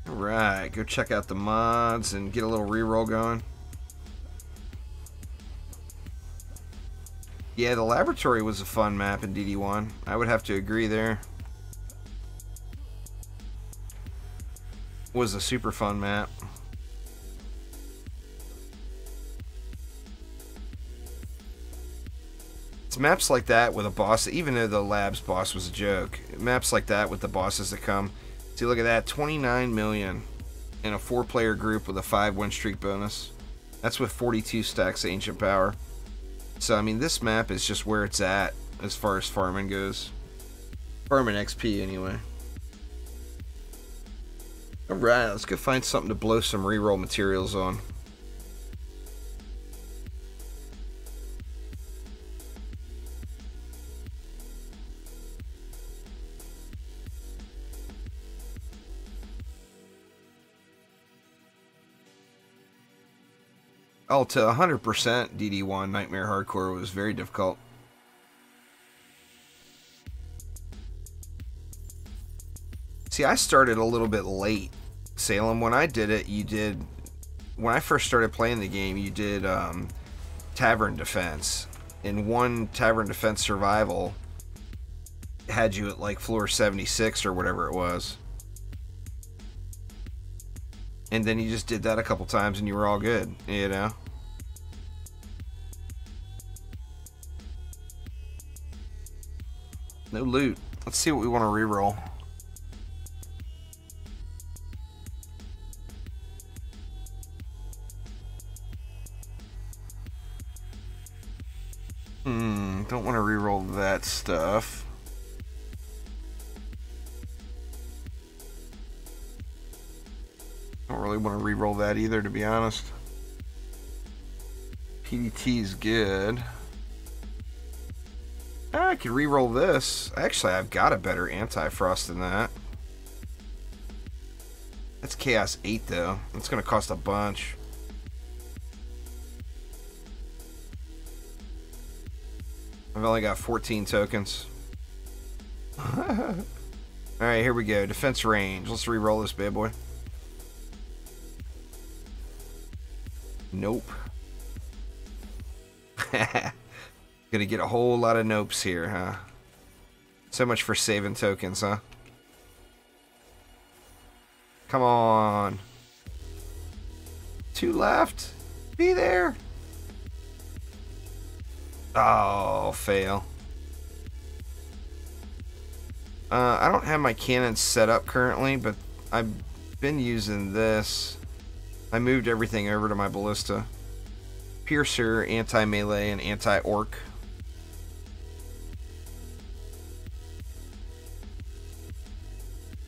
Alright, go check out the mods and get a little reroll going. Yeah, the laboratory was a fun map in DD1. I would have to agree there. Was a super fun map. It's maps like that with a boss, even though the lab's boss was a joke. Maps like that with the bosses that come. See, look at that, 29 million in a 4-player group with a 5 win streak bonus. That's with 42 stacks of Ancient Power. So, I mean, this map is just where it's at as far as farming goes. Farming XP, anyway. Alright, let's go find something to blow some reroll materials on. Oh, to 100% DD1 Nightmare Hardcore was very difficult. See, I started a little bit late, Salem. When I did it, when I first started playing the game, you did Tavern Defense. In one Tavern Defense Survival, had you at like floor 76 or whatever it was. And then you just did that a couple times and you were all good, you know? No loot. Let's see what we want to reroll. Don't want to reroll that stuff. Don't really want to reroll that either, to be honest. PDT is good. I could re-roll this. Actually, I've got a better anti-frost than that. That's Chaos 8, though. It's going to cost a bunch. I've only got 14 tokens. Alright, here we go. Defense range. Let's re-roll this bad boy. Nope. Gonna get a whole lot of nopes here, huh? So much for saving tokens, huh? Come on. 2 left. Be there. Oh, fail. I don't have my cannons set up currently, but I've been using this. I moved everything over to my ballista. Piercer, anti-melee, and anti-orc.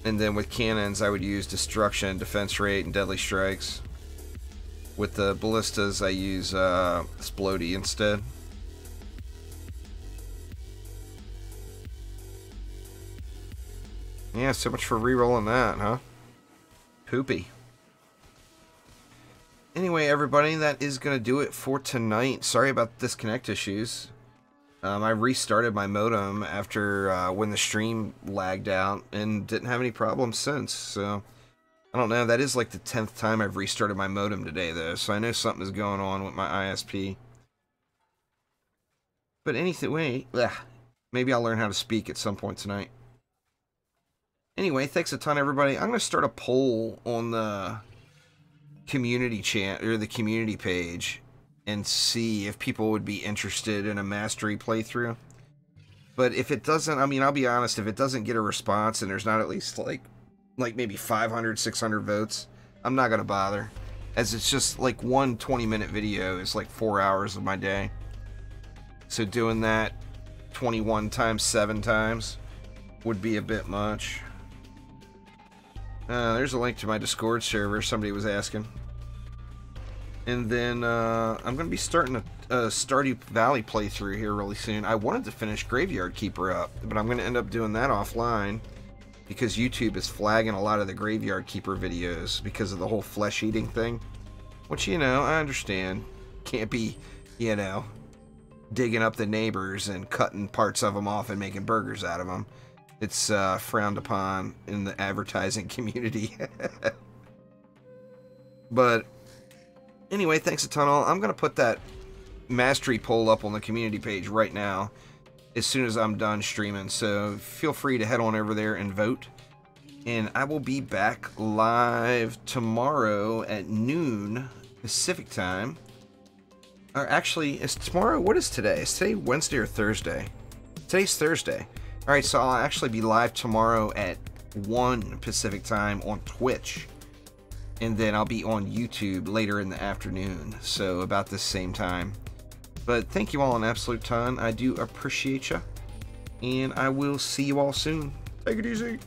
And then with cannons, I would use destruction, defense rate, and deadly strikes. With the ballistas, I use Splody instead. Yeah, so much for re-rolling that, huh? Poopy. Anyway, everybody, that is going to do it for tonight. Sorry about disconnect issues. I restarted my modem after when the stream lagged out and didn't have any problems since. So, I don't know. That is like the 10th time I've restarted my modem today, though. So I know something is going on with my ISP. But anyway, maybe I'll learn how to speak at some point tonight. Anyway, thanks a ton, everybody. I'm going to start a poll on the community chat or the community page and see if people would be interested in a mastery playthrough. But if it doesn't, I mean, I'll be honest, if it doesn't get a response and there's not at least like maybe 500, 600 votes, I'm not going to bother. As it's just like one 20-minute video is like 4 hours of my day. So doing that 21 times 7 times would be a bit much. There's a link to my Discord server, somebody was asking. And then I'm going to be starting a Stardew Valley playthrough here really soon. I wanted to finish Graveyard Keeper up, but I'm going to end up doing that offline because YouTube is flagging a lot of the Graveyard Keeper videos because of the whole flesh-eating thing. Which, you know, I understand. Can't be, you know, digging up the neighbors and cutting parts of them off and making burgers out of them. It's frowned upon in the advertising community. But anyway, thanks a ton all. I'm going to put that mastery poll up on the community page right now as soon as I'm done streaming. So feel free to head on over there and vote. And I will be back live tomorrow at noon Pacific time. Or actually, is tomorrow, what is today? Is today Wednesday or Thursday? Today's Thursday. Alright, so I'll actually be live tomorrow at 1 Pacific time on Twitch. And then I'll be on YouTube later in the afternoon. So about the same time. But thank you all an absolute ton. I do appreciate you. And I will see you all soon. Take it easy.